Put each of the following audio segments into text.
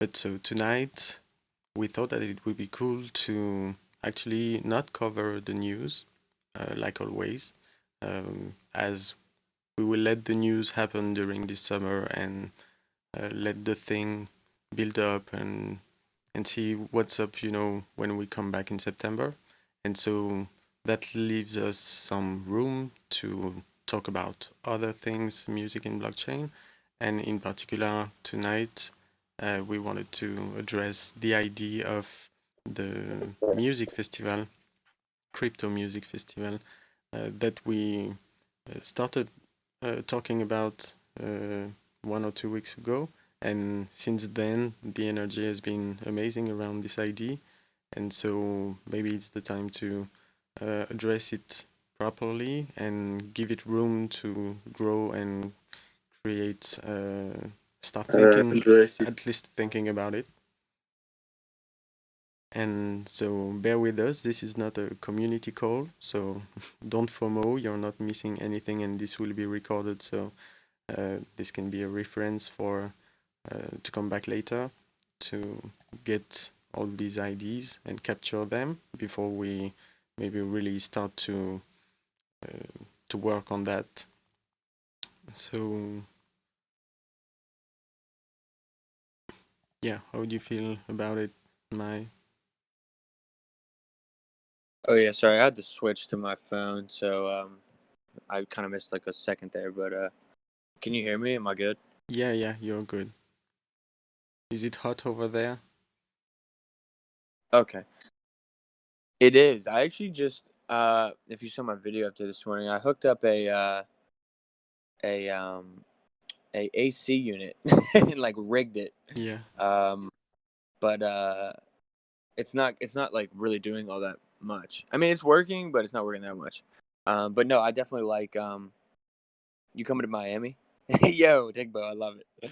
But so tonight, we thought that it would be cool to actually not cover the news, like always, as we will let the news happen during this summer and let the thing build up and see what's up, when we come back in September. And so that leaves us some room to talk about other things, music and blockchain. And in particular, tonight, we wanted to address the idea of the music festival, crypto music festival, that we started talking about 1 or 2 weeks ago. And since then, the energy has been amazing around this idea. And so maybe it's the time to address it properly and give it room to grow and create, start thinking, Address it. at least thinking about it. And so bear with us. This is not a community call, so don't FOMO. You're not missing anything, and this will be recorded. So this can be a reference for to come back later to get all these ideas and capture them before we maybe really start to work on that. So yeah, how do you feel about it, my? Oh yeah, sorry, I had to switch to my phone, so I kind of missed like a second there, but can you hear me? Am I good? Yeah, you're good. Is it hot over there? Okay. It is. I actually just if you saw my video up there this morning, I hooked up a um a AC unit and like rigged it. Yeah. Um but it's not like really doing all that much. I mean, it's working, but it's not working that much. But no, I definitely like you coming to Miami? Yo, Digbo, I love it.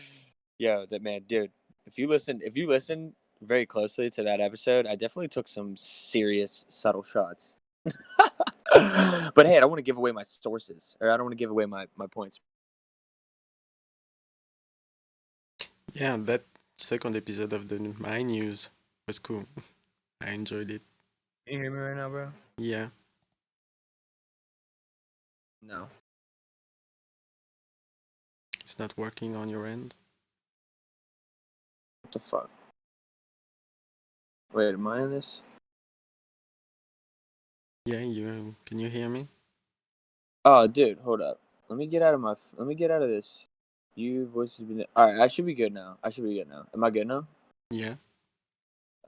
Yo, that man, dude. If you listen very closely to that episode, I definitely took some serious subtle shots. But hey, I don't want to give away my sources, or I don't want to give away my points. Yeah, that second episode of the My News was cool. I enjoyed it. Can you hear me right now, bro? Yeah, No. it's not working on your end. What the fuck? Wait, am I in this? Yeah, you can you hear me? Oh, dude, hold up. Let me get out of this. You voice has been. All right, I should be good now. I should be good now. Am I good now? Yeah.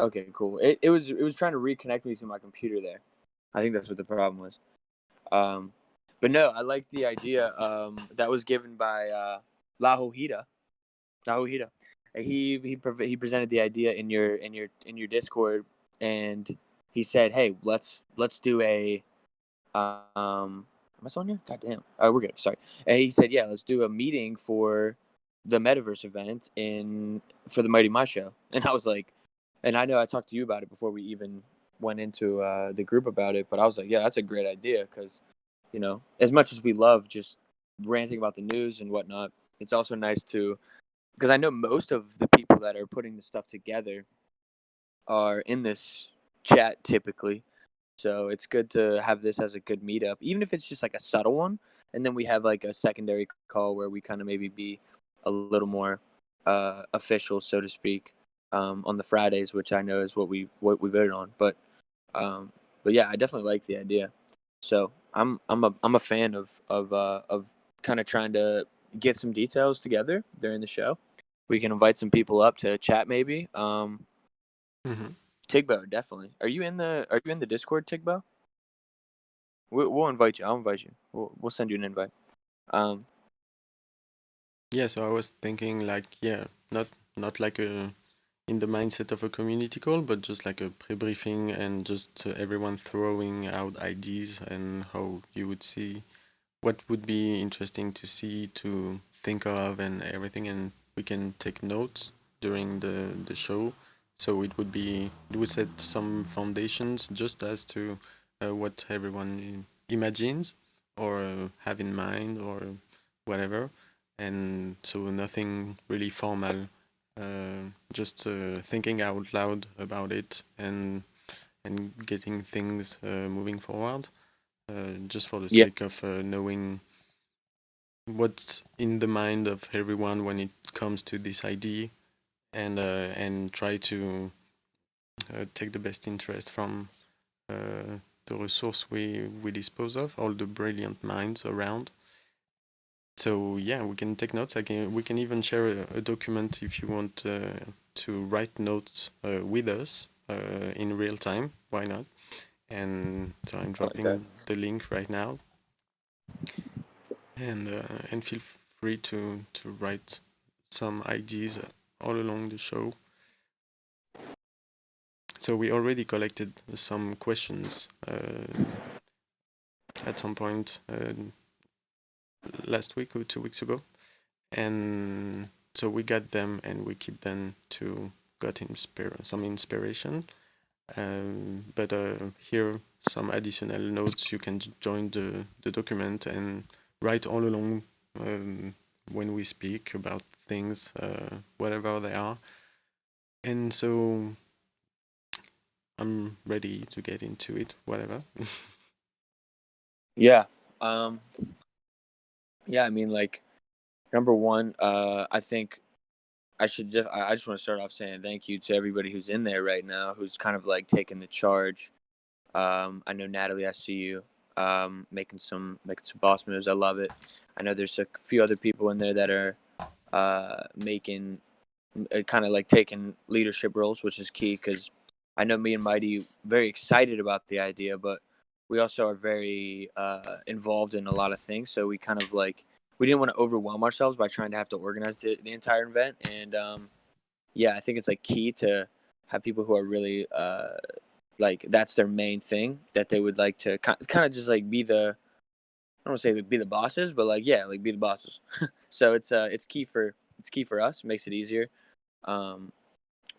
Okay, cool. It was trying to reconnect me to my computer there. I think that's what the problem was. Um, but no, I like the idea that was given by La Hojita. La Hojita. He presented the idea in your Discord, and he said, "Hey, let's do a Am I still on here? God damn. Oh, we're good. Sorry. And he said, "Yeah, let's do a meeting for the metaverse event in for the MightyMai show." And I was like, and I know I talked to you about it before we even went into the group about it, but I was like, yeah, that's a great idea because, as much as we love just ranting about the news and whatnot, it's also nice to because I know most of the people that are putting the stuff together are in this chat typically, so it's good to have this as a good meetup, even if it's just like a subtle one. And then we have like a secondary call where we kind of maybe be a little more official, so to speak, on the Fridays, which I know is what we voted on. But yeah, I definitely like the idea. So I'm a fan of kind of trying to get some details together during the show. We can invite some people up to chat maybe. Mm-hmm. Tigbo, definitely. Are you in the Discord, Tigbo? We'll invite you. I'll invite you. We'll send you an invite. Um, Yeah. So I was thinking like, yeah, not like a in the mindset of a community call, but just like a pre-briefing and just everyone throwing out ideas and how you would see what would be interesting to see, to think of, and everything, and we can take notes during the show. So it would set some foundations just as to what everyone imagines or have in mind or whatever, and so nothing really formal. just thinking out loud about it and getting things moving forward, just for the Yeah. sake of knowing what's in the mind of everyone when it comes to this idea, and try to take the best interest from the resource we dispose of, all the brilliant minds around. So yeah, we can take notes. We can even share a document if you want to write notes with us in real time. Why not? And so I'm I like that. dropping the link right now, and feel free to write some ideas all along the show. So we already collected some questions at some point last week or 2 weeks ago, and so we got them and we keep them to got some inspiration. But here some additional notes. You can join the document and write all along when we speak about things, whatever they are. And so I'm ready to get into it, whatever. Yeah. Um. Yeah. I mean, like, number one, I think I just want to start off saying thank you to everybody who's in there right now, who's kind of like taking the charge. I know Natalie, I see you making some boss moves. I love it. I know there's a few other people in there that are making kind of like taking leadership roles, which is key because I know me and Mighty very excited about the idea, but we also are very involved in a lot of things. So we kind of like we didn't want to overwhelm ourselves by trying to have to organize the entire event, and yeah, I think it's like key to have people who are really like that's their main thing that they would like to kind of just like be the I don't want to say be the bosses, but like yeah, like be the bosses. So it's key for us. It makes it easier. Um,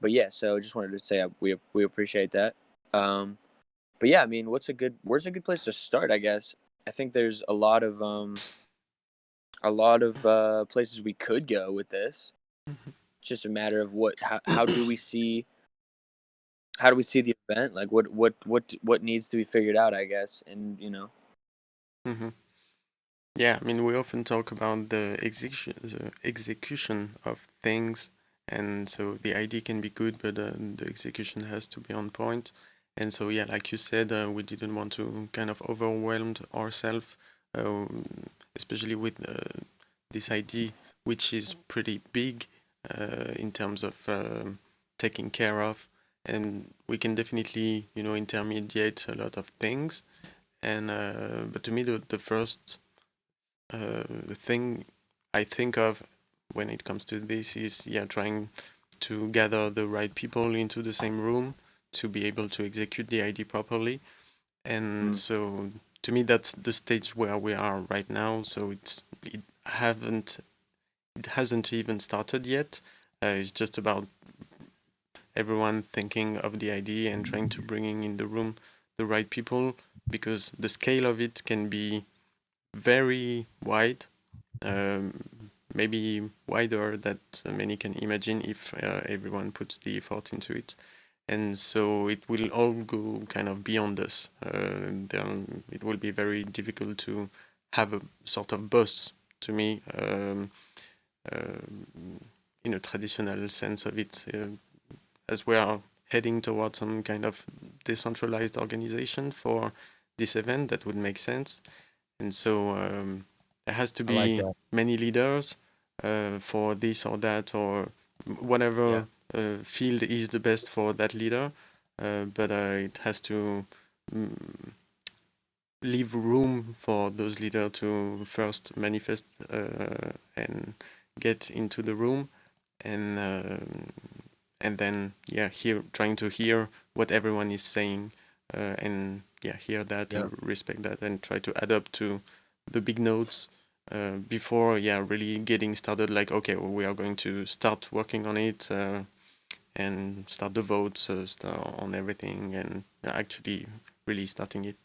but yeah, so just wanted to say we appreciate that. Um, but yeah, I mean, where's a good place to start? I guess I think there's a lot of places we could go with this. It's just a matter of how do we see the event? Like what needs to be figured out? I guess, and you know. Mm-hmm. Yeah, I mean, we often talk about the execution of things, and so the idea can be good, but the execution has to be on point. And so, yeah, like you said, we didn't want to kind of overwhelm ourselves, um, especially with this idea, which is pretty big in terms of taking care of, and we can definitely, intermediate a lot of things. And but to me, the first thing I think of when it comes to this is, yeah, trying to gather the right people into the same room to be able to execute the idea properly. And Mm. so to me that's the stage where we are right now. So it hasn't even started yet. It's just about everyone thinking of the idea and trying to bring in the room the right people, because the scale of it can be very wide, um, maybe wider that many can imagine if everyone puts the effort into it. And so it will all go kind of beyond us. Then it will be very difficult to have a sort of boss, to me, in a traditional sense of it, as we are heading towards some kind of decentralized organization for this event. That would make sense. And so there has to I like be that. many leaders for this or that, or Yeah. whatever field is the best for that leader. But it has to mm, leave room for those leaders to first manifest and get into the room, and and then, yeah, trying to hear what everyone is saying, and yeah, hear that Yeah. and respect that and try to adapt to the big notes before, yeah, really getting started. Like, okay, well, we are going to start working on it, and start the votes, start on everything, and actually really starting it.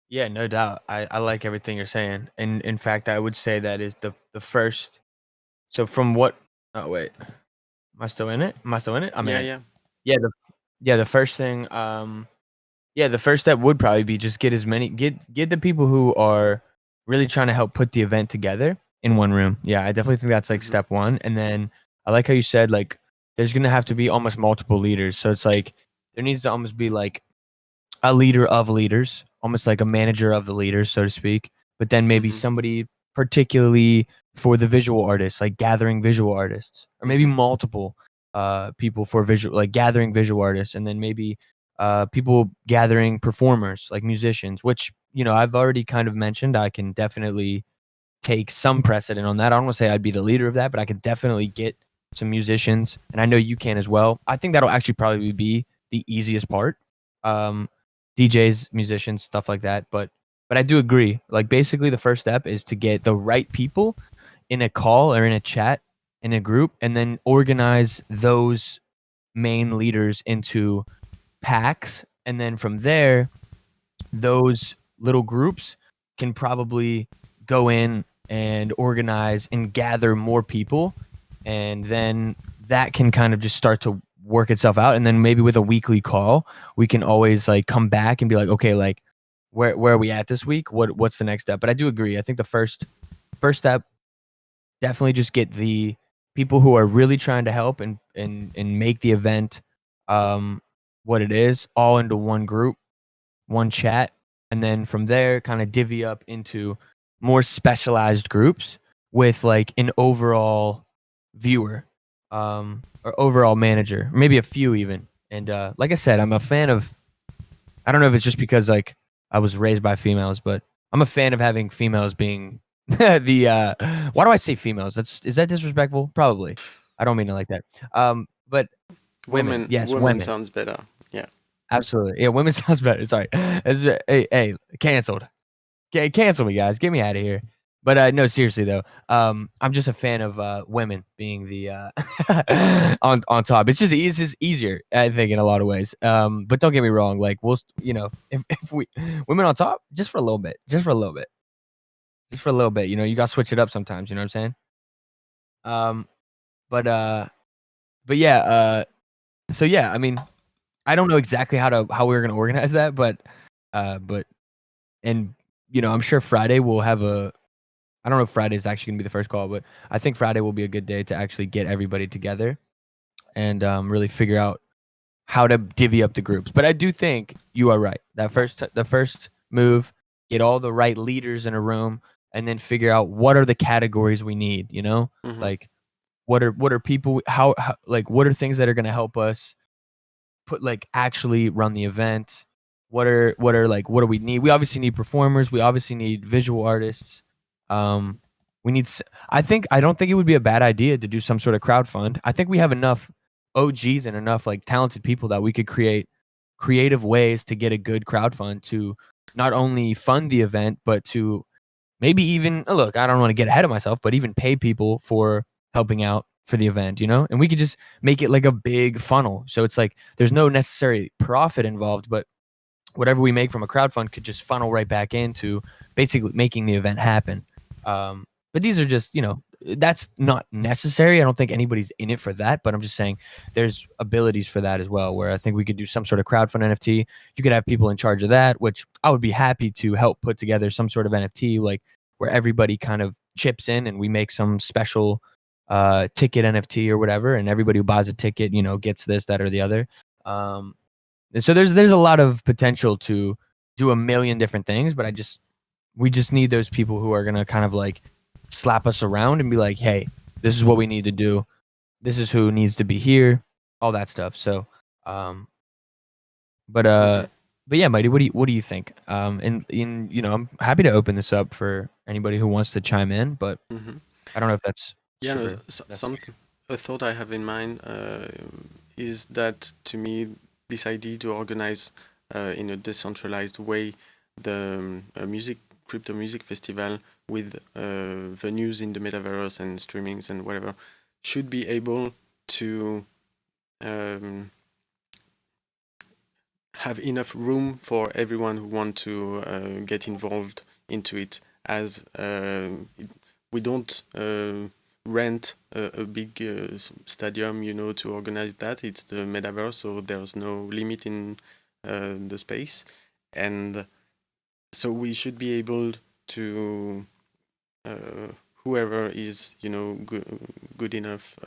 Yeah, no doubt. I like everything you're saying. And in fact, I would say that is the first. So from what? Oh wait, I still in it? Am I still in it? I'm in Yeah, it. yeah. The first thing, the first step would probably be just get the people who are really trying to help put the event together in one room. Yeah, I definitely think that's like Hmm. step one. And then I like how you said like there's gonna have to be almost multiple leaders. So it's like there needs to almost be like a leader of leaders, almost like a manager of the leaders, so to speak. But then maybe Hmm. somebody particularly for the visual artists, like gathering visual artists, or maybe Hmm. multiple people for visual, like gathering visual artists, and then maybe people gathering performers, like musicians. Which I've already kind of mentioned. I can definitely take some precedent on that. I don't want to say I'd be the leader of that, but I could definitely get some musicians, and I know you can as well. I think that'll actually probably be the easiest part. Um, DJs, musicians, stuff like that. But I do agree. Like basically, the first step is to get the right people in a call or in a chat in a group, and then organize those main leaders into packs, and then from there those little groups can probably go in and organize and gather more people, and then that can kind of just start to work itself out. And then maybe with a weekly call we can always like come back and be like, okay, like where are we at this week, what's the next step. But I do agree, I think the first step, definitely just get the people who are really trying to help and make the event what it is all into one group, one chat, and then from there kind of divvy up into more specialized groups with like an overall viewer, or overall manager, or maybe a few even. And like I said, I'm a fan of, I don't know if it's just because like I was raised by females, but I'm a fan of having females being the why do I say females? Is that disrespectful? Probably. I don't mean it like that. But women, yes, Women women. sounds better. Yeah. Absolutely. Yeah, women sounds better. Sorry. Hey, canceled. Cancel me, guys. Get me out of here. But no, seriously though, I'm just a fan of women being the on top. It's just easier, I think, in a lot of ways. But don't get me wrong. Like if we women on top, just for a little bit, just for a little bit, just for a little bit. You got to switch it up sometimes. You know what I'm saying? Um, but yeah. So yeah, I mean, I don't know exactly how we're gonna organize that, but and I'm sure Friday we'll have a. I don't know if Friday is actually gonna be the first call, but I think Friday will be a good day to actually get everybody together and really figure out how to divvy up the groups. But I do think you are right. The first move, get all the right leaders in a room, and then figure out what are the categories we need. Hmm. Like what are people, how like what are things that are gonna help us put like actually run the event. What are like what do we need? We obviously need performers, we obviously need visual artists. um we need I don't think it would be a bad idea to do some sort of crowd fund. I think we have enough OGs and enough like talented people that we could create creative ways to get a good crowd fund to not only fund the event but to maybe even, look, I don't want to get ahead of myself, but even pay people for helping out for the event. And we could just make it like a big funnel. So it's like there's no necessary profit involved, but whatever we make from a crowdfund could just funnel right back into basically making the event happen. But these are just, that's not necessary. I don't think anybody's in it for that, but I'm just saying there's abilities for that as well, where I think we could do some sort of crowdfund NFT. You could have people in charge of that, which I would be happy to help put together some sort of NFT, like where everybody kind of chips in and we make some special ticket NFT or whatever, and everybody who buys a ticket, gets this, that, or the other. Um, and so there's a lot of potential to do a million different things, but we just need those people who are gonna kind of like slap us around and be like, hey, this is what we need to do. This is who needs to be here, all that stuff. So, um, but Hmm. uh, but yeah, Mighty, what do you think? And I'm happy to open this up for anybody who wants to chime in, but Hmm. I don't know if that's Yeah, no, super necessary. a thought I have in mind is that to me, this idea to organize in a decentralized way the crypto music festival with venues in the metaverse and streamings and whatever should be able to um, have enough room for everyone who want to get involved into it, as we don't rent a big stadium, to organize that. It's the metaverse, so there's no limit in the space, and so we should be able to whoever is good enough.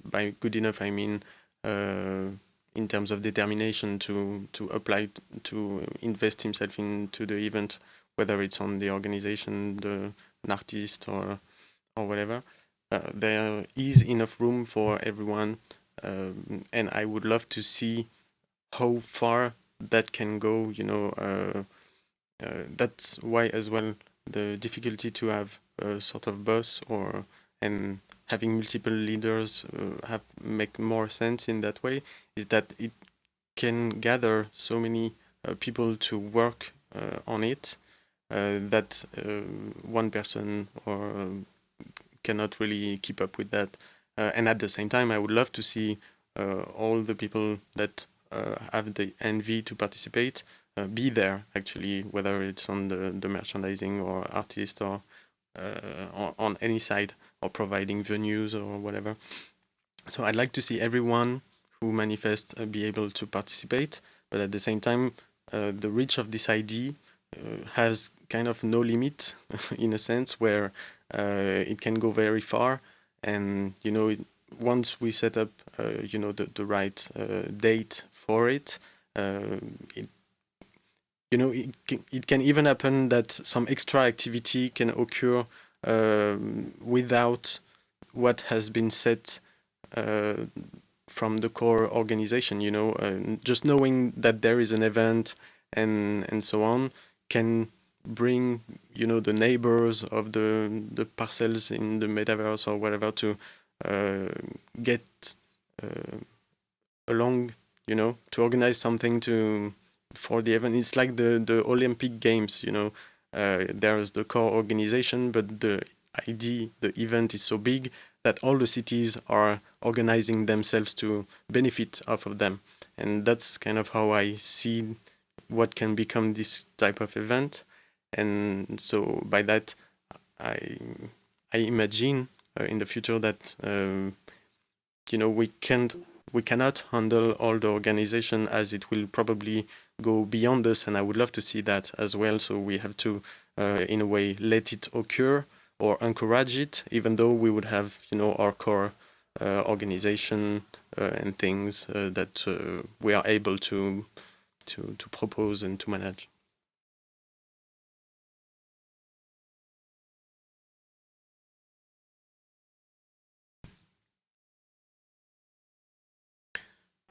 By good enough, I mean in terms of determination to apply to invest himself into the event, whether it's on the organization, an artist, or whatever. There is enough room for everyone, and I would love to see how far that can go. That's why as well the difficulty to have a sort of boss and having multiple leaders make more sense in that way is that it can gather so many people to work on it that one person cannot really keep up with that. And at the same time, I would love to see all the people that have the envy to participate be there, actually, whether it's on the merchandising or artist or on any side, or providing venues or whatever. So I'd like to see everyone who manifests be able to participate, but at the same time, the reach of this idea has kind of no limit in a sense where it can go very far. And once we set up the right date for it, it can even happen that some extra activity can occur without what has been set from the core organization. Just knowing that there is an event and so on can bring the neighbors of the parcels in the metaverse or whatever to get along, to organize something for the event. It's like the Olympic Games, there's the core organization, but the event is so big that all the cities are organizing themselves to benefit off of them. And that's kind of how I see what can become this type of event. And so by that, I imagine in the future that we cannot handle all the organization, as it will probably go beyond us, and I would love to see that as well. So we have to in a way let it occur or encourage it, even though we would have our core organization and things that we are able to propose and to manage.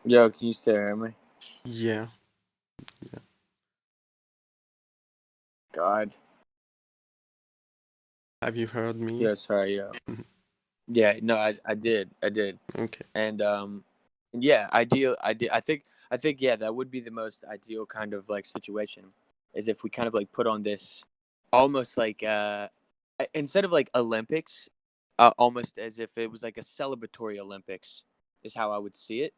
Yo, can you still hear me? Yeah. God. Have you heard me? Yeah, sorry. Yeah. Yeah. No, I did. Okay. And yeah, ideal. I think yeah, that would be the most ideal kind of like situation, is if we kind of like put on this almost like instead of like Olympics, almost as if it was like a celebratory Olympics is how I would see it.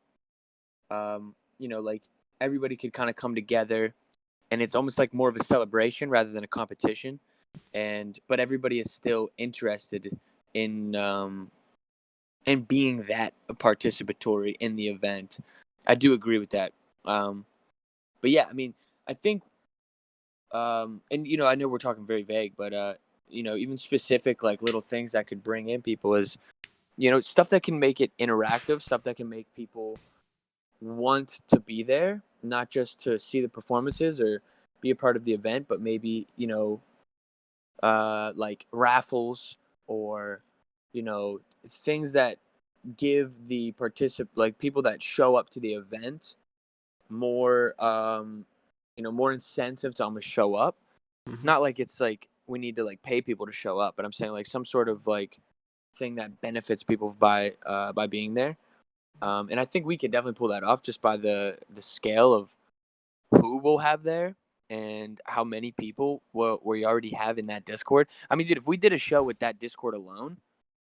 Like everybody could kind of come together, and it's almost like more of a celebration rather than a competition. But everybody is still interested in being that participatory in the event. I do agree with that. But yeah, I mean, I think, and I know we're talking very vague, but even specific like little things that could bring in people is, stuff that can make it interactive, stuff that can make people want to be there, not just to see the performances or be a part of the event, but maybe like raffles or things that give the like people that show up to the event more more incentive to almost show up. Mm-hmm. Not like it's like we need to like pay people to show up, but I'm saying like some sort of like thing that benefits people by being there. And I think we could definitely pull that off just by the scale of who we'll have there and how many people we already have in that Discord. I mean, dude, if we did a show with that Discord alone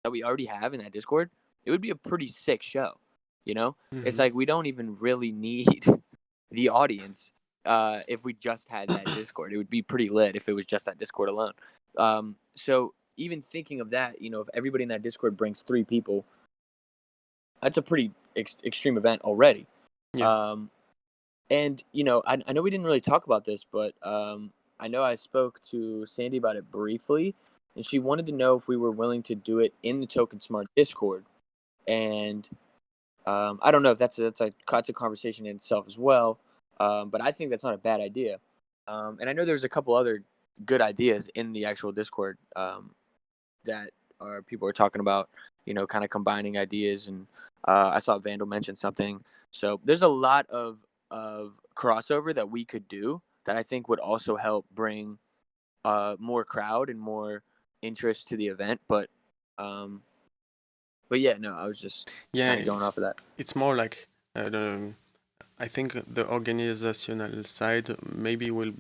that we already have in that Discord, it would be a pretty sick show. It's Mm-hmm. like we don't even really need the audience if we just had that Discord. It would be pretty lit if it was just that Discord alone. So even thinking of that, if everybody in that Discord brings 3 people, that's a pretty extreme event already. Yeah. Um, and I know we didn't really talk about this, but I know I spoke to Sandy about it briefly, and she wanted to know if we were willing to do it in the Token Smart Discord. And I don't know if that's a conversation in itself as well, but I think that's not a bad idea. And I know there's a couple other good ideas in the actual Discord that people are talking about, kind of combining ideas. And I saw Vandal mention something. So there's a lot of crossover that we could do that I think would also help bring more crowd and more interest to the event. But yeah, no, I was just Yeah, kind of going off of that. it's more like I think the organizational side maybe will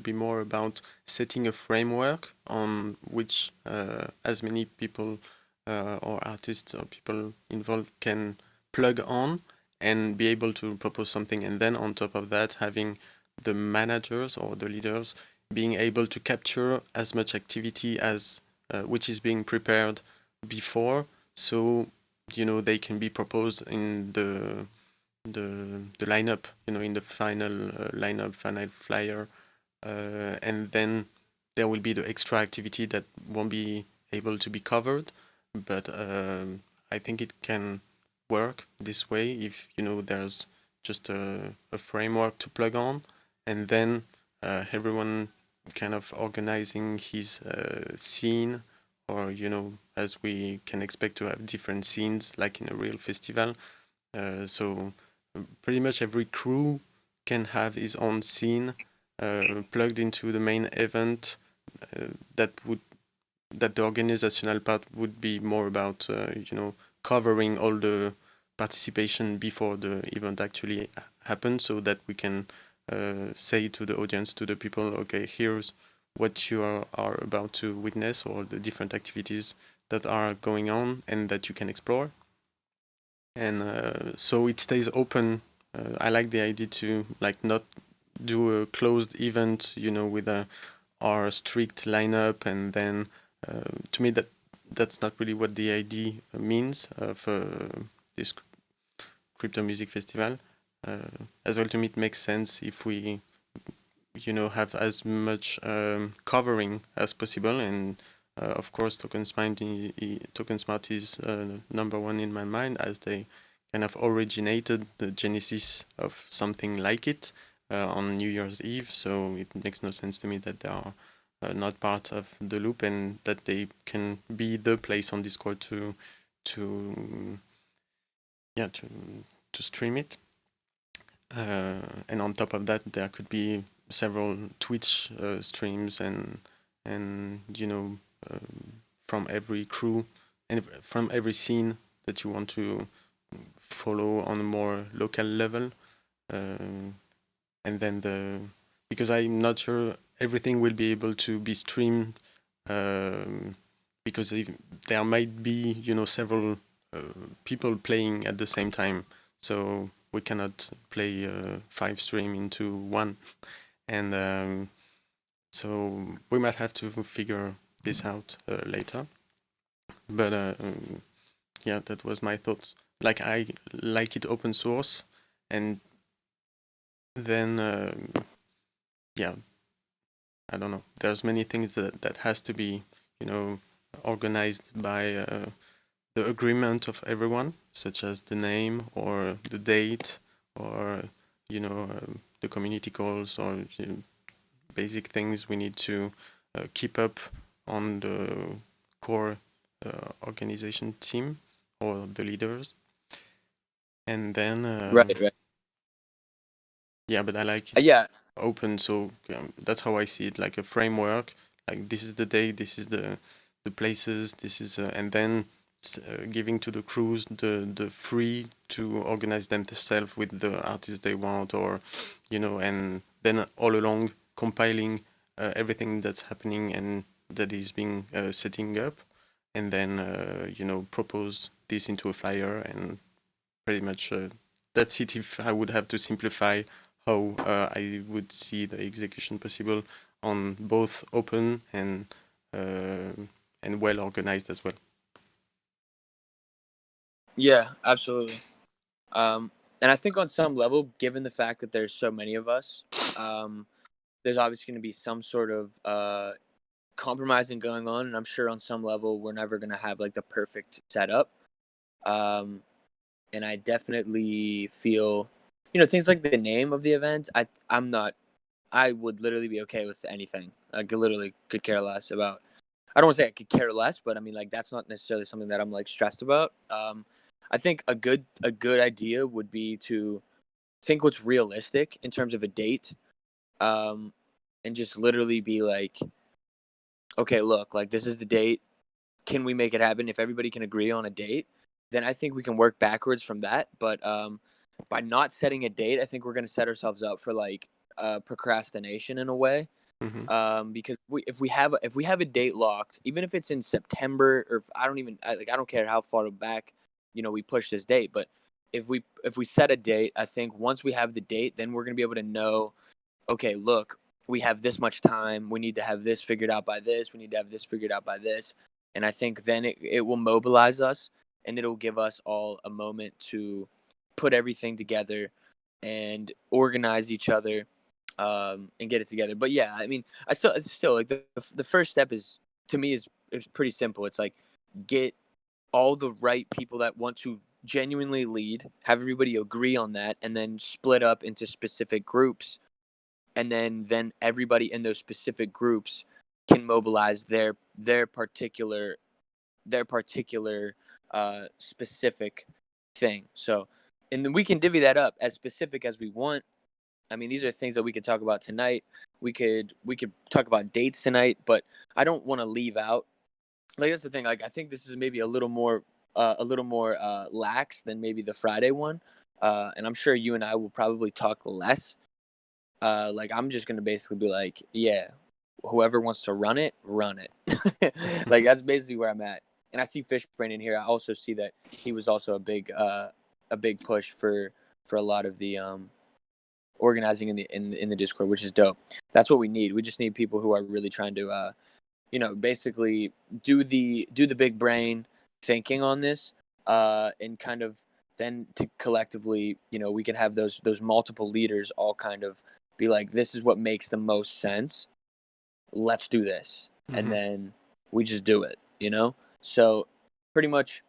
be more about setting a framework on which as many people or artists or people involved can plug on and be able to propose something, and then on top of that having the managers or the leaders being able to capture as much activity as which is being prepared before, so they can be proposed in the lineup, in the final lineup, final flyer, and then there will be the extra activity that won't be able to be covered. But I think it can work this way if there's just a framework to plug on, and then everyone kind of organizing his scene, or as we can expect to have different scenes like in a real festival. So pretty much every crew can have his own scene plugged into the main event. That the organizational part would be more about covering all the participation before the event actually happens, so that we can say to the audience, to the people, okay, here's what you are about to witness, or the different activities that are going on and that you can explore. And so it stays open. I like the idea to not do a closed event, with our strict lineup, and then to me that's not really what the idea means for this crypto music festival. As well, to me, it makes sense if we have as much covering as possible, and of course Token Smart is number one in my mind, as they kind of originated the genesis of something like it on New Year's Eve. So it makes no sense to me that they are not part of the loop, and that they can be the place on Discord to stream it. And on top of that, there could be several Twitch streams, and from every crew and from every scene that you want to follow on a more local level. And then because I'm not sure everything will be able to be streamed, because there might be several people playing at the same time, so we cannot play 5 stream into one. And so we might have to figure this out later. But yeah, that was my thoughts. I like it open source, and then yeah, I don't know. There's many things that has to be organized by the agreement of everyone, such as the name or the date, or the community calls, or basic things we need to keep up on the core organization team or the leaders. And then Right. yeah, but I like it Yeah. open, so that's how I see it, like a framework. Like, this is the day, this is the places, this is and then giving to the crews the free to organize themselves with the artists they want, or and then all along compiling everything that's happening and that is being setting up, and then propose this into a flyer, and pretty much that's it. If I would have to simplify how I would see the execution possible on both open and and well organized as well. Yeah, absolutely. And I think on some level, given the fact that there's so many of us, there's obviously going to be some sort of compromising going on, and I'm sure on some level we're never going to have like the perfect setup. Um, and I definitely feel, things like the name of the event. I'm not. I would literally be okay with anything. I could literally could care less about. I don't want to say I could care less, but I mean like that's not necessarily something that I'm like stressed about. I think a good idea would be to think what's realistic in terms of a date, um, and just literally be like, okay, look, like this is the date. Can we make it happen? If everybody can agree on a date, then I think we can work backwards from that. But by not setting a date, I think we're going to set ourselves up for like procrastination in a way. Hmm. Because if we have a date locked, even if it's in September, or I don't care how far back we push this date, but if we set a date, I think once we have the date, then we're going to be able to know, okay, look, we have this much time. We need to have this figured out by this. We need to have this figured out by this. And I think then it will mobilize us, and it'll give us all a moment to put everything together and organize each other, and get it together. But yeah, I mean, it's still like the first step is, to me, is pretty simple. It's like get all the right people that want to genuinely lead, have everybody agree on that, and then split up into specific groups, and then everybody in those specific groups can mobilize their particular specific thing. So, and then we can divvy that up as specific as we want. I mean, these are things that we could talk about tonight. We could talk about dates tonight, but I don't want to leave out. Like that's the thing. Like I think this is maybe a little more lax than maybe the Friday one. And I'm sure you and I will probably talk less. Like I'm just gonna basically be like, yeah, whoever wants to run it, run it. Like that's basically where I'm at. And I see Fishbrain in here. I also see that he was also a big push for a lot of the organizing in the Discord, which is dope. That's what we need. We just need people who are really trying to basically do the big brain thinking on this, and kind of then to collectively, we can have those multiple leaders all kind of be like, this is what makes the most sense. Let's do this, and Hmm. then we just do it. So pretty much,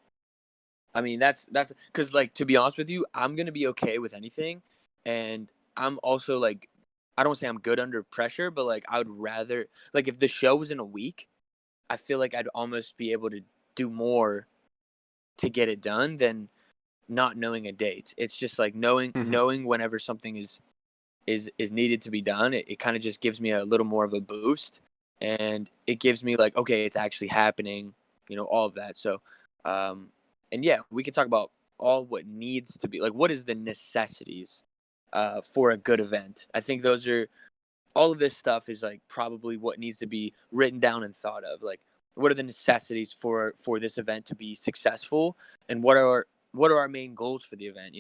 I mean, that's because, like, to be honest with you, I'm gonna be okay with anything, and I'm also like, I don't say I'm good under pressure, but like, I would rather, like, if the show was in a week, I feel like I'd almost be able to do more to get it done than not knowing a date. It's just like knowing Hmm. knowing whenever something is needed to be done. It kind of just gives me a little more of a boost, and it gives me like, okay, it's actually happening. All of that. So, um, and yeah, we can talk about all what needs to be, like, what is the necessities for a good event. I think those are all of this stuff is like probably what needs to be written down and thought of. Like, what are the necessities for this event to be successful, and what are our main goals for the event?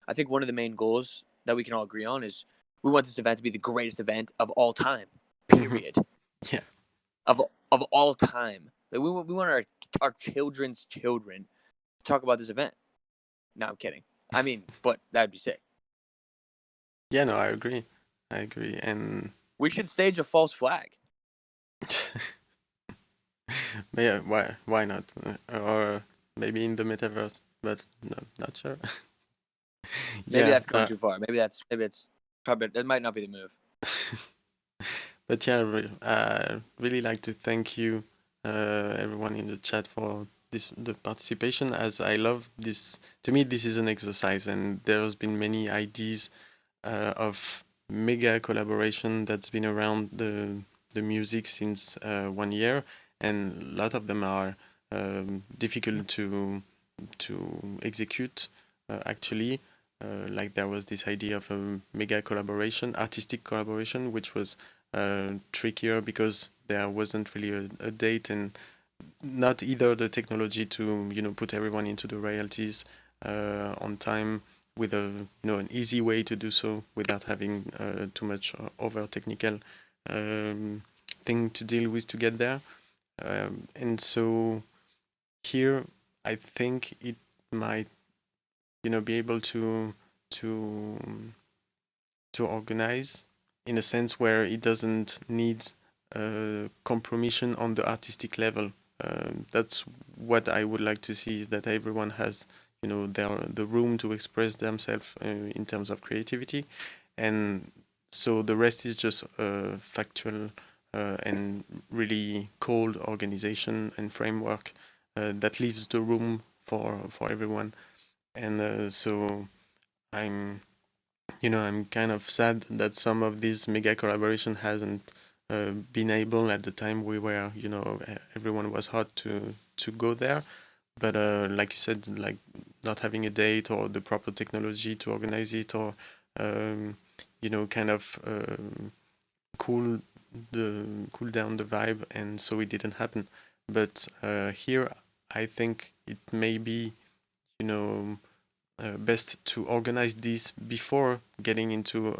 I think one of the main goals that we can all agree on is we want this event to be the greatest event of all time. Hmm. Period. Yeah. Of all time. Like, we want our children's children to talk about this event. No, I'm kidding. I mean, but that'd be sick. Yeah. No, I agree. I agree. And We should stage a false flag. but yeah, why not? Or maybe in the metaverse, but no, not sure. Maybe Yeah. that's going too far. Maybe it's probably that might not be the move. But yeah, really like to thank you, everyone in the chat for the participation. As I love this, to me, this is an exercise, and there's been many ideas of mega collaboration that's been around the music since 1 year, and a lot of them are difficult to execute. Actually, like there was this idea of a mega collaboration, artistic collaboration, which was trickier because there wasn't really a date and not either the technology to put everyone into the royalties on time with a an easy way to do so without having too much over technical um, thing to deal with to get there. And so here I think it might, be able to to organize in a sense where it doesn't need compromission on the artistic level. That's what I would like to see, is that everyone has, the room to express themselves in terms of creativity, and so the rest is just factual and really cold organization and framework that leaves the room for everyone. And so I'm I'm kind of sad that some of these mega collaboration hasn't been able at the time we were, everyone was hot to go there. But like you said, like not having a date or the proper technology to organize it, or kind of cool cool down the vibe, and so it didn't happen. But here, I think it may be, you know, best to organize this before getting into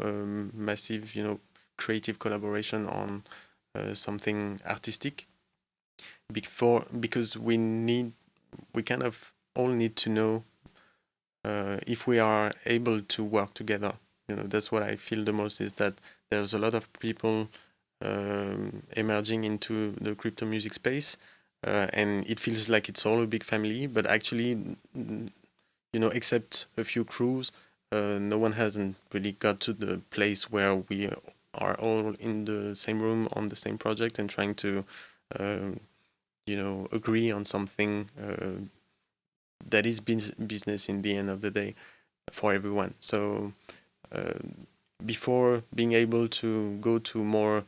massive, creative collaboration on something artistic. Because we kind of all need to know if we are able to work together. That's what I feel the most, is that there's a lot of people emerging into the crypto music space, and it feels like it's all a big family, but actually, except a few crews, no one hasn't really got to the place where we are all in the same room on the same project and trying to, um, agree on something that is business in the end of the day for everyone. So uh, before being able to go to more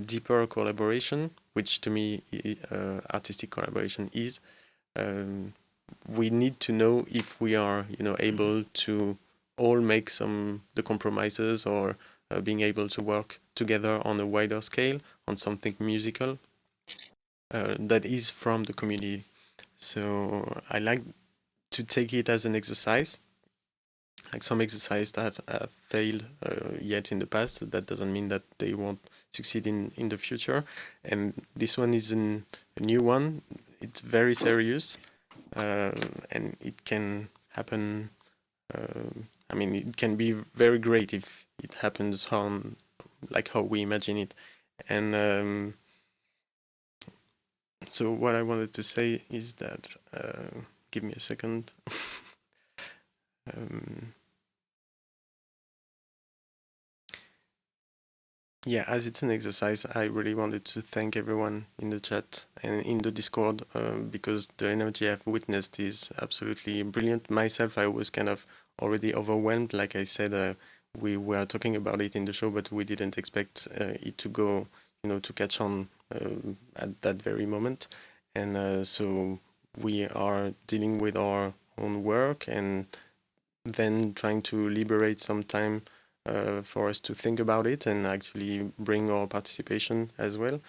deeper collaboration, which to me artistic collaboration is, um, we need to know if we are able to all make some the compromises, or being able to work together on a wider scale on something musical that is from the community. So I like to take it as an exercise, like some exercise that have failed yet in the past. That doesn't mean that they won't succeed in the future. And this one is a new one. It's very serious, and it can happen. I mean, it can be very great if it happens on like how we imagine it. And so what I wanted to say is that, give me a second. um, Yeah, as it's an exercise, I really wanted to thank everyone in the chat and in the Discord, because the energy I've witnessed is absolutely brilliant. Myself, I was kind of already overwhelmed. Like I said, we were talking about it in the show, but we didn't expect it to go, to catch on at that very moment. And so we are dealing with our own work, and then trying to liberate some time for us to think about it and actually bring our participation as well,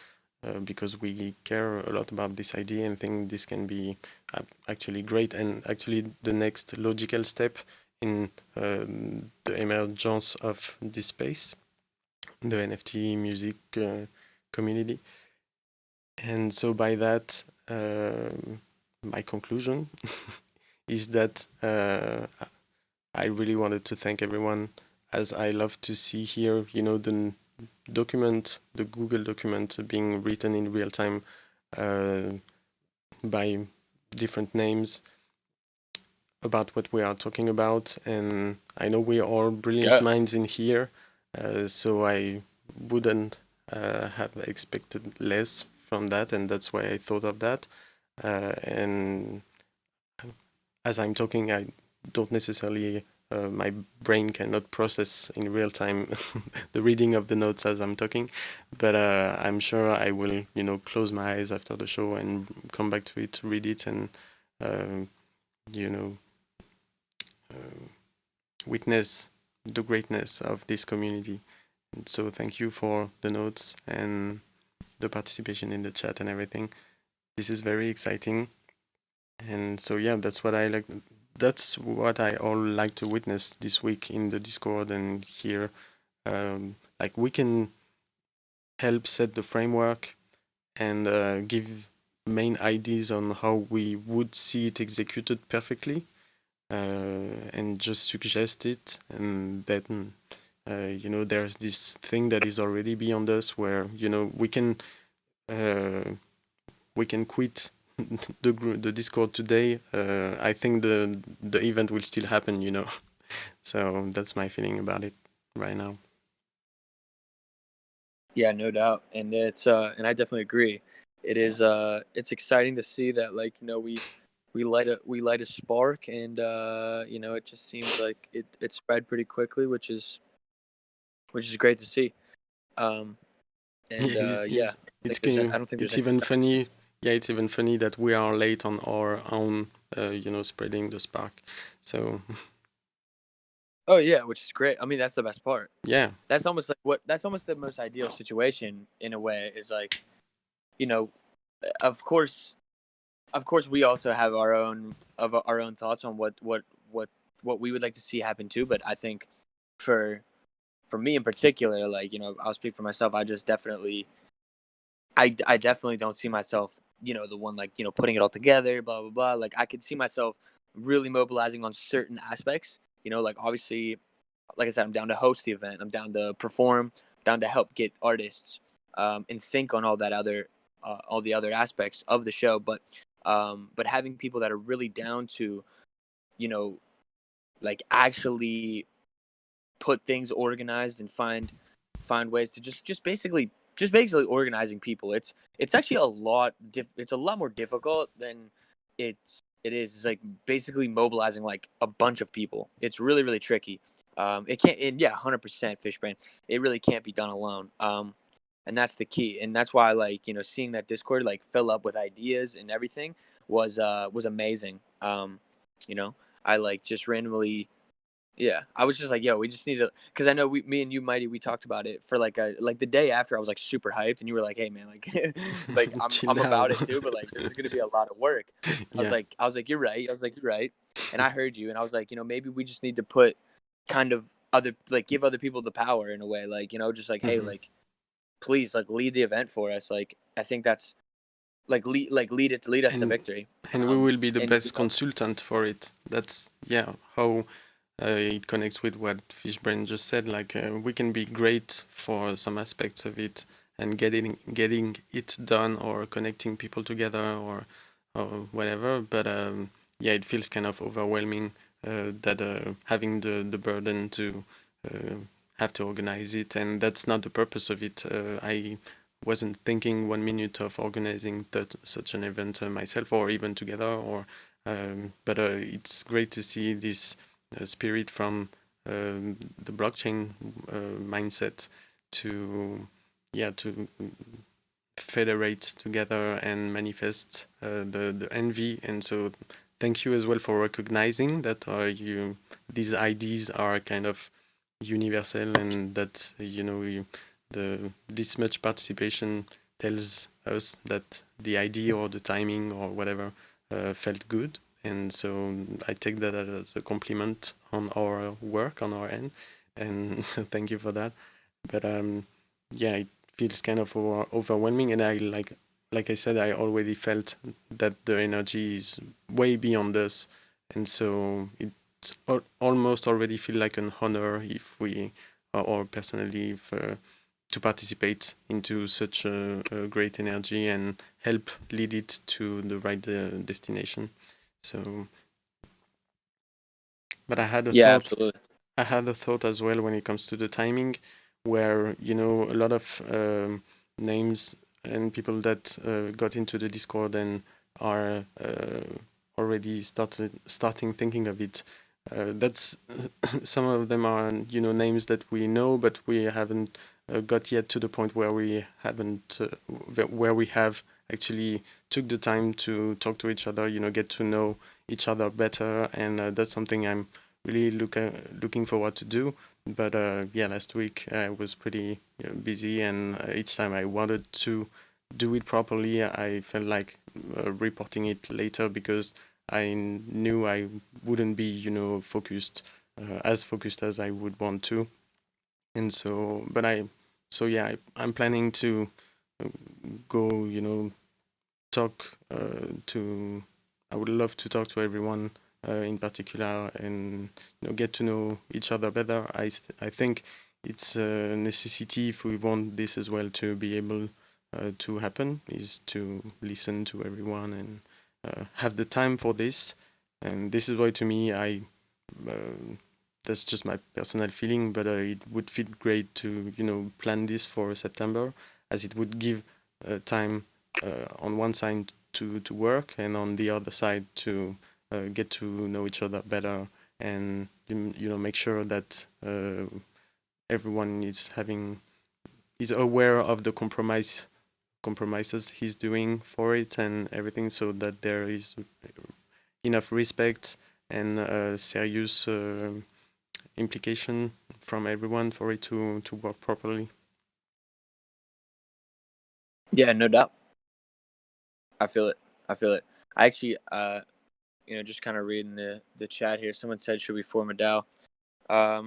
because we care a lot about this idea and think this can be actually great, and actually the next logical step in the emergence of this space, the NFT music community. And so by that, my conclusion is that I really wanted to thank everyone, as I love to see here, the document, the Google document being written in real time by different names about what we are talking about. And I know we are all brilliant minds in here, so I wouldn't have expected less from that, and that's why I thought of that. And as I'm talking, I don't necessarily, my brain cannot process in real time the reading of the notes as I'm talking, but I'm sure I will, close my eyes after the show and come back to it, read it, and, you know, witness the greatness of this community. And so thank you for the notes and the participation in the chat and everything. This is very exciting. And so, yeah, that's what I like. That's what I all like to witness this week in the Discord and here. Like we can help set the framework and give main ideas on how we would see it executed perfectly, and just suggest it, and then there's this thing that is already beyond us, where we can quit the Discord today. I think the event will still happen, So that's my feeling about it right now. Yeah, no doubt, and and I definitely agree. It's exciting to see that, like, we light a spark, and it just seems like it spread pretty quickly, which is great to see. Um, Yeah, and yeah, I don't think there's it's any. even funny. Yeah, it's even funny that we are late on our own, spreading the spark. So Oh yeah, which is great. I mean, that's the best part. yeah, That's almost the most ideal situation in a way, is like, you know, of course, we also have our own thoughts on what we would like to see happen too. But I think for me in particular, like, I'll speak for myself. I just definitely, I definitely don't see myself, the one, like, putting it all together, blah blah blah. Like, I could see myself really mobilizing on certain aspects. Like, obviously, like I said, I'm down to host the event. I'm down to perform. Down to help get artists, and think on all the other aspects of the show. But having people that are really down to, you know, like, actually put things organized and find ways to just basically organizing people. It's actually it's a lot more difficult than it is. It's like basically mobilizing like a bunch of people. It's really really tricky. It can't, and yeah, 100% Fishbrain. It really can't be done alone. And that's the key, and that's why, like, seeing that Discord like fill up with ideas and everything was amazing. You know, I like just randomly, yeah, I was just like, yo, we just need to, because I know me and you, Mighty, we talked about it for like the day after. I was like super hyped, and you were like, hey man, like, like I'm chill about out. it too, but like this is gonna be a lot of work. Yeah. I was like, you're right. I was like, you're right, and I heard you, and I was like, maybe we just need to put kind of give other people the power in a way, like, just like, hey, Hmm. like, please, like, lead the event for us. Like, I think that's lead us to And victory. we will be the And best consultant for it. That's how it connects with what Fishbrain just said. Like, we can be great for some aspects of it, and getting it done, or connecting people together, or whatever. But it feels kind of overwhelming, that having the burden to uh, have to organize it, and that's not the purpose of it. I wasn't thinking 1 minute of organizing such an event myself, or even together, or but it's great to see this spirit from the blockchain mindset to to federate together and manifest the envy. And so thank you as well for recognizing that these ideas are kind of universal, and that this much participation tells us that the idea or the timing or whatever felt good. And so I take that as a compliment on our work on our end, and so thank you for that. But it feels kind of overwhelming, and like I said, I already felt that the energy is way beyond us, and so it's almost already feel like an honor if we, or personally, if to participate into such a great energy and help lead it to the right destination. So, but yeah, absolutely. I had a thought as well when it comes to the timing, where a lot of names and people that got into the Discord and are already starting thinking of it. That's some of them are names that we know, but we haven't got yet to the point where we haven't where we have actually took the time to talk to each other, get to know each other better, and that's something I'm really looking forward to do. But last week I was pretty busy, and each time I wanted to do it properly, I felt like reporting it later, because I knew I wouldn't be, focused as focused as I would want to. And so, I'm planning to go, talk to. I would love to talk to everyone in particular, and get to know each other better. I think it's a necessity if we want this as well to be able to happen, is to listen to everyone and have the time for this. And this is why, to me, that's just my personal feeling, but it would feel great to plan this for September, as it would give time on one side to work, and on the other side to get to know each other better, and make sure that everyone is aware of the compromises he's doing for it and everything, so that there is enough respect and serious implication from everyone for it to work properly. Yeah, no doubt. I feel it. I actually, just kind of reading the chat here. Someone said, should we form a DAO? I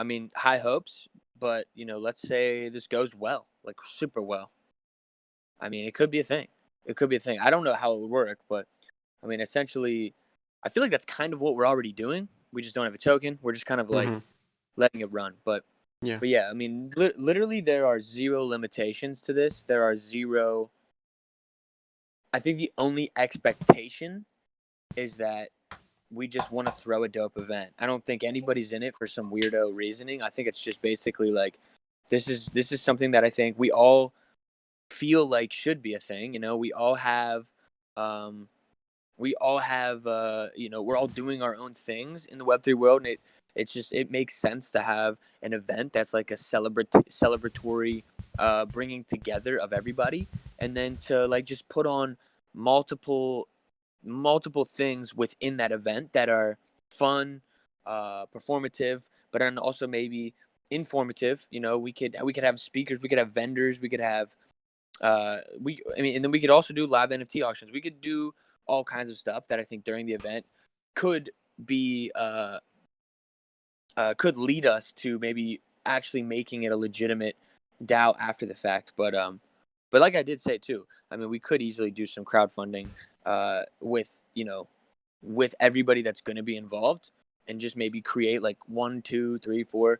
mean, high hopes, but let's say this goes well, like super well. I mean, it could be a thing. I don't know how it would work, but I mean, essentially, I feel like that's kind of what we're already doing. We just don't have a token. We're just kind of like letting it run. But yeah, I mean, literally, there are zero limitations to this. There are zero. I think the only expectation is that we just want to throw a dope event. I don't think anybody's in it for some weirdo reasoning. I think it's just basically like this is something that I think we all feel like should be a thing. We all have we're all doing our own things in the Web3 world, and it makes sense to have an event that's like a celebratory bringing together of everybody, and then to like just put on multiple things within that event that are fun, performative, but then also maybe informative. We could have speakers, we could have vendors, we could have and then we could also do live NFT auctions. We could do all kinds of stuff that I think during the event could be could lead us to maybe actually making it a legitimate DAO after the fact. But like I did say too, I mean, we could easily do some crowdfunding with everybody that's going to be involved, and just maybe create like 1, 2, 3, 4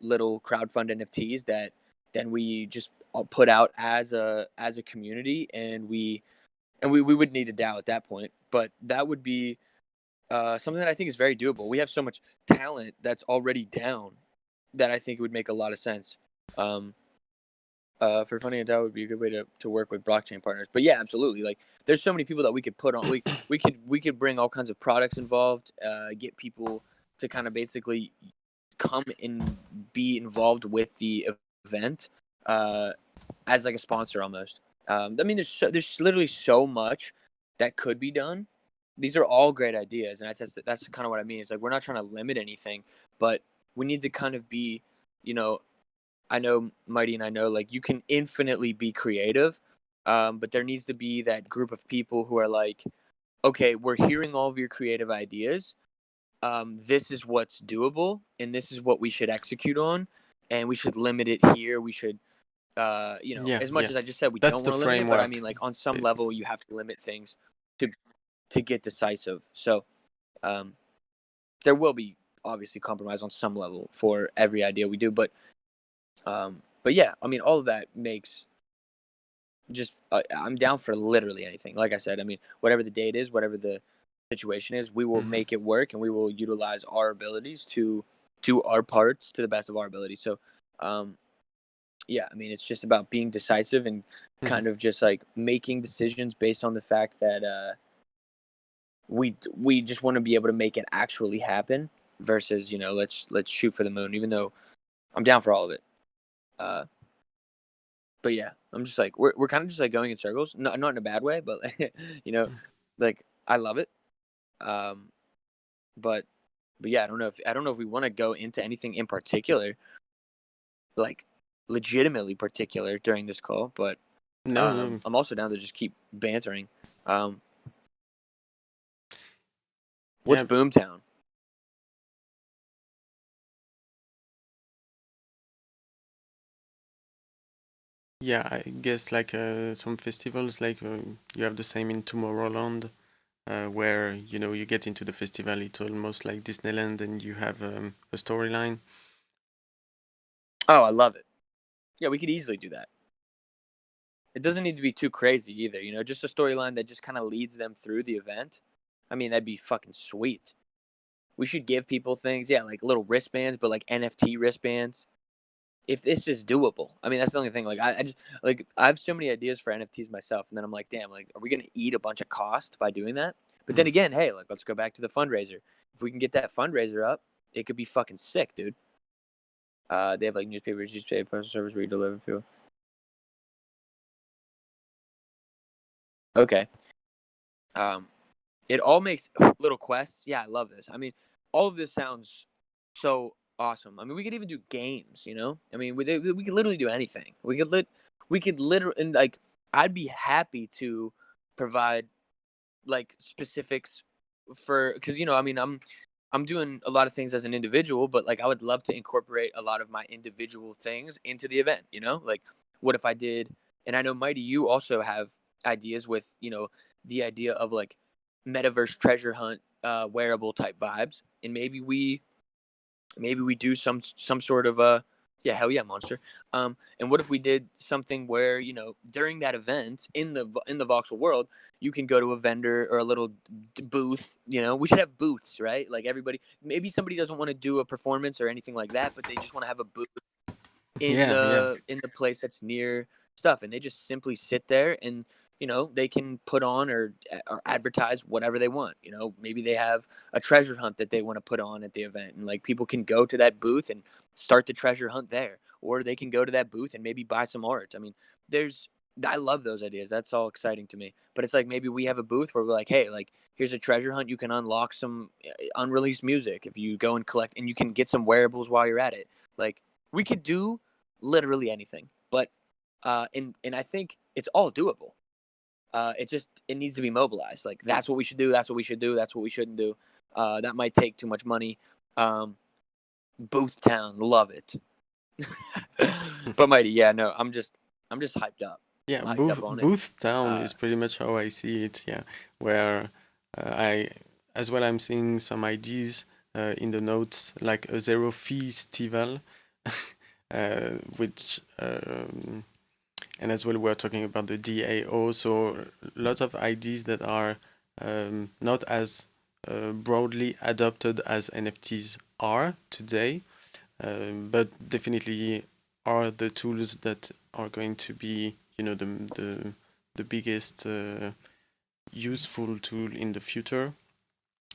little crowdfund NFTs that then we just put out as a community, and we would need a DAO at that point. But that would be something that I think is very doable. We have so much talent that's already down that I think it would make a lot of sense. For funding a DAO would be a good way to work with blockchain partners. But yeah, absolutely. Like, there's so many people that we could put on. We could bring all kinds of products involved. Get people to kind of basically come and be involved with the event as like a sponsor almost. I mean, there's literally so much that could be done. These are all great ideas, and that's kind of what I mean. It's like we're not trying to limit anything, but we need to kind of be, I know Mighty and I know like you can infinitely be creative, but there needs to be that group of people who are like, okay, we're hearing all of your creative ideas. This is what's doable, and this is what we should execute on, and we should limit it here. We should, as much as I just said, we That's don't the want to limit it, but I framework, mean, like on some basically. level, you have to limit things to get decisive. So, there will be obviously compromise on some level for every idea we do, but yeah, I mean, all of that makes just I'm down for literally anything. Like I said, I mean, whatever the date is, whatever the situation is, we will make it work, and we will utilize our abilities to do our parts to the best of our ability. So, yeah, I mean, it's just about being decisive and kind of just like making decisions based on the fact that we just want to be able to make it actually happen versus let's shoot for the moon. Even though I'm down for all of it. But yeah, I'm just like we're kind of just like going in circles, not in a bad way, but like I love it. But yeah, I don't know if we want to go into anything in particular, like legitimately particular during this call. But No. I'm also down to just keep bantering. What's Yeah. Boomtown? Yeah, I guess like some festivals, like you have the same in Tomorrowland, where you get into the festival. It's almost like Disneyland, and you have a storyline. Oh, I love it. Yeah, we could easily do that. It doesn't need to be too crazy either, just a storyline that just kind of leads them through the event. I mean, that'd be fucking sweet. We should give people things, yeah, like little wristbands, but like NFT wristbands. If this is doable, I mean, that's the only thing. Like, I just like I have so many ideas for NFTs myself, and then I'm like, damn, like, are we gonna eat a bunch of cost by doing that? But then Mm. again, hey, like, let's go back to the fundraiser. If we can get that fundraiser up, it could be fucking sick, dude. They have like newspapers, postal service where you deliver people. Okay. Um, it all makes little quests. Yeah, I love this. I mean, all of this sounds so awesome. I mean, we could even do games. I mean, we could literally do anything. We could literally, and like, I'd be happy to provide like specifics for, because I mean, I'm doing a lot of things as an individual, but like I would love to incorporate a lot of my individual things into the event. Like, what if I did? And I know, Mighty, you also have ideas with the idea of like metaverse treasure hunt, wearable type vibes, and maybe we do some sort of yeah, hell yeah, monster. And what if we did something where during that event in the voxel world, you can go to a vendor or a little booth. We should have booths, right? Like, everybody, maybe somebody doesn't want to do a performance or anything like that, but they just want to have a booth in Yeah, yeah. the place that's near stuff, and they just simply sit there, and they can put on or advertise whatever they want. Maybe they have a treasure hunt that they want to put on at the event, and like people can go to that booth and start the treasure hunt there, or they can go to that booth and maybe buy some art. I mean, there's I love those ideas. That's all exciting to me. But it's like, maybe we have a booth where we're like, hey, like, here's a treasure hunt. You can unlock some unreleased music if you go and collect, and you can get some wearables while you're at it. Like, we could do literally anything. But and I think it's all doable. It needs to be mobilized. Like, that's what we should do. That's what we should do. That's what we shouldn't do. That might take too much money. Booth Town, love it. But Mighty, yeah, no, I'm just hyped up. Yeah, I'm hyped up on it. Booth Town Uh, is pretty much how I see it. Yeah, where I as well I'm seeing some ideas in the notes, like a zero fee festival, which and as well we're talking about the DAO. So lots of ideas that are not as broadly adopted as NFTs are today, but definitely are the tools that are going to be, the biggest useful tool in the future.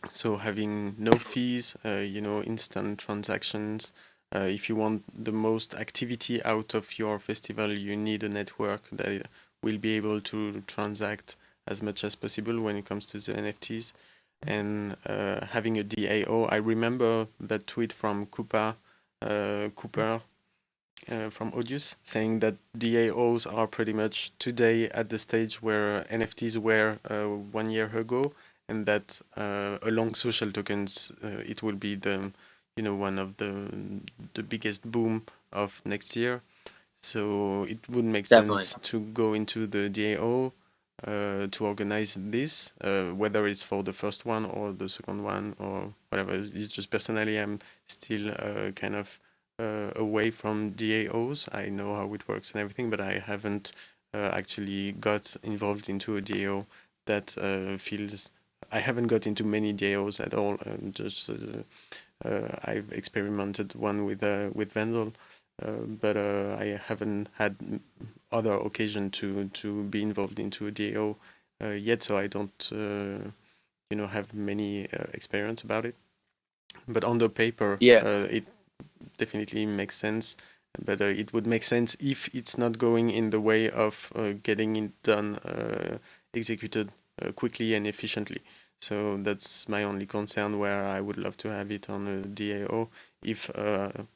So having no fees, instant transactions. If you want the most activity out of your festival, you need a network that will be able to transact as much as possible when it comes to the NFTs. And having a DAO, I remember that tweet from Cooper from Odious, saying that DAOs are pretty much today at the stage where NFTs were 1 year ago, and that along social tokens, it will be one of the biggest boom of next year. So it would make Definitely. sense to go into the DAO to organize this, whether it's for the first one or the second one or whatever. It's just personally, I'm still kind of away from DAOs. I know how it works and everything, but I haven't actually got involved into a DAO that feels. I haven't got into many DAOs at all. Just I've experimented one with Vendel, but I haven't had other occasion to be involved into a DAO yet, so I don't have many experience about it. But on the paper, Yeah. it definitely makes sense. But it would make sense if it's not going in the way of getting it done, executed quickly and efficiently. So that's my only concern, where I would love to have it on a DAO if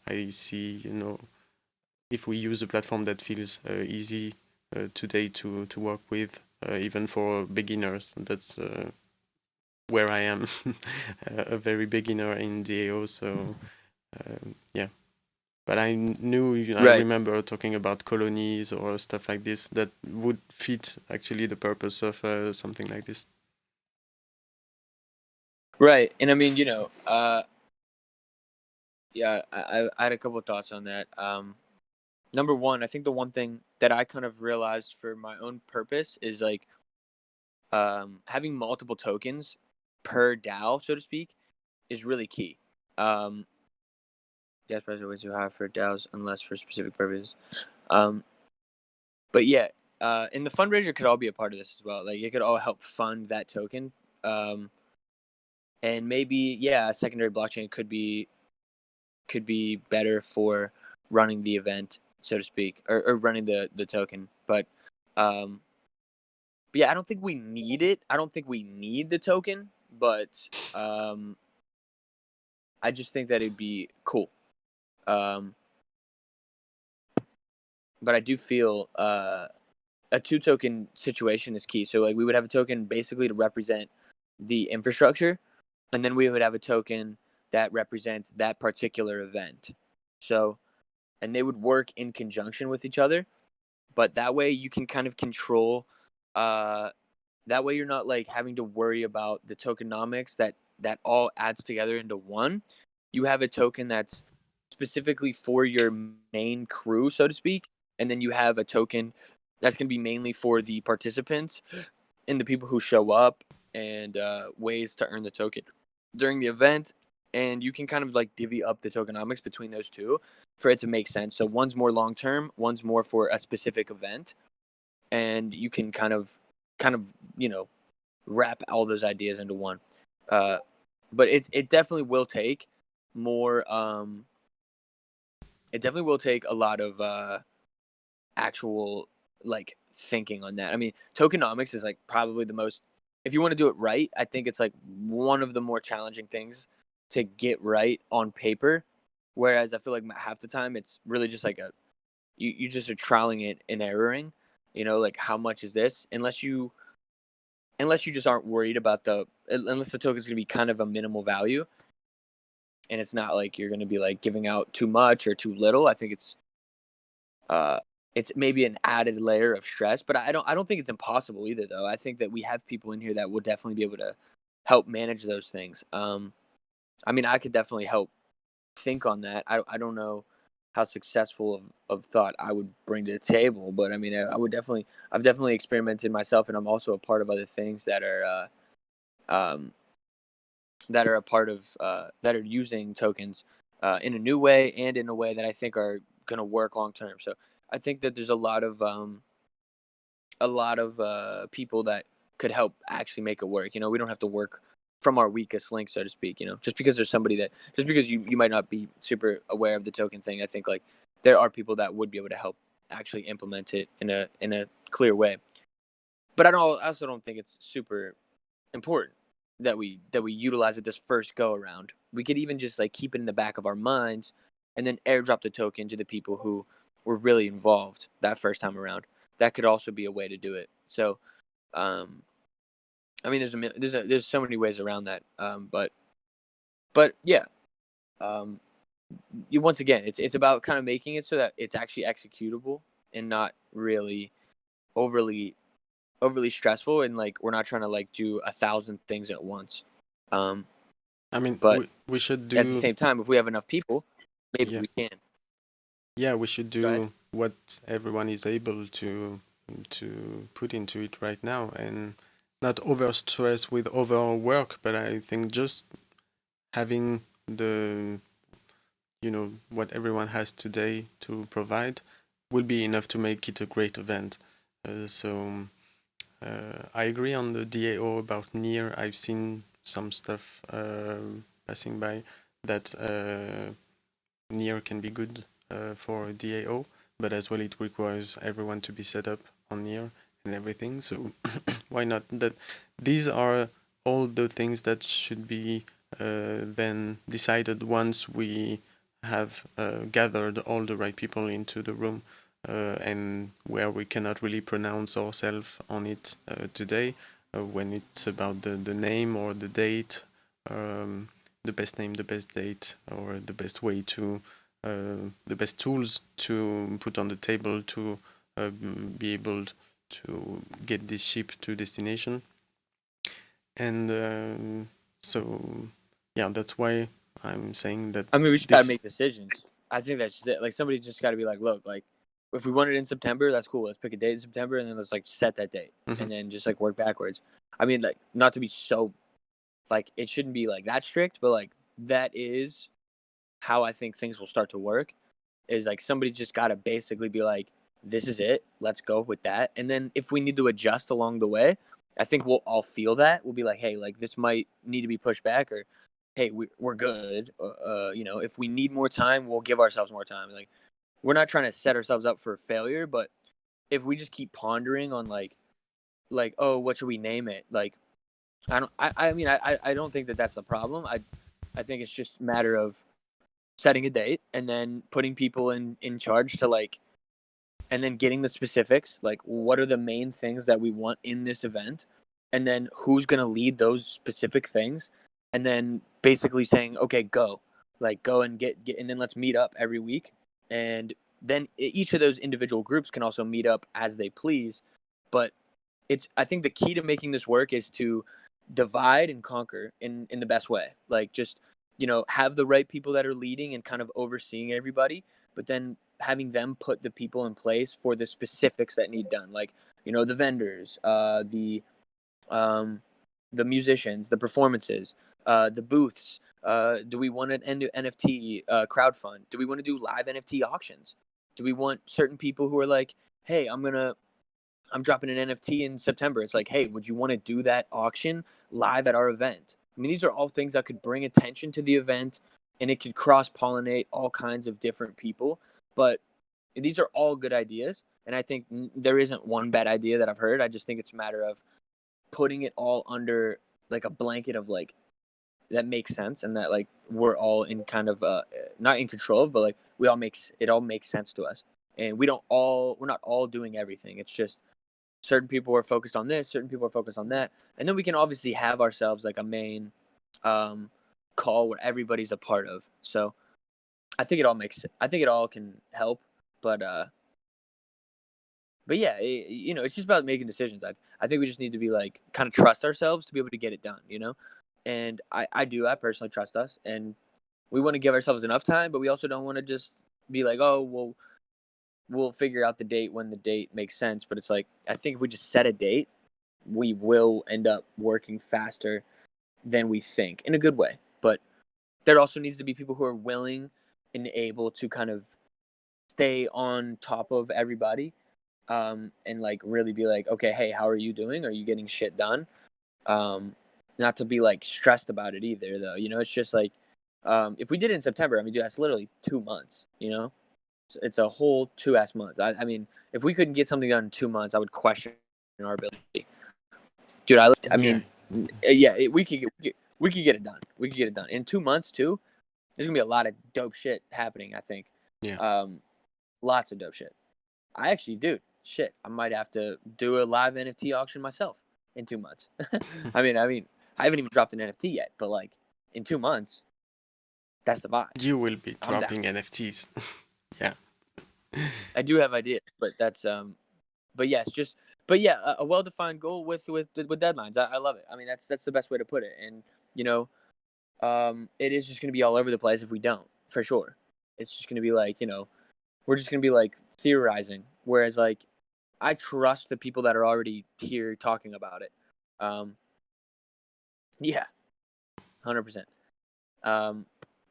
I see, if we use a platform that feels easy today to work with, even for beginners. That's where I am, a very beginner in DAO. So yeah. But I knew, I Right. remember talking about colonies or stuff like this that would fit actually the purpose of something like this. Right. And I mean, yeah, I had a couple of thoughts on that. Number one, I think the one thing that I kind of realized for my own purpose is like having multiple tokens per DAO, so to speak, is really key. Gas prices are way too high for DAOs unless for specific purposes. Um, but yeah, and the fundraiser could all be a part of this as well. Like it could all help fund that token. And maybe a secondary blockchain could be better for running the event, so to speak, or running the token. But yeah, I don't think we need it. I don't think we need the token, but I just think that it'd be cool. Um, but I do feel a two token situation is key. So like we would have a token basically to represent the infrastructure, and then we would have a token that represents that particular event. So and they would work in conjunction with each other, but that way you can kind of control uh that way you're not like having to worry about the tokenomics that all adds together into one. You have a token that's specifically for your main crew, so to speak, and then you have a token that's going to be mainly for the participants and the people who show up, and ways to earn the token during the event. And you can kind of like divvy up the tokenomics between those two for it to make sense. So one's more long term, one's more for a specific event, and you can kind of wrap all those ideas into one. Uh, but it definitely will take more. It definitely will take a lot of actual like thinking on that. I mean, tokenomics is like probably the most. If you want to do it right, I think it's like one of the more challenging things to get right on paper. Whereas I feel like half the time it's really just like you just are trialing it and erroring. Like how much is this? Unless you just aren't worried about unless the token's gonna be kind of a minimal value, and it's not like you're gonna be like giving out too much or too little. I think uh it's maybe an added layer of stress, but I don't think it's impossible either though. I think that we have people in here that will definitely be able to help manage those things. I mean, I could definitely help think on that. I don't know how successful of thought I would bring to the table, but I mean, I've definitely experimented myself, and I'm also a part of other things um, that are a part of that are using tokens in a new way and in a way that I think are going to work long term. So I think that there's a lot of people that could help actually make it work. We don't have to work from our weakest link, so to speak. Just because there's somebody just because you might not be super aware of the token thing, I think like there are people that would be able to help actually implement it in a clear way. But I also don't think it's super important that we utilize it this first go around. We could even just like keep it in the back of our minds and then airdrop the token to the people who were really involved that first time around. That could also be a way to do it. So, um, I mean, there's so many ways around that. But yeah, um, once again, it's about kind of making it so that it's actually executable and not really overly overly stressful, and like we're not trying to like do 1,000 things at once. Um, I mean, but we should at the do, same time, if we have enough people, maybe yeah, we can. yeah, we should Go ahead. do what everyone is able to put into it right now, and not over stress with overwork. But I think just having the what everyone has today to provide will be enough to make it a great event. So I agree on the DAO about Near. I've seen some stuff passing by that Near can be good for DAO, but as well it requires everyone to be set up on Near and everything. So why not? That these are all the things that should be then decided once we have gathered all the right people into the room, and where we cannot really pronounce ourselves on it today, when it's about the name or the date, the best name, the best date, or the best way to the best tools to put on the table to be able to get this ship to destination. And so yeah, that's why I'm saying that. I mean, we just gotta make decisions. I think that's just it. Like, somebody just gotta be like, look, like, if we want it in September, that's cool. Let's pick a date in September, and then let's like set that date, and then just like work backwards. I mean, like, not to be so, like, it shouldn't be like that strict, but like that is how I think things will start to work. Is like somebody just gotta basically be like, this is it. Let's go with that. And then if we need to adjust along the way, I think we'll all feel that. We'll be like, hey, like this might need to be pushed back, or hey, we're good. If we need more time, we'll give ourselves more time. Like, we're not trying to set ourselves up for failure, but if we just keep pondering on like, oh, what should we name it? Like, I don't think that that's the problem. I think it's just a matter of setting a date and then putting people in charge to like, and then getting the specifics, like what are the main things that we want in this event, and then who's going to lead those specific things, and then basically saying, okay, go, like go and get, and then let's meet up every week. And then each of those individual groups can also meet up as they please. But I think the key to making this work is to divide and conquer in the best way. Like, just, have the right people that are leading and kind of overseeing everybody, but then having them put the people in place for the specifics that need done. Like, the vendors, the musicians, the performances, the booths. Do we want an NFT crowdfund? Do we want to do live NFT auctions? Do we want certain people who are like, hey, I'm dropping an NFT in September. It's like, hey, would you want to do that auction live at our event? I mean, these are all things that could bring attention to the event, and it could cross-pollinate all kinds of different people. But these are all good ideas, and I think there isn't one bad idea that I've heard. I just think it's a matter of putting it all under like a blanket of like that makes sense, and that like we're all in kind of not in control of, but like it all makes sense to us, and we're not all doing everything. It's just certain people are focused on this, certain people are focused on that, and then we can obviously have ourselves like a main call where everybody's a part of. So I think it all can help, but yeah, it's just about making decisions. I think we just need to be like kind of trust ourselves to be able to get it done, and I personally trust us, and we want to give ourselves enough time, but we also don't want to just be like, oh, well, we'll figure out the date when the date makes sense. But it's like, I think if we just set a date, we will end up working faster than we think, in a good way. But there also needs to be people who are willing and able to kind of stay on top of everybody, and like really be like, okay, hey, how are you doing? Are you getting shit done? Not to be like stressed about it either, though. It's just like, if we did it in September, I mean, dude, that's literally 2 months. It's a whole 2 months. I mean, if we couldn't get something done in 2 months, I would question our ability. Dude, I mean, yeah, we could get it done. We could get it done in 2 months too. There's gonna be a lot of dope shit happening, I think. Yeah. Lots of dope shit. I actually, dude, shit, I might have to do a live NFT auction myself in 2 months. I mean, I haven't even dropped an NFT yet, but like in 2 months, that's the vibe. You will be dropping NFTs. Yeah. I do have ideas, but that's but yes, a well-defined goal with deadlines. I love it. I mean, that's the best way to put it. And it is just going to be all over the place if we don't, for sure. It's just going to be like, we're just going to be like theorizing. Whereas like, I trust the people that are already here talking about it. Yeah, 100%.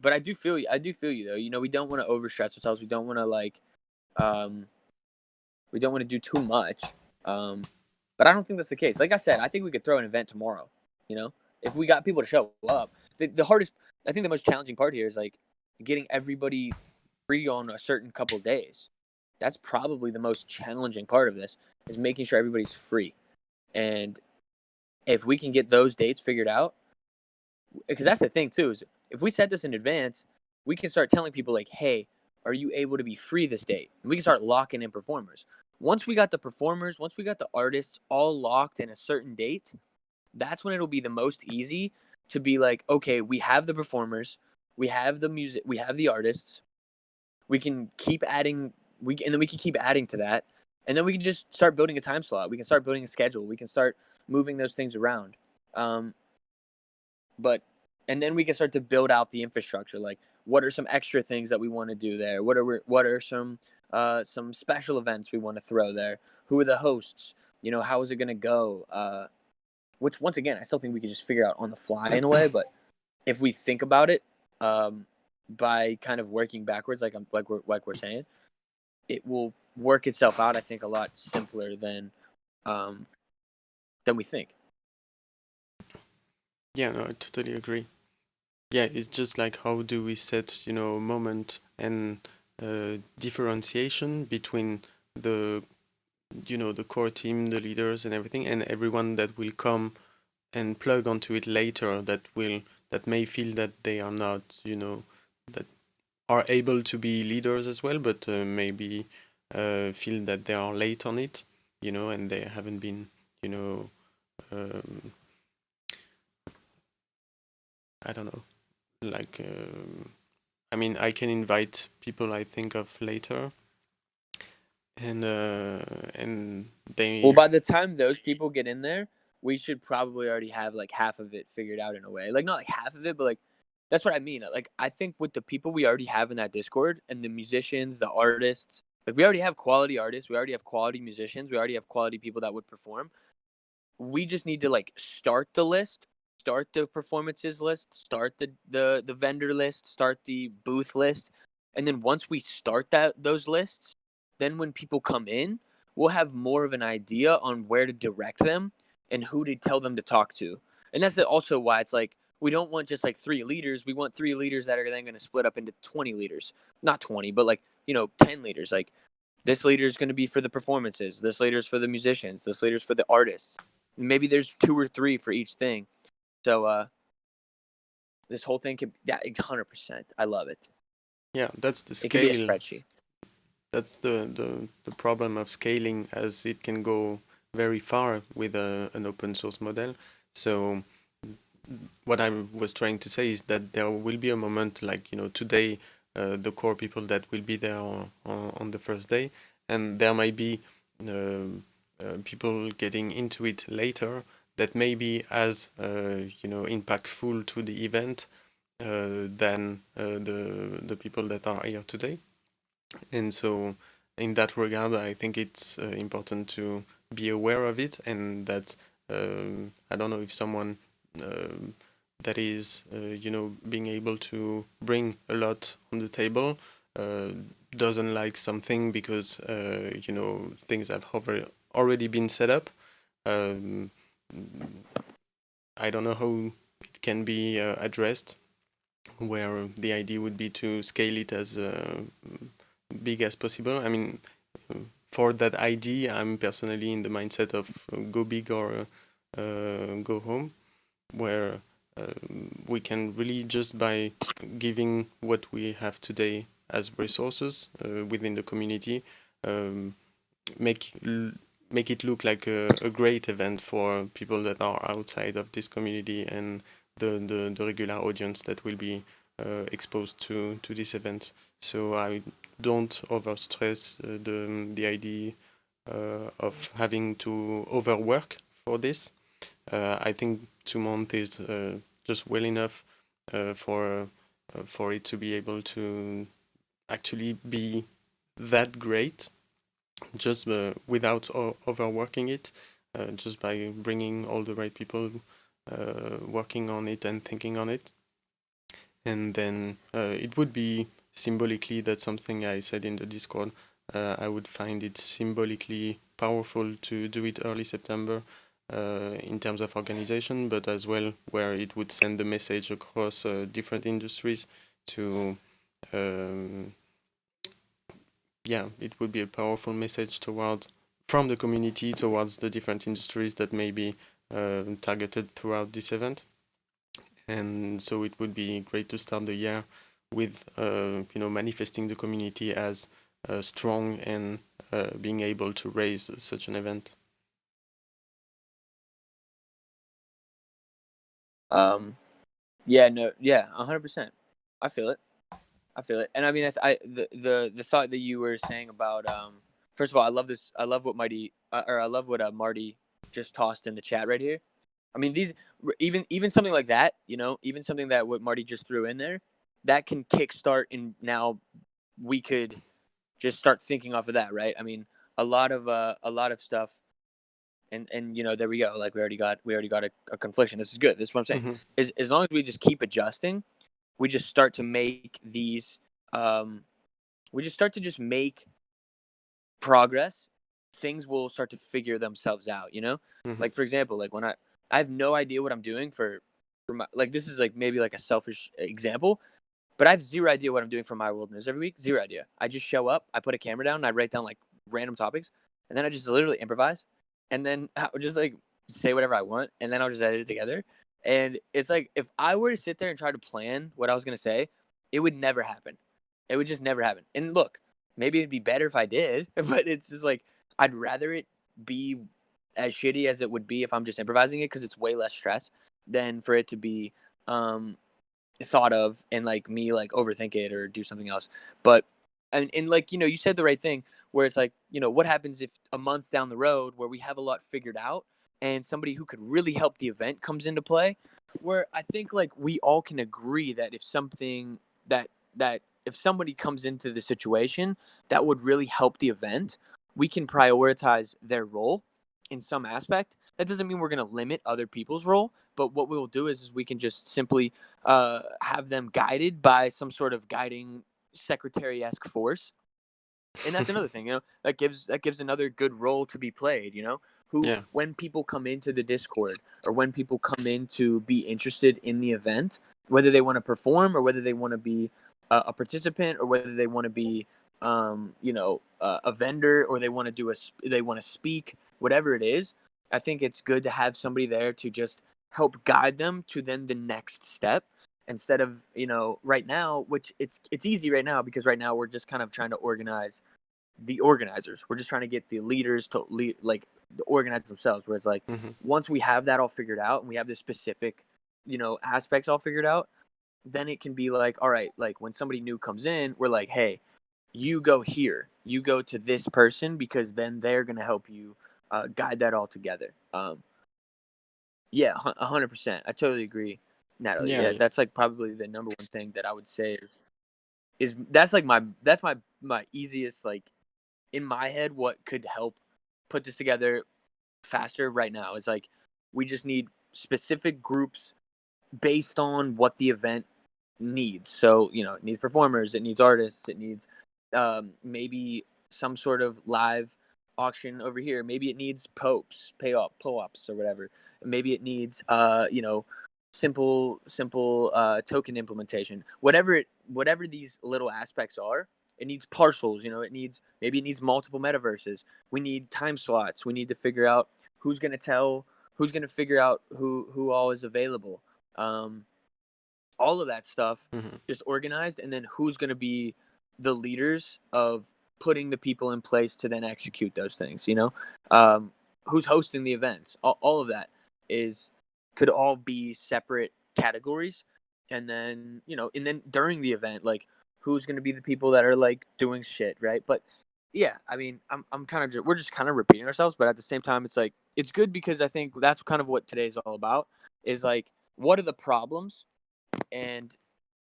But I do feel you. though. We don't want to overstress ourselves. We don't want to like, we don't want to do too much. But I don't think that's the case. Like I said, I think we could throw an event tomorrow. If we got people to show up. The hardest, I think the most challenging part here is like getting everybody free on a certain couple of days. That's probably the most challenging part of this, is making sure everybody's free. And if we can get those dates figured out, because that's the thing too, is if we set this in advance, we can start telling people like, hey, are you able to be free this date? And we can start locking in performers. Once we got the performers, once we got the artists all locked in a certain date, that's when it'll be the most easy to be like, okay, we have the performers, we have the music, we have the artists. we can keep adding, and then we can keep adding to that, and then we can just start building a time slot. We can start building a schedule. We can start moving those things around. But and then we can start to build out the infrastructure. Like, what are some extra things that we want to do there? What are some special events we want to throw there? Who are the hosts? How is it going to go? Which, once again, I still think we could just figure out on the fly in a way. But if we think about it, by kind of working backwards, like we're saying, it will work itself out. I think a lot simpler than we think. Yeah, no, I totally agree. Yeah, it's just like how do we set, moment and differentiation between the, the core team, the leaders and everything, and everyone that will come and plug onto it later that may feel that they are not, that are able to be leaders as well, but maybe feel that they are late on it, and they haven't been, um, I don't know, like, I mean, I can invite people I think of later, and they. Well, by the time those people get in there, we should probably already have like half of it figured out in a way. Like, not like half of it, but like that's what I mean. Like, I think with the people we already have in that Discord and the musicians, the artists, like we already have quality artists, we already have quality musicians, we already have quality people that would perform. We just need to like start the list, start the performances list, start the vendor list, start the booth list, and then once we start those lists, then when people come in, we'll have more of an idea on where to direct them and who to tell them to talk to. And that's also why it's like we don't want just like 3 leaders. We want 3 leaders that are then going to split up into 20 leaders, not 20, but like 10 leaders. Like, this leader is going to be for the performances. This leader is for the musicians. This leader is for the artists. Maybe there's 2 or 3 for each thing. So this whole thing could, yeah, 100%. I love it. Yeah, that's the It could be a scale. spreadsheet. That's the problem of scaling, as it can go very far with an open source model. So what I was trying to say is that there will be a moment like, today, the core people that will be there on the first day, and there might be people getting into it later that may be as impactful to the event than the people that are here today. And so in that regard, I think it's important to be aware of it, and that I don't know if someone that is being able to bring a lot on the table doesn't like something because things have already been set up. um, I don't know how it can be addressed, where the idea would be to scale it as big as possible. I mean, for that idea, I'm personally in the mindset of go big or go home, where we can really, just by giving what we have today as resources within the community, um, make it look like a great event for people that are outside of this community and the regular audience that will be exposed to this event. So I don't overstress the idea of having to overwork for this. I think 2 months is just well enough for it to be able to actually be that great, just without overworking it, just by bringing all the right people working on it and thinking on it. And then it would be symbolically, that's something I said in the Discord, I would find it symbolically powerful to do it early September in terms of organization, but as well where it would send the message across different industries to it would be a powerful message from the community towards the different industries that may be targeted throughout this event. And so it would be great to start the year with manifesting the community as strong and being able to raise such an event. Yeah, no, yeah, 100%. I feel it. I feel it. And I mean, the thought that you were saying about first of all, I love this. I love what I love what Marty just tossed in the chat right here. I mean, even something like that, even something that what Marty just threw in there, that can kickstart, and now we could just start thinking off of that, right? I mean, a lot of stuff, and there we go. Like we already got a confliction. This is good. This is what I'm saying. Mm-hmm. Is as long as we just keep adjusting, we just start to make these we just start to just make progress. Things will start to figure themselves out, Mm-hmm. like for example, like when I have no idea what I'm doing for my, like, this is like maybe like a selfish example, but I have zero idea what I'm doing for My World News every week. Zero idea. I just show up, I put a camera down, and I write down like random topics, and then I just literally improvise, and then I would just like say whatever I want, and then I'll just edit it together. And it's like if I were to sit there and try to plan what I was gonna say, it would never happen. It would just never happen. And look, maybe it'd be better if I did, but it's just like I'd rather it be as shitty as it would be if I'm just improvising it, because it's way less stress than for it to be um thought of and like me like overthink it or do something else. But and like you said the right thing, where it's like what happens if a month down the road where we have a lot figured out and somebody who could really help the event comes into play, where I think like we all can agree that if something that if somebody comes into the situation that would really help the event, we can prioritize their role in some aspect. That doesn't mean we're going to limit other people's role, but what we will do is we can just simply have them guided by some sort of guiding secretary-esque force. And that's another thing, that gives another good role to be played, who, Yeah. when people come into the Discord or when people come in to be interested in the event, whether they want to perform or whether they want to be a participant or whether they want to be a vendor, or they want to they want to speak, whatever it is. I think it's good to have somebody there to just help guide them to then the next step, instead of right now, which it's easy right now because right now we're just kind of trying to organize the organizers. We're just trying to get the leaders to lead, like, organize themselves, where it's like Mm-hmm. once we have that all figured out and we have the specific aspects all figured out, then it can be like, all right, like when somebody new comes in, we're like, hey, you go here, you go to this person, because then they're going to help you guide that all together. Yeah, 100%. I totally agree, Natalie. Yeah. Yeah, Yeah. that's like probably the number one thing that I would say is that's like my easiest, like, in my head, what could help put this together faster right now is like we just need specific groups based on what the event needs. So it needs performers, it needs artists, it needs maybe some sort of live auction over here. Maybe it needs po-ops or whatever. Maybe it needs simple token implementation. Whatever these little aspects are, it needs parcels. Maybe it needs multiple metaverses. We need time slots. We need to figure out who's going to figure out who all is available. All of that stuff Mm-hmm. just organized, and then who's going to be the leaders of putting the people in place to then execute those things. Who's hosting the events. All of that could all be separate categories, and then during the event, like, who's going to be the people that are like doing shit, right? But yeah, I mean, I'm kind of we're just kind of repeating ourselves, but at the same time, it's like it's good because I think that's kind of what today's all about, is like, what are the problems, and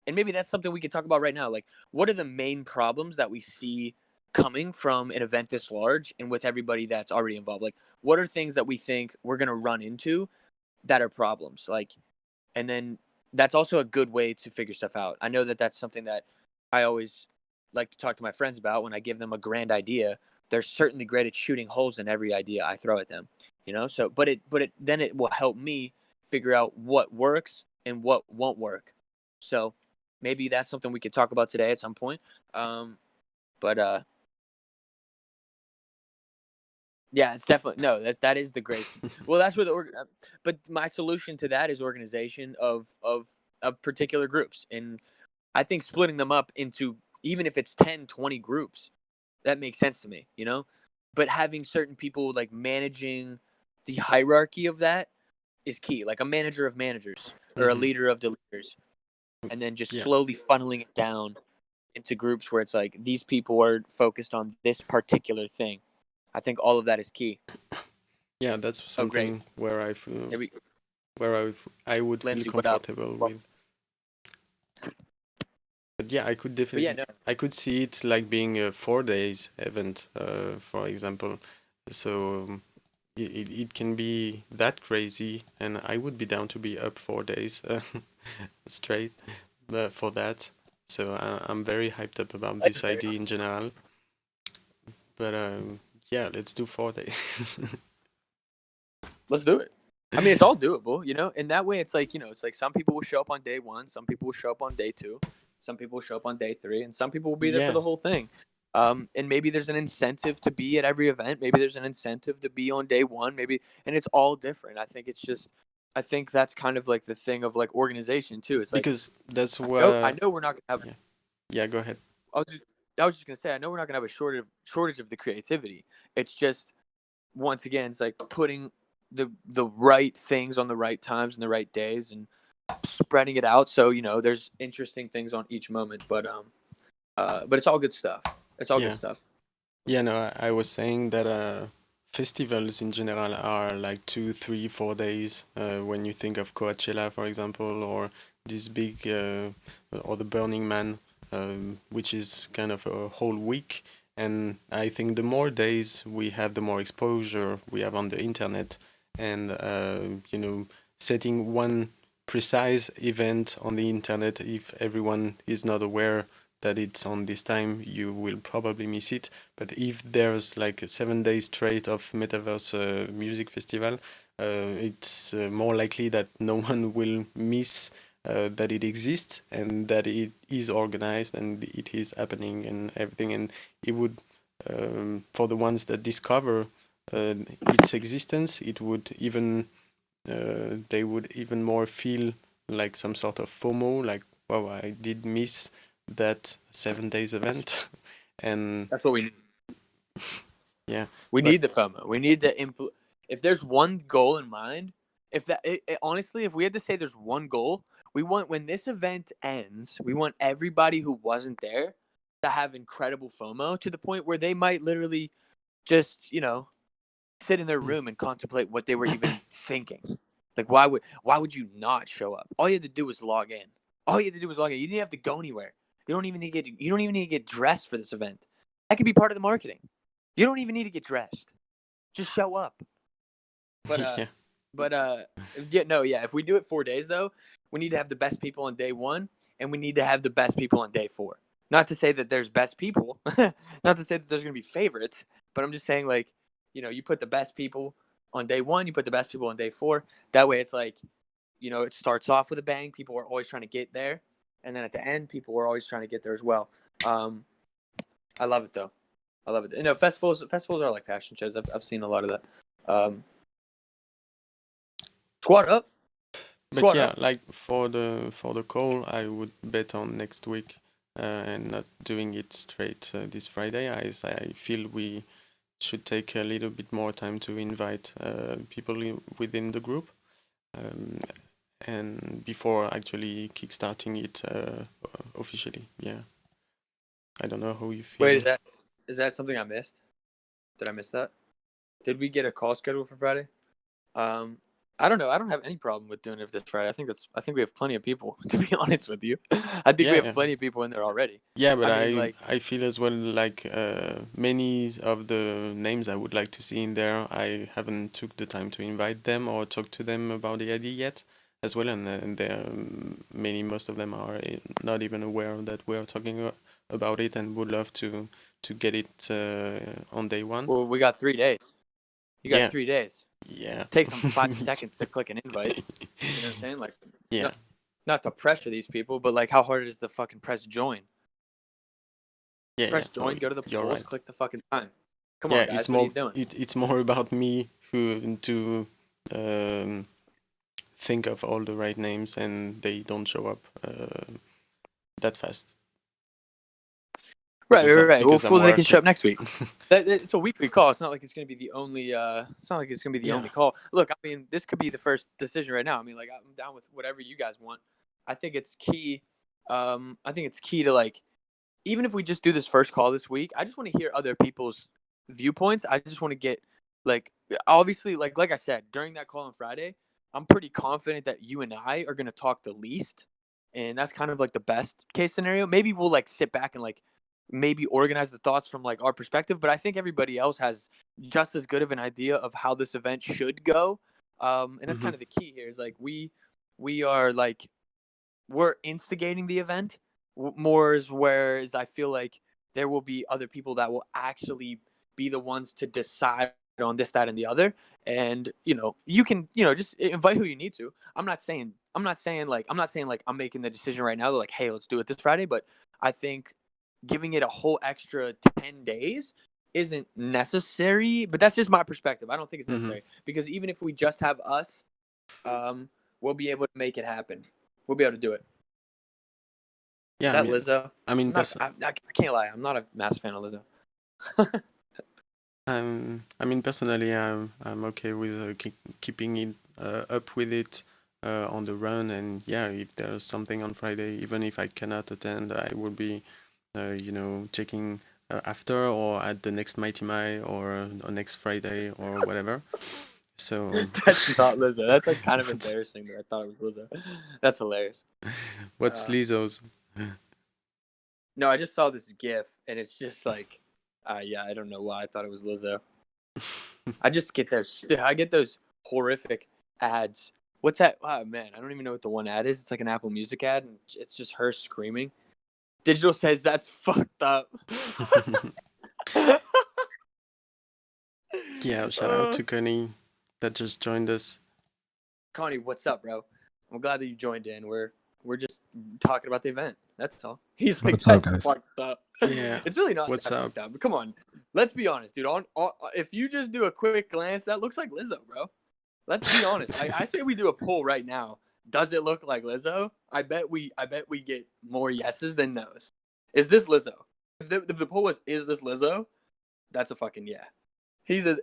maybe that's something we could talk about right now. Like, what are the main problems that we see coming from an event this large and with everybody that's already involved? Like, what are things that we think we're going to run into that are problems? Like, and then that's also a good way to figure stuff out. I know that that's something that I always like to talk to my friends about when I give them a grand idea. They're certainly great at shooting holes in every idea I throw at them, So, but it will help me figure out what works and what won't work. So, maybe that's something we could talk about today at some point. But yeah, it's definitely no. That is the great. Well, that's where but my solution to that is organization of particular groups, and I think splitting them up into, even if it's 10, 20 groups, that makes sense to me. But having certain people like managing the hierarchy of that is key, like a manager of managers or a Mm-hmm. leader of the leaders, and then just Yeah. slowly funneling it down into groups where it's like these people are focused on this particular thing. I think all of that is key. Yeah, that's Oh, great. something where I feel, Maybe I would feel Lindsay, what up? comfortable with. But yeah, But yeah, no. I could see it like being a 4 days event, for example. So it can be that crazy, and I would be down to be up 4 days straight for that. So I'm very hyped up about this idea in general. But yeah, let's do 4 days. Let's do it. I mean, it's all doable, you know. And that way, it's like, you know, it's like some people will show up on day 1, some people will show up on day 2, some people will show up on day 3, and some people will be there for Yeah, the whole thing. And maybe there's an incentive to be at every event. Maybe there's an incentive to be on day 1. Maybe, and it's all different. I think it's just, I think that's kind of like the thing of like organization too. It's like, because that's I know we're not gonna have. yeah, yeah, go ahead. I was just gonna say, I know we're not gonna have a shortage of the creativity. It's just, once again, it's like putting the right things on the right times and the right days and spreading it out, so you know there's interesting things on each moment. But it's all good stuff. It's all good Yeah. stuff. Yeah, no, I was saying that festivals in general are like 2, 3, 4 days. When you think of Coachella, for example, or this big, or the Burning Man, which is kind of a whole week. And I think the more days we have, the more exposure we have on the internet. And, you know, setting one precise event on the internet, if everyone is not aware that it's on this time, you will probably miss it. But if there's like a 7 days straight of metaverse music festival, it's more likely that no one will miss that it exists and that it is organized and it is happening and everything. And it would, for the ones that discover its existence, it would even they would even more feel like some sort of FOMO, like, wow, I did miss that 7 days event. And That's what we need. yeah, We but need the FOMO. We need to if there's one goal in mind, if that honestly, if we had to say there's one goal, we want, when this event ends, we want everybody who wasn't there to have incredible FOMO to the point where they might literally just, you know, sit in their room and contemplate what they were even thinking. Like, why would you not show up? All you had to do was log in. All you had to do was log in. You didn't have to go anywhere. You don't even need to get dressed for this event. That could be part of the marketing. You don't even need to get dressed. Just show up. But yeah, yeah. If we do it 4 days though, we need to have the best people on day 1, and we need to have the best people on day 4. Not to say that there's best people, not to say that there's gonna be favorites, but I'm just saying, like, you know, you put the best people on day 1, you put the best people on day 4. That way, it's like, you know, it starts off with a bang. People are always trying to get there, and then at the end, people are always trying to get there as well. I love it though. I love it. You know, festivals are like fashion shows. I've seen a lot of that. Squad up. but Squad yeah, up. like for the call, I would bet on next week and not doing it straight this Friday. I feel we should take a little bit more time to invite people within the group, um, and before actually kickstarting it officially. Yeah, I don't know how you feel. Wait, is that something I missed? Did I miss that? Did we get a call scheduled for Friday? I don't know. I don't have any problem with doing it this Friday. I think we have plenty of people, to be honest with you. I think we Yeah, have plenty of people in there already. yeah, but I mean, like, I feel as well like many of the names I would like to see in there, I haven't took the time to invite them or talk to them about the idea yet as well, and they're most of them are not even aware that we are talking about it and would love to get it on day one. well, we got 3 days. You got Yeah, 3 days. yeah, It takes them 5 seconds to click an invite. You know what I'm saying? Like, yeah, not to pressure these people, but like, how hard is it to fucking press join? yeah, Press yeah. No, join, go to the you're polls, right. click the fucking time. Come Yeah, on, guys, what are you doing? it's more about me who to um, think of all the right names and they don't show up that fast. Right. Well, Because I'm they can working. show up next week. It's a weekly call. It's not like it's going to be the only. It's not like it's going to be the only call. Look, I mean, this could be the first decision right now. I mean, like, I'm down with whatever you guys want. I think it's key. I think it's key to, like, even if we just do this first call this week, I just want to hear other people's viewpoints. I just want to get like obviously like I said during that call on Friday, I'm pretty confident that you and I are gonna talk the least, and that's kind of like the best case scenario. Maybe we'll like sit back and like maybe organize the thoughts from like our perspective, but I think everybody else has just as good of an idea of how this event should go. And that's Mm-hmm. kind of the key here is like we are like we're instigating the event more is whereas I feel like there will be other people that will actually be the ones to decide on this, that, and the other. And you can just invite who you need to. I'm not saying like I'm making the decision right now. Like, hey, let's do it this Friday. But I think giving it a whole extra 10 days isn't necessary. But that's just my perspective. I don't think it's Mm-hmm. necessary because even if we just have us, we'll be able to make it happen. We'll be able to do it. Yeah, That Lizzo. I mean, I can't lie. I'm not a massive fan of Lizzo. I mean, personally, I'm okay with keeping it up with it on the run, and yeah, if there's something on Friday, even if I cannot attend, I will be, checking after or at the next MightyMai or next Friday or whatever. So That's not Lizzo. That's like kind of what's, embarrassing that I thought it was Lizzo. That's hilarious. what's Uh, Lizzo's? no, I just saw this GIF and it's just like, yeah, I don't know why I thought it was Lizzo. I just get those horrific ads. What's that? Oh man, I don't even know what the one ad is. It's like an Apple Music ad, and it's just her screaming. Digital says that's fucked up. Yeah, shout out to Connie that just joined us. Connie, what's up, bro? I'm glad that you joined in. We're just talking about the event. That's all. He's like, What's up, that's guys? fucked up. Yeah, It's really not what's that up? fucked up. But come on, let's be honest, dude. If you just do a quick glance, that looks like Lizzo, bro. Let's be honest. I say we do a poll right now. Does it look like Lizzo? I bet we get more yeses than nos. Is this Lizzo? If the poll was, is this Lizzo? That's a fucking yeah. He says,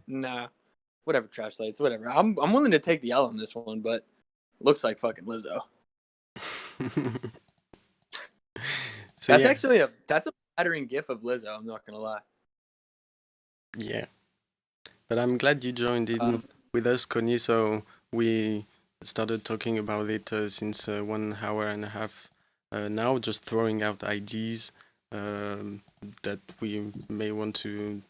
nah. Whatever, trash lights, whatever. I'm willing to take the L on this one, but looks like fucking Lizzo. So That's yeah, actually that's a flattering gif of Lizzo. I'm not gonna lie. yeah. But I'm glad you joined in with us, Connie. So we started talking about it since 1 hour and a half now, just throwing out ideas that we may want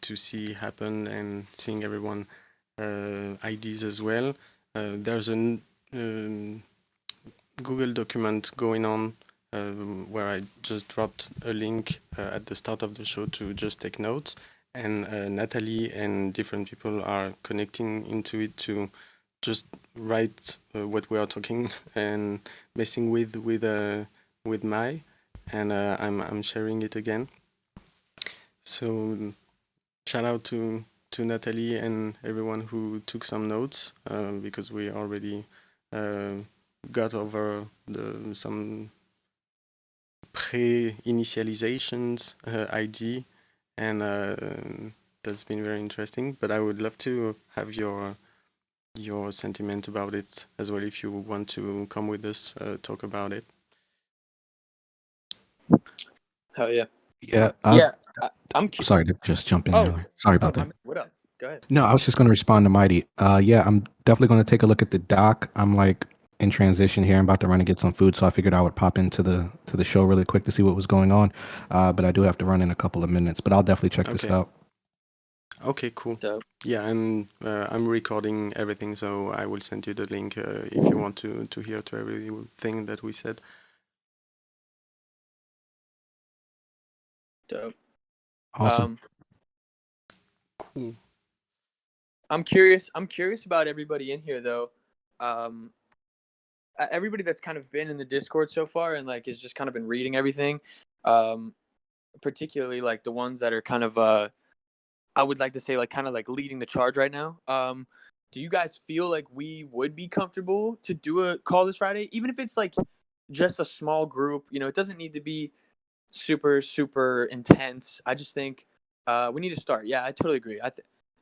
to see happen and seeing everyone ideas as well. There's a Google document going on where I just dropped a link at the start of the show to just take notes. And Natalie and different people are connecting into it to just write what we are talking and messing with Mai, and I'm sharing it again. So shout out to Natalie and everyone who took some notes because we already got over some pre-initializations ID, and that's been very interesting. But I would love to have your sentiment about it as well, if you want to come with us, talk about it. Hell yeah. Yeah, I'm sorry to just jump in Oh, there. Sorry about that. what up? Go ahead. No, I was just going to respond to Mighty. Yeah, I'm definitely going to take a look at the doc. I'm like in transition here. I'm about to run and get some food, so I figured I would pop into the show really quick to see what was going on. But I do have to run in a couple of minutes. But I'll definitely check this Okay. out. Okay, cool. Dope. Yeah, and I'm recording everything, so I will send you the link if you want to hear to everything that we said. Dope. Awesome. Cool. I'm curious about everybody in here though. Everybody that's kind of been in the Discord so far and like has just kind of been reading everything. Particularly like the ones that are kind of I would like to say like kind of like leading the charge right now. Do you guys feel like we would be comfortable to do a call this Friday, even if it's like just a small group? You know, it doesn't need to be super intense. I just think we need to start. Yeah, I totally agree.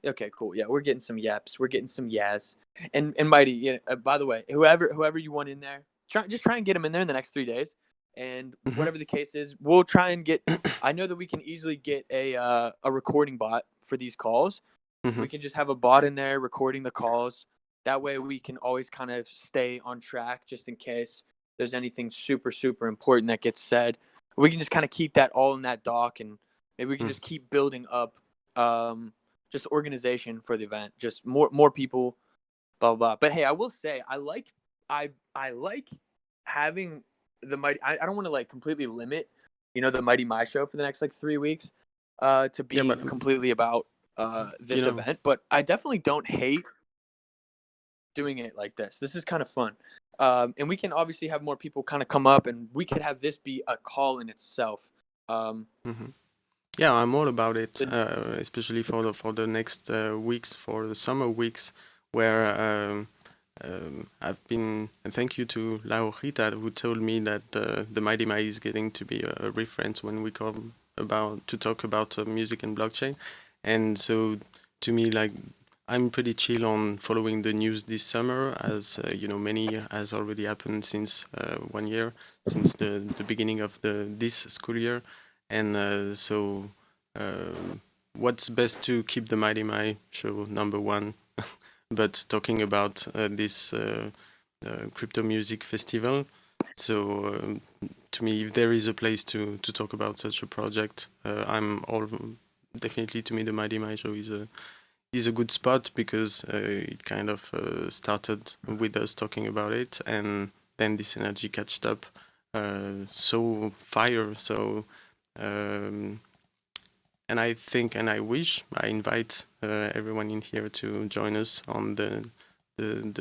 Okay, cool. Yeah, we're getting some yaps. We're getting some yas. And Mighty, by the way, whoever you want in there, try and get them in there in the next 3 days. And Mhm. whatever the case is, we'll try and get. I know that we can easily get a recording bot for these calls. Mhm. We can just have a bot in there recording the calls. That way, we can always kind of stay on track, just in case there's anything super super important that gets said. We can just kind of keep that all in that doc, and maybe we can Mm. just keep building up, just organization for the event, just more people, blah blah blah. But hey, I will say I like having the mighty. I don't want to like completely limit, the MightyMai show for the next like 3 weeks, to Yeah, being but completely about you this know, event. But I definitely don't hate doing it like this. This is kind of fun. And we can obviously have more people kind of come up, and we could have this be a call in itself. Um, mhm. Yeah, I'm all about it, the, especially for the next weeks, for the summer weeks, where I've been. And thank you to Laurita who told me that the Mighty Mai is getting to be a reference when we come about to talk about music and blockchain, and so to me, like, I'm pretty chill on following the news this summer, as many has already happened since 1 year, since the beginning of this school year, and so what's best to keep the Mighty Mai show number one, but talking about this crypto music festival. So to me, if there is a place to talk about such a project, I'm all definitely. To me, the Mighty Mai show is a good spot, because it kind of started with us talking about it, and then this energy catched up so fire. So um, and I think, and I wish, I invite everyone in here to join us on the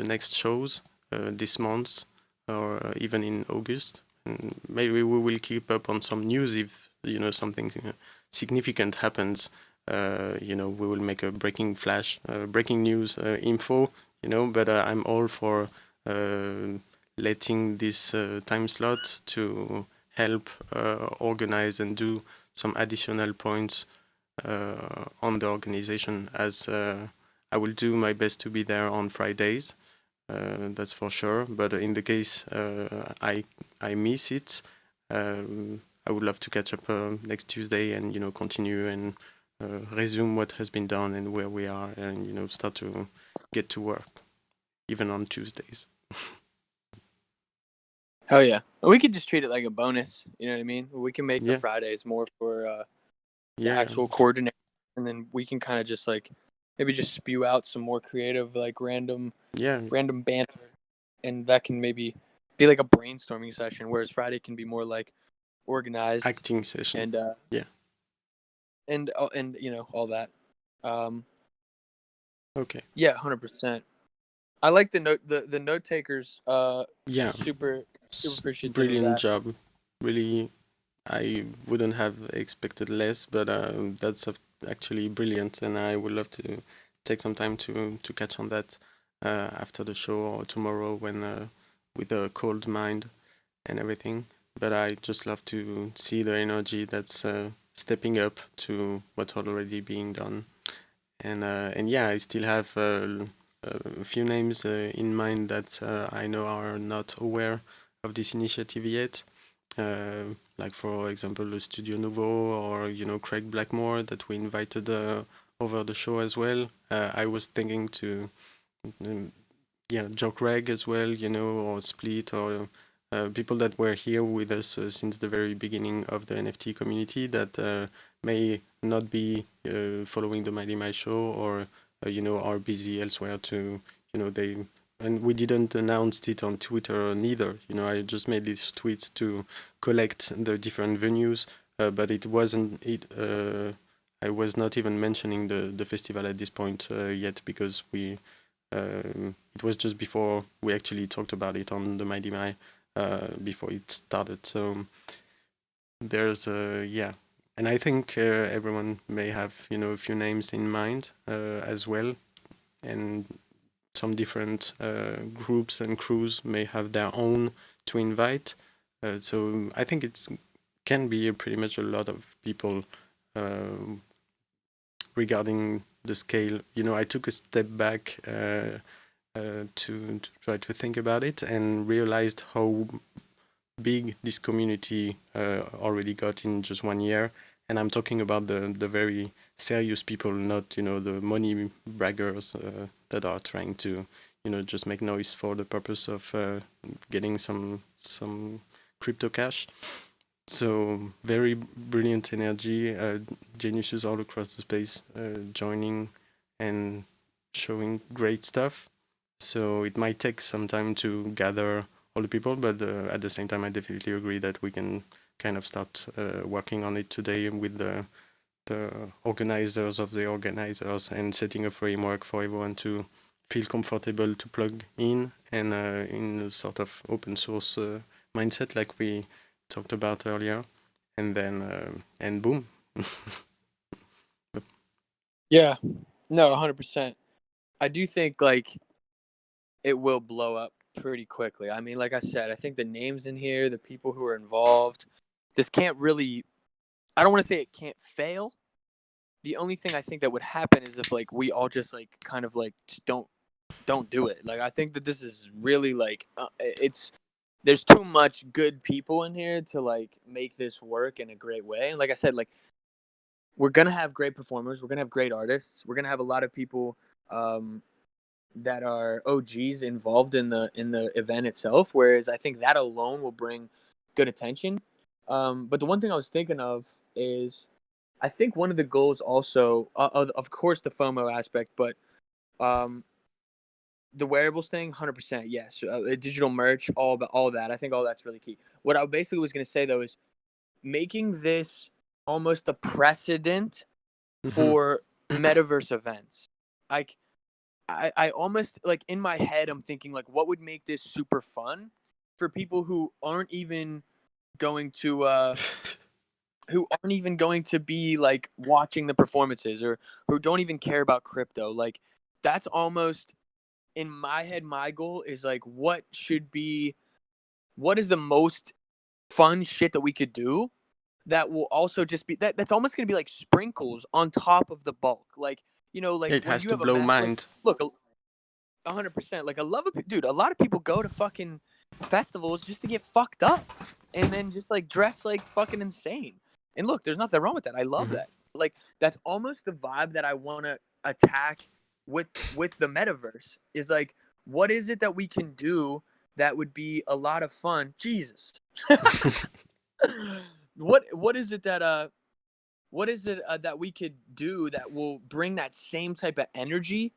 next shows this month, or even in August. And maybe we will keep up on some news if something significant happens. We will make a breaking news info. But I'm all for letting this time slot to help organize and do some additional points on the organization, as I will do my best to be there on Fridays. That's for sure. But in the case I miss it, I would love to catch up next Tuesday, and continue and resume what has been done and where we are, and start to get to work even on Tuesdays. Hell yeah, we could just treat it like a bonus. You know what I mean? We can make the Yeah, Fridays more for the yeah, actual coordinator, and then we can kind of just like maybe just spew out some more creative, like yeah. random banter, and that can maybe be like a brainstorming session, whereas Friday can be more like organized Acting session. and Yeah. and all that. Um, Okay. yeah, 100%. I like the note takers. Yeah. Super appreciative of Brilliant that. job. Really, I wouldn't have expected less, but that's actually brilliant, and I would love to take some time to catch on that after the show or tomorrow, when with a cold mind and everything. But I just love to see the energy that's stepping up to what's already being done, and yeah, I still have a few names in mind that I know are not aware of this initiative yet. Like, for example, the Studio Nouveau, or Craig Blackmore, that we invited over the show as well. I was thinking to Joe Craig as well, or Split, or people that were here with us since the very beginning of the NFT community, that may not be following the Mighty My show, or are busy elsewhere. And we didn't announce it on Twitter neither. I just made this tweet to collect the different venues, but it wasn't it. I was not even mentioning the festival at this point yet, because it was just before we actually talked about it on the Mighty Mai, before it started. So there's and I think everyone may have a few names in mind as well, and some different groups and crews may have their own to invite. So I think it can be pretty much a lot of people regarding the scale. I took a step back to try to think about it, and realized how big this community already got in just 1 year. And I'm talking about the very serious people, not the money braggers that are trying to just make noise for the purpose of getting some crypto cash. So very brilliant energy, geniuses all across the space joining and showing great stuff. So it might take some time to gather all the people, but at the same time, I definitely agree that we can kind of start working on it today with the organizers of the organizers and setting a framework for everyone to feel comfortable to plug in and in a sort of open source mindset like we talked about earlier, and then and boom. Yeah, no, 100%. I do think like it will blow up pretty quickly. I mean, like I said, I think the names in here, the people who are involved, this can't really. I don't want to say it can't fail. The only thing I think that would happen is if like we all just like kind of like just don't do it. Like I think that this is really like it's there's too much good people in here to like make this work in a great way. And like I said, like we're gonna have great performers, we're gonna have great artists, we're gonna have a lot of people that are OGs involved in the event itself. Whereas I think that alone will bring good attention. But the one thing I was thinking of is I think one of the goals also, of course, the FOMO aspect, but the wearables thing, 100%, yes. Digital merch, all that. I think all that's really key. What I basically was going to say though is making this almost a precedent for metaverse events. Like I almost like in my head I'm thinking like what would make this super fun for people who aren't even going to be like watching the performances or who don't even care about crypto. Like that's almost in my head my goal is like what is the most fun shit that we could do that will also just be that's almost going to be like sprinkles on top of the bulk. Like like It when has you to have a blow like mind. look 100%. Like dude, a lot of people go to fucking festivals just to get fucked up and then just like dress like fucking insane. And look, there's nothing wrong with that. I love that. Like that's almost the vibe that I want to attack with the metaverse. Is like what is it that we can do that would be a lot of fun? Jesus. What is it that we could do that will bring that same type of energy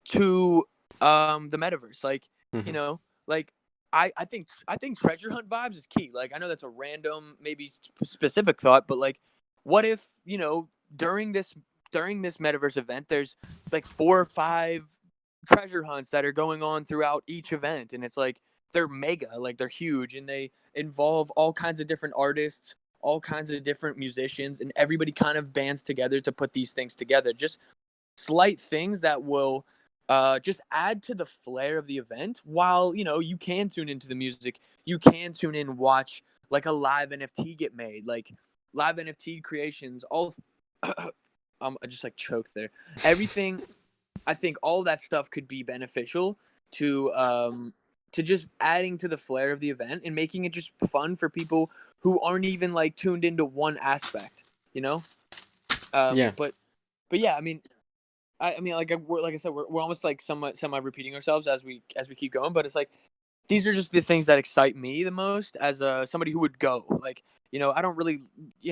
to the metaverse? Like like I think treasure hunt vibes is key. Like I know that's a random maybe specific thought, but like what if during this metaverse event there's like 4 or 5 treasure hunts that are going on throughout each event, and it's like they're mega, like they're huge, and they involve all kinds of different artists, all kinds of different musicians, and everybody kind of bands together to put these things together. Just slight things that will just add to the flair of the event. While you can tune into the music, you can tune in, watch like a live NFT get made, like live NFT creations. All I just like choked there. Everything. I think all that stuff could be beneficial to just adding to the flair of the event and making it just fun for people who aren't even like tuned into one aspect. Yeah. But yeah, I mean, like I said, we're almost like somewhat semi repeating ourselves as we keep going. But it's like these are just the things that excite me the most as somebody who would go. Like I don't really,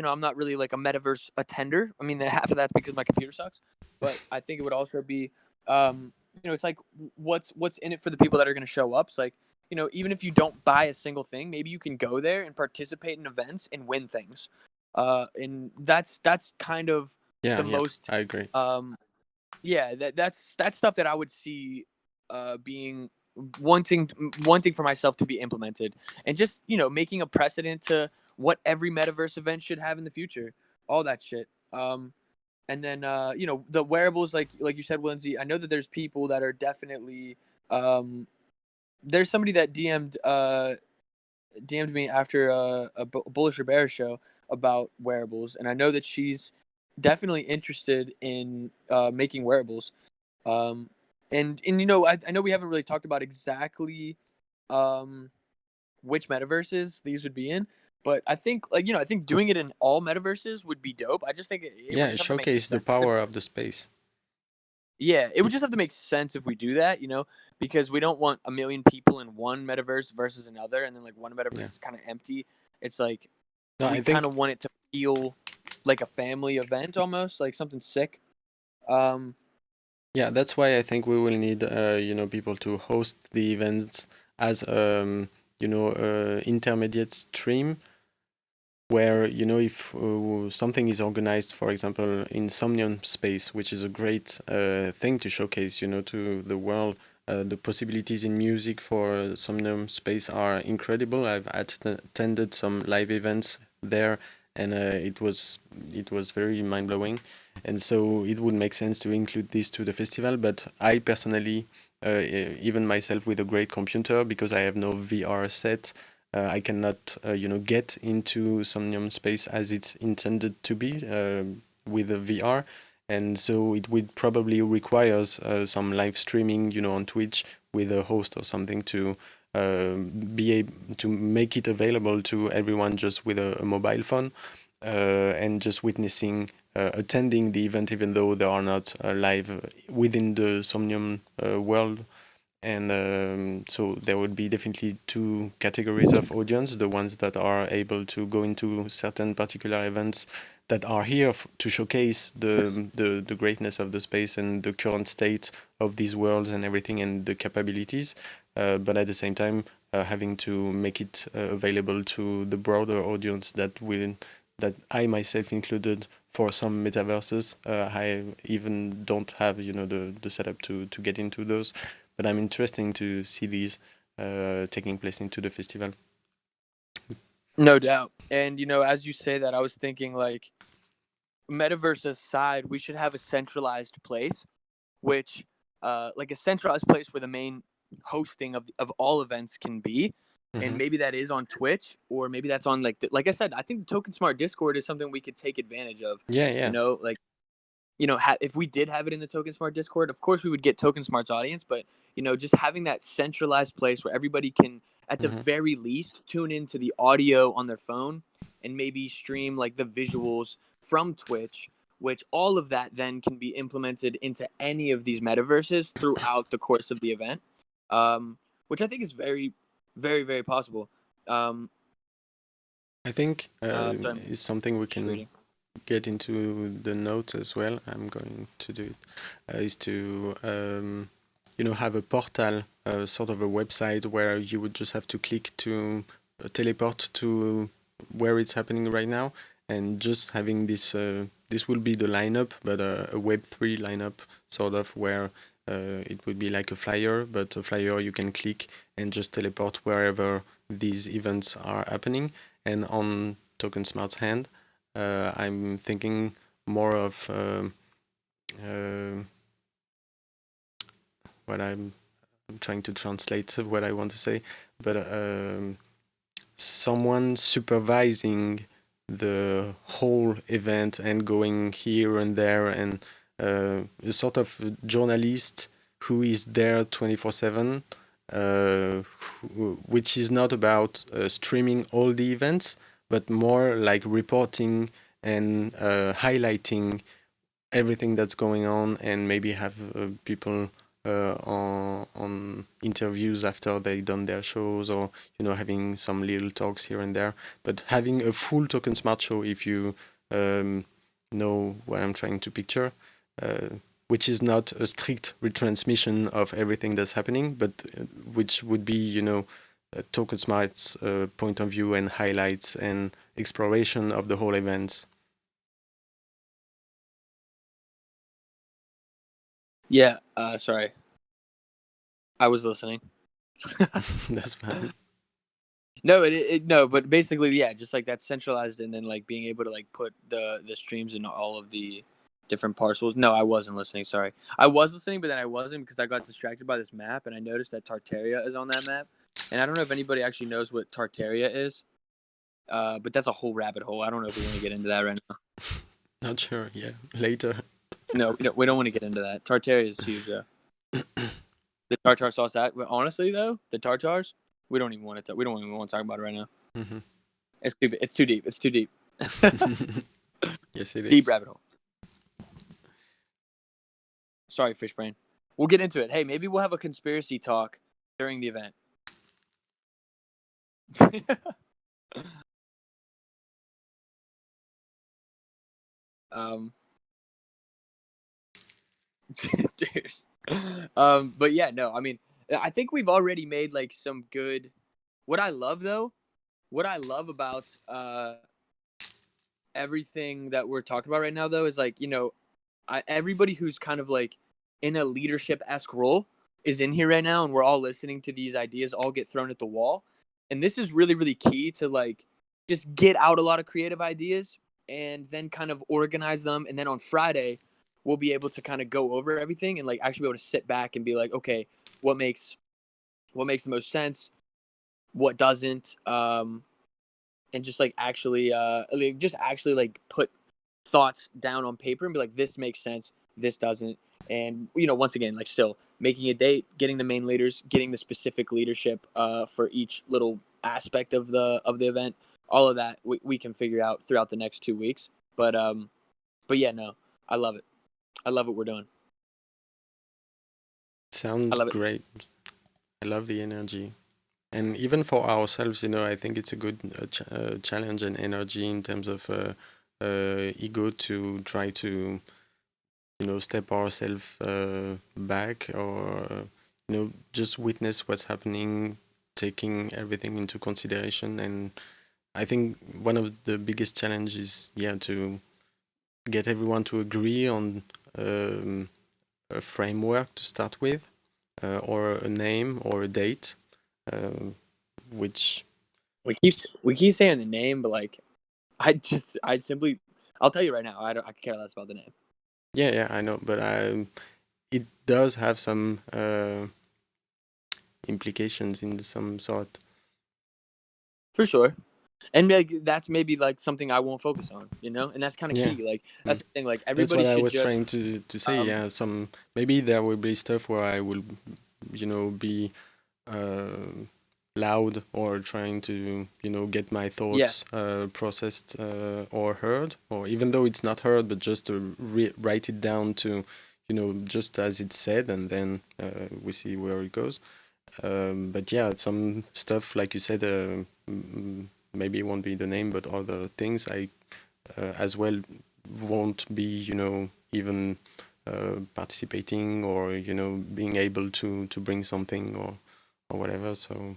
I'm not really like a metaverse attender. I mean, half of that's because my computer sucks. But I think it would also be, it's like what's in it for the people that are going to show up. It's like even if you don't buy a single thing, maybe you can go there and participate in events and win things. And that's kind of Yeah, the yeah, most I agree. yeah, that's stuff that I would see being wanting for myself to be implemented, and just making a precedent to what every metaverse event should have in the future. All that shit. And then the wearables, like you said, Lindsay. I know that there's people that are definitely there's somebody that DM'd me after a Bullish or Bear show about wearables, and I know that she's definitely interested in making wearables. And I know we haven't really talked about exactly which metaverses these would be in. But I think I think doing it in all metaverses would be dope. I just think it would Yeah, just have to make showcase the sense. power of the space. Yeah, it would just have to make sense if we do that, because we don't want a million people in one metaverse versus another, and then like one metaverse Yeah. is kind of empty. It's like No, we I kind think of want it to feel like a family event almost, like something sick. yeah, that's why I think we will need people to host the events as intermediate stream where if something is organized, for example, in Somnium Space, which is a great thing to showcase, to the world. The possibilities in music for Somnium Space are incredible. I've attended some live events there, and it was very mind blowing. And so it would make sense to include this to the festival. But I personally, even myself with a great computer, because I have no VR set. I cannot, get into Somnium Space as it's intended to be with a VR, and so it would probably requires some live streaming, on Twitch with a host or something to be able to make it available to everyone just with a mobile phone and just witnessing, attending the event, even though they are not live within the Somnium world. And so there would be definitely two categories of audience: the ones that are able to go into certain particular events that are here to showcase the greatness of the space and the current state of these worlds and everything and the capabilities, but at the same time having to make it available to the broader audience that I myself included for some metaverses. I even don't have the setup to get into those. But I'm interested to see these taking place into the festival. No doubt. And as you say that, I was thinking like metaverse aside, we should have a centralized place, which like a centralized place where the main hosting of all events can be. And maybe that is on Twitch, or maybe that's on like I said, I think the Token Smart Discord is something we could take advantage of. Yeah. Like if we did have it in the Token Smart Discord, of course we would get Token Smart's audience, but just having that centralized place where everybody can, at the very least, tune into the audio on their phone and maybe stream like the visuals from Twitch, which all of that then can be implemented into any of these metaverses throughout the course of the event, which I think is very, very, very possible. I think Sorry, is something we just can reading. get into the notes as well. I'm going to do it. Is to have a portal, sort of a website where you would just have to click to teleport to where it's happening right now, and just having this. This will be the lineup, but a Web3 lineup, sort of, where it would be like a flyer, but a flyer you can click and just teleport wherever these events are happening. And on Token Smart's hand, I'm thinking more of what I'm trying to translate what I want to say, but someone supervising the whole event and going here and there, and a sort of journalist who is there 24/7, which is not about streaming all the events, but more like reporting and highlighting everything that's going on, and maybe have people on interviews after they done their shows, or having some little talks here and there, but having a full Token Smart show, if you know what I'm trying to picture, which is not a strict retransmission of everything that's happening, but which would be Token Smart's point of view and highlights and exploration of the whole event. Yeah, sorry. I was listening. That's fine. No, but basically, yeah, just like that's centralized, and then like being able to like put the streams in all of the different parcels. No, I wasn't listening. Sorry, I was listening, but then I wasn't because I got distracted by this map, and I noticed that Tartaria is on that map, and I don't know if anybody actually knows what Tartaria is. But that's a whole rabbit hole. I don't know if we want to get into that right now. Not sure. Yeah, later. No, we don't want to get into that. Tartaria is huge, though. The tartar sauce. Honestly, though, the tartars We don't even want to talk about it right now. Mm-hmm. It's too deep. It's too deep. Yes, it Deep is. rabbit hole. Sorry, fish brain. We'll get into it. Hey, maybe we'll have a conspiracy talk during the event. Dude. But yeah, no, I mean, I think we've already made like some good. What I love about everything that we're talking about right now, though, is like, everybody who's kind of like in a leadership-esque role is in here right now, and we're all listening to these ideas all get thrown at the wall. And this is really, really key to like just get out a lot of creative ideas and then kind of organize them. And then on Friday, we'll be able to kind of go over everything and like actually be able to sit back and be like, okay, what makes the most sense, what doesn't, and just like actually like put thoughts down on paper and be like, this makes sense, this doesn't. And once again, like, still making a date, getting the main leaders, getting the specific leadership for each little aspect of the event. All of that we can figure out throughout the next 2 weeks. But yeah, no, I love it. I love what we're doing. Sounds I love it. great. I love the energy. And even for ourselves, I think it's a good challenge and energy in terms of ego to try to, step ourselves back, or, just witness what's happening, taking everything into consideration. And I think one of the biggest challenges, to get everyone to agree on a framework to start with, or a name or a date. Which we keep saying the name, but like, I'll tell you right now, I care less about the name. yeah, I know, but it does have some implications in some sort. For sure. And like, that's maybe like something I won't focus on, and that's kind of key. Like, that's the thing. Like, That's everybody what I should was just trying to say. Some maybe there will be stuff where I will, be loud or trying to get my thoughts processed or heard, or even though it's not heard, but just to write it down to just as it's said, and then we see where it goes. But yeah, some stuff like you said, maybe it won't be the name, but other things I as well won't be even participating, or being able to bring something or whatever. So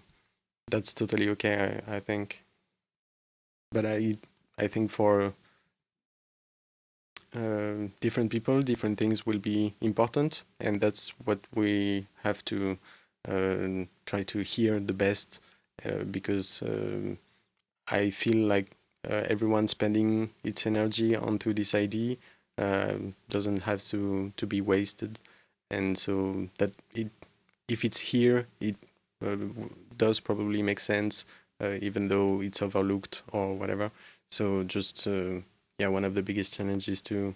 that's totally okay, I think. But I think for different people, different things will be important, and that's what we have to try to hear the best, because I feel like everyone spending its energy onto this idea doesn't have to be wasted, and so that if it's here, it does probably make sense, even though it's overlooked or whatever. So just one of the biggest challenges is to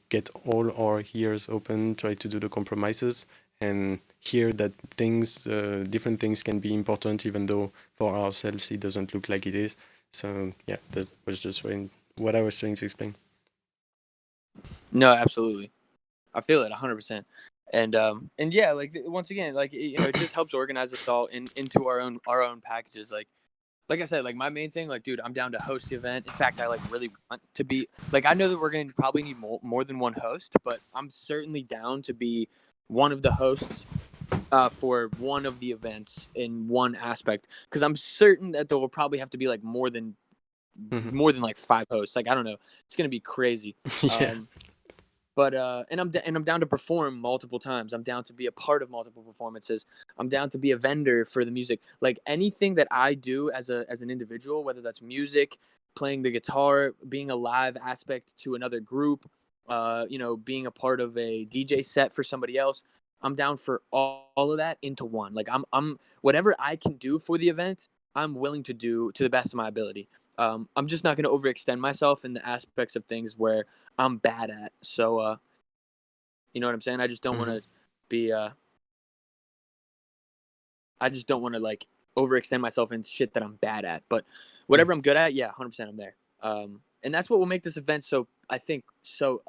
get all our ears open, try to do the compromises, and hear that different things can be important, even though for ourselves it doesn't look like it is. So yeah, that was just what I was trying to explain. No, absolutely. I feel it 100%. And yeah, like, once again, like, it just helps organize us all into our own packages. Like I said, like, my main thing, like, dude, I'm down to host the event. In fact, I like really want to be, like, I know that we're going to probably need more than one host, but I'm certainly down to be one of the hosts for one of the events in one aspect, because I'm certain that there will probably have to be like more than like 5 hosts. Like, I don't know, it's gonna be crazy. Yeah. But and I'm down to perform multiple times. I'm down to be a part of multiple performances. I'm down to be a vendor for the music. Like, anything that I do as an individual, whether that's music, playing the guitar, being a live aspect to another group, being a part of a DJ set for somebody else, I'm down for all of that into one. Like, I'm whatever I can do for the event, I'm willing to do to the best of my ability. I'm just not going to overextend myself in the aspects of things where I'm bad at. So, you know what I'm saying? I just don't want to be, I just don't want to like overextend myself in shit that I'm bad at. But whatever I'm good at, yeah, 100% I'm there. And that's what will make this event so, I think, so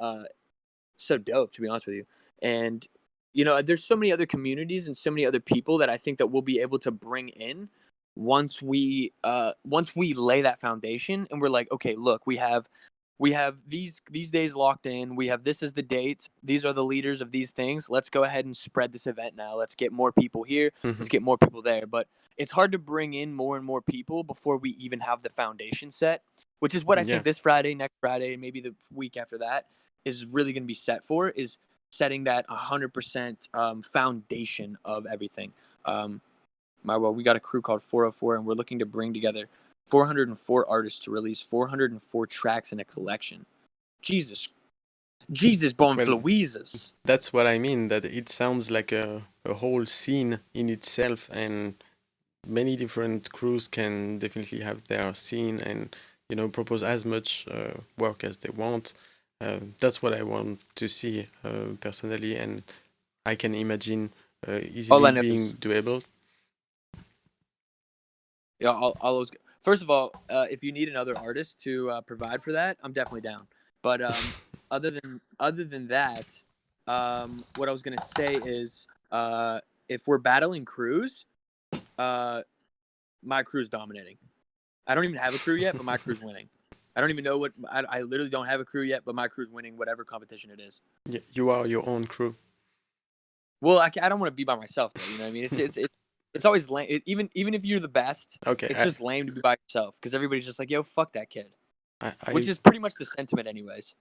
dope, to be honest with you. And there's so many other communities and so many other people that I think that we'll be able to bring in once we lay that foundation, and we're like, okay, look, we have these days locked in. We have, this is the date. These are the leaders of these things. Let's go ahead and spread this event now. Let's get more people here. Let's get more people there. But it's hard to bring in more and more people before we even have the foundation set, which is what I think this Friday, next Friday, maybe the week after that is really going to be set for, is setting that 100% foundation of everything. We got a crew called 404, and we're looking to bring together 404 artists to release 404 tracks in a collection. Jesus Bonfluises. That's what I mean, that it sounds like a whole scene in itself, and many different crews can definitely have their scene and propose as much work as they want. That's what I want to see personally, and I can imagine easily being doable. Yeah, I'll always. First of all, if you need another artist to provide for that, I'm definitely down. But other than that, what I was gonna say is, if we're battling crews, my crew's dominating. I don't even have a crew yet, but my crew's winning. I don't even know what I literally don't have a crew yet, but my crew's winning whatever competition it is. Yeah, you are your own crew. Well, I don't want to be by myself, though. You know what I mean? It's always lame. Even if you're the best, it's just lame to be by yourself, because everybody's just like, yo, fuck that kid. Which is pretty much the sentiment, anyways.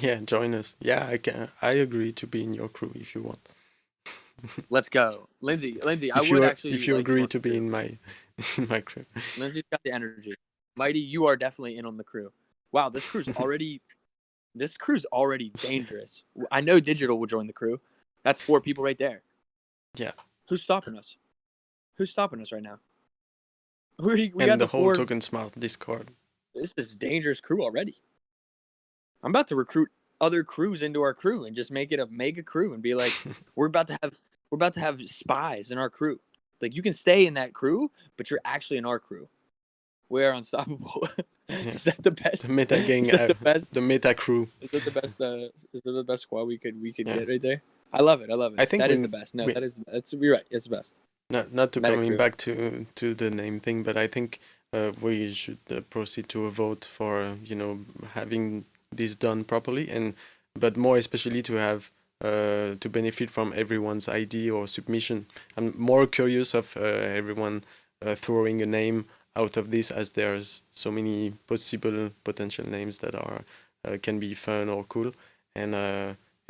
Yeah, join us. Yeah, I agree to be in your crew if you want. Let's go, Lindsay. If you agree to be in my crew. Lindsay's got the energy. Mighty, you are definitely in on the crew. Wow, this crew's already dangerous. I know Digital will join the crew. That's 4 people right there. Yeah. Who's stopping us? Who's stopping us right now? We and got the whole Token Smart Discord. This is dangerous crew already. I'm about to recruit other crews into our crew and just make it a mega crew and be like, we're about to have spies in our crew. Like, you can stay in that crew, but you're actually in our crew. We are unstoppable. Is that the best? The meta gang. Is that the best? The meta crew. Is that the best? Is that the best squad we could get right there? I love it. I think that is the best. No, that's you're right. It's the best. Not to coming back to the name thing, but I think we should proceed to a vote for having this done properly, but more especially to have to benefit from everyone's idea or submission. I'm more curious of everyone throwing a name out of this, as there's so many potential names that are can be fun or cool. And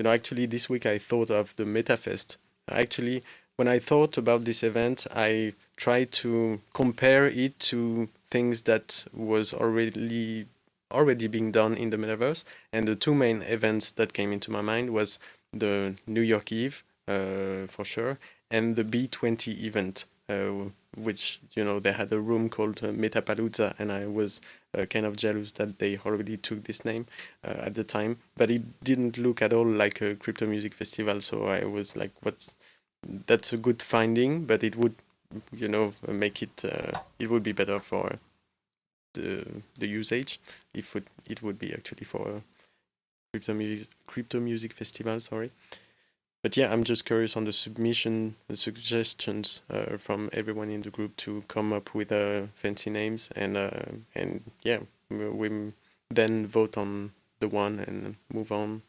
actually this week I thought of the MetaFest. Actually, when I thought about this event, I tried to compare it to things that was already being done in the metaverse, and the 2 main events that came into my mind was the New York Eve, for sure, and the B20 event, which they had a room called Metapalooza, and I was kind of jealous that they already took this name at the time, but it didn't look at all like a crypto music festival. So I was like, that's a good finding, but it would make it it would be better for the usage if it would be actually for a crypto music festival, sorry. But yeah, I'm just curious on the suggestions from everyone in the group to come up with fancy names, and yeah, we then vote on the one and move on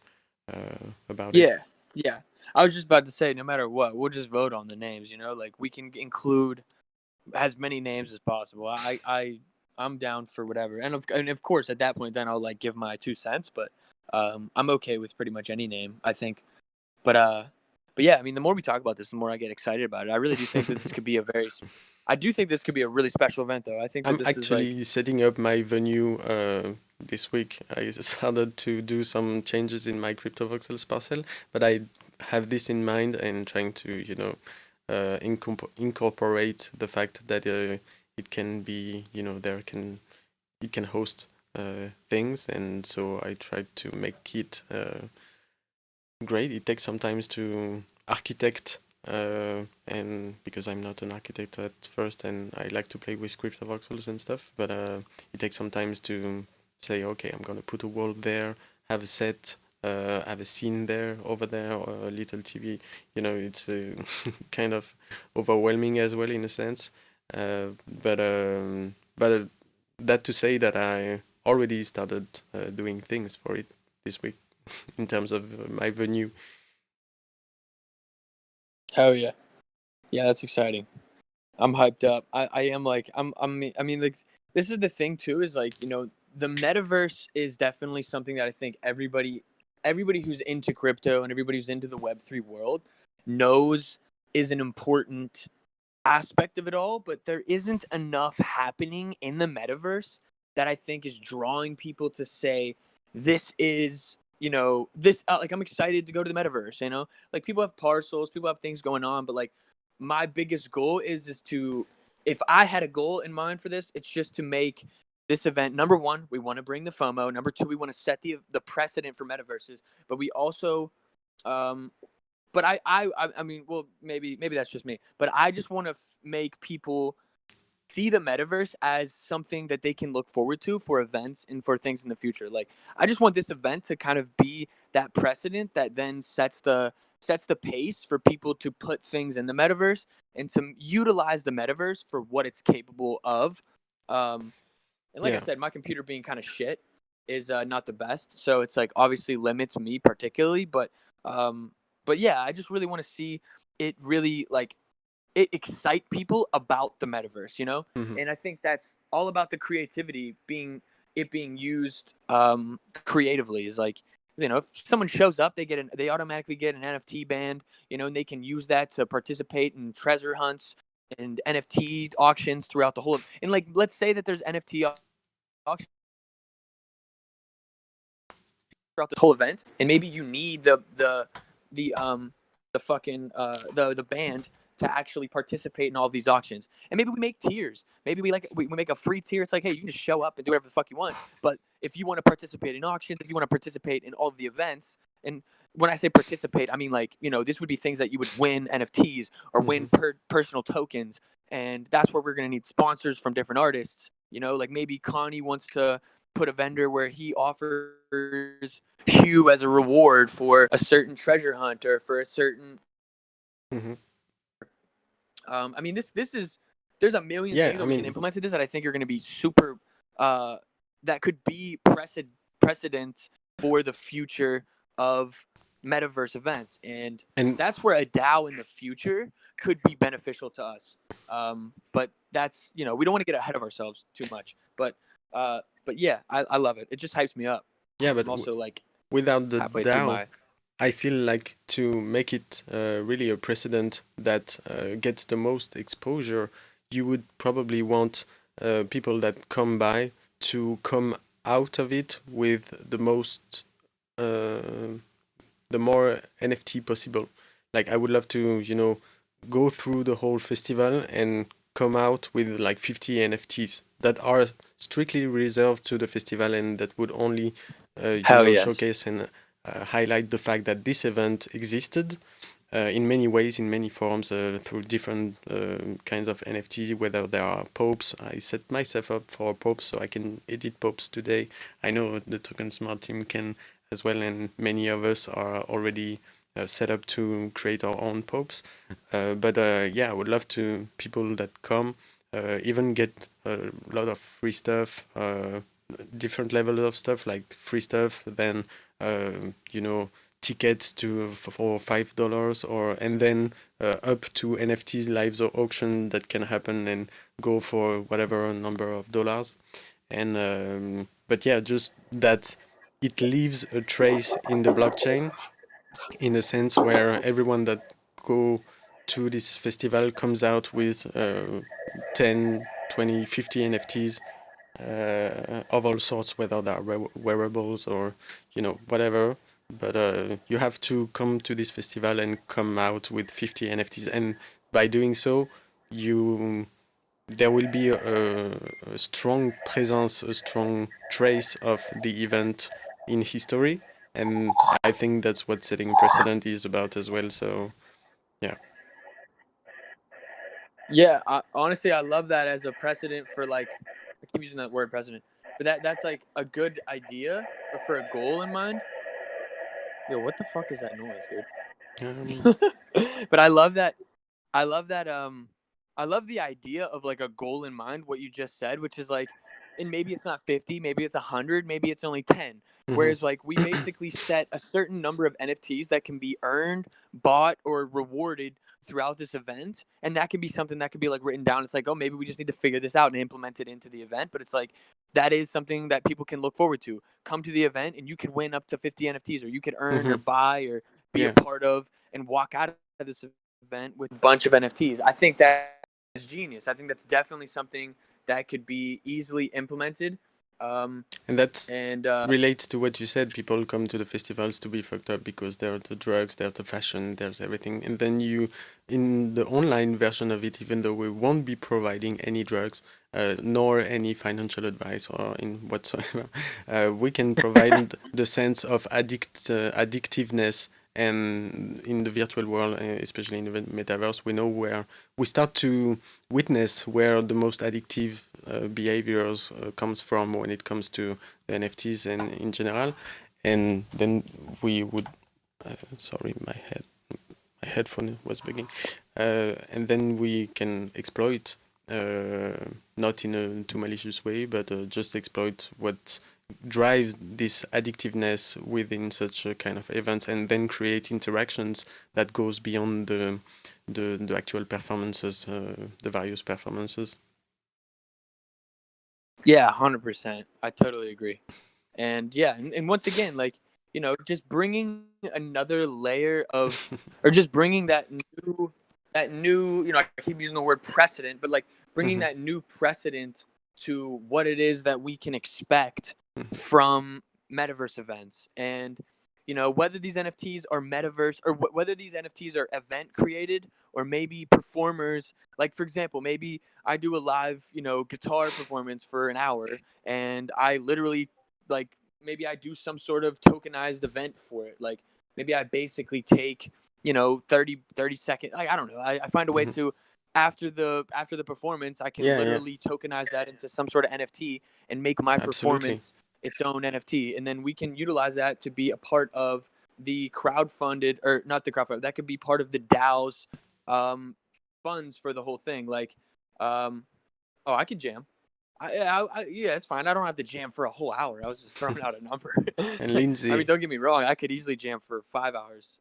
about it. Yeah. I was just about to say, no matter what, we'll just vote on the names. Like, we can include as many names as possible. I'm down for whatever, and of course at that point then I'll like give my 2 cents. But I'm okay with pretty much any name, I think. But yeah, I mean, the more we talk about this, the more I get excited about it. I really do think that this could be a really special event, though. I think that I'm actually setting up my venue this week. I started to do some changes in my CryptoVoxels parcel, but I have this in mind and trying to incorporate the fact that it can be it can host things, and so I tried to make it great. It takes some time to architect and because I'm not an architect at first, and I like to play with script of voxels and stuff, but it takes some time to say, okay, I'm gonna put a wall there, have a set, have a scene there, over there, or a little TV. You know, it's kind of overwhelming as well in a sense. But that to say that I already started doing things for it this week in terms of my venue. Hell yeah. Yeah, that's exciting. I'm hyped up. I am like I mean like this is the thing too is like, you know, the metaverse is definitely something that I think everybody who's into crypto and everybody who's into the web3 world knows is an important aspect of it all, but there isn't enough happening in the metaverse that I think is drawing people to say this is, you know, this like I'm excited to go to the metaverse, you know? Like people have parcels, people have things going on, but like my biggest goal is to if I had a goal in mind for this, it's just to make this event number one, we want to bring the FOMO. Number two, we want to set the precedent for metaverses, but we also um but I mean, well, maybe that's just me, but I just want to make people see the metaverse as something that they can look forward to for events and for things in the future. Like, I just want this event to kind of be that precedent that then sets the pace for people to put things in the metaverse and to utilize the metaverse for what it's capable of. And like I Yeah. said, my computer being kind of shit is not the best, so it's like obviously limits me particularly. Um, but yeah, I just really want to see it really like it excite people about the metaverse, you know. Mhm. And I think that's all about the creativity being used creatively. Is like, you know, if someone shows up, they automatically get an NFT band, you know, and they can use that to participate in treasure hunts and NFT auctions throughout the whole. And like, let's say that there's NFT auctions throughout the whole event, and maybe you need the fucking the band to actually participate in all of these auctions. And maybe we make tiers. Maybe we make a free tier. It's like, hey, you can just show up and do whatever the fuck you want. But if you want to participate in auctions, if you want to participate in all of the events, and when I say participate, I mean like, you know, this would be things that you would win NFTs or win personal tokens, and that's where we're gonna need sponsors from different artists. You know, like maybe Connie wants to put a vendor where he offers Hugh as a reward for a certain treasure hunt or for a certain. Mhm. I mean, this is there's a million Yeah, things I that we can mean, implement to this that I think are going to be super. That could be precedent for the future of metaverse events, and and that's where a DAO in the future could be beneficial to us. But that's, you know, we don't want to get ahead of ourselves too much. But yeah, I love it. It just hypes me up. yeah, but I'm also like without the halfway through DAO, my. I feel like to make it really a precedent that gets the most exposure, you would probably want people that come by to come out of it with uh, the more NFT possible. Like I would love to, you know, go through the whole festival and come out with like 50 NFTs that are strictly reserved to the festival and that would only, you Hell know, yes. showcase and highlight the fact that this event existed in many ways, in many forms, through different kinds of NFT, whether there are popes. I set myself up for popes so I can edit popes today. I know the Token Smart team can as well, and many of us are already set up to create our own popes. But yeah, I would love to people that come even get a lot of free stuff, different levels of stuff like free stuff, then you know, tickets to for $5 or and then up to NFT lives or auction that can happen and go for whatever number of dollars. And but yeah, just that it leaves a trace in the blockchain in a sense where everyone that go to this festival comes out with 10, 20, 50 NFTs of all sorts, whether they're wearables or, you know, whatever. But you have to come to this festival and come out with 50 NFTs. And by doing so, you there will be a strong presence, a strong trace of the event in history. And I think that's what setting precedent is about as well. So, yeah. Yeah, honestly, I love that as a precedent for like, I keep using that word precedent, but that's like a good idea for a goal in mind. Yo, what the fuck is that noise, Um, dude? But I love that. I love that. I love the idea of like a goal in mind. What you just said, which is like, and maybe it's not 50, maybe it's 100, maybe it's only 10. mhm, Whereas like we basically set a certain number of NFTs that can be earned, bought, or rewarded throughout this event, and that can be something that could be like written down. It's like, oh, maybe we just need to figure this out and implement it into the event. But it's like that is something that people can look forward to. Come to the event, and you could win up to 50 NFTs, or you could earn or mhm, buy or be a yeah, part of and walk out of this event with a bunch of NFTs. I think that is genius. I think that's definitely something that could be easily implemented. Um, and that's and relates to what you said. People come to the festivals to be fucked up because there are the drugs, there's the fashion, there's everything. And then you, in the online version of it, even though we won't be providing any drugs, nor any financial advice or in whatsoever, we can provide the sense of addictiveness. And in the virtual world, especially in the metaverse, we know where we start to witness where the most addictive behaviors comes from when it comes to the NFTs and in general, and then we would. Sorry, my headphone was bugging, and then we can exploit, not in a too malicious way, but just exploit what drives this addictiveness within such a kind of event, and then create interactions that goes beyond the actual performances, the various performances. yeah, 100%. I totally agree. And yeah, and once again, like, just bringing another layer of, or just bringing that new, I keep using the word precedent, but like bringing Mhm, that new precedent to what it is that we can expect mhm. from metaverse events. And whether these NFTs are metaverse, or whether these NFTs are event created, or maybe performers, like for example, maybe I do a live guitar performance for an hour, and I literally, like, maybe I do some sort of tokenized event for it. Like maybe I basically take 30 seconds, like, I don't know, I find a way Mhm. to, after the performance, I can Yeah, yeah, literally tokenize that into some sort of NFT and make my absolutely. performance its own NFT, and then we can utilize that to be a part of the crowdfunded, or not the crowdfunded, that could be part of the DAO's um, funds for the whole thing. Like, um, oh, I could jam. Yeah, it's fine. I don't have to jam for a whole hour. I was just throwing out a number. And I mean, Lindsay, don't get me wrong. I could easily jam for 5 hours.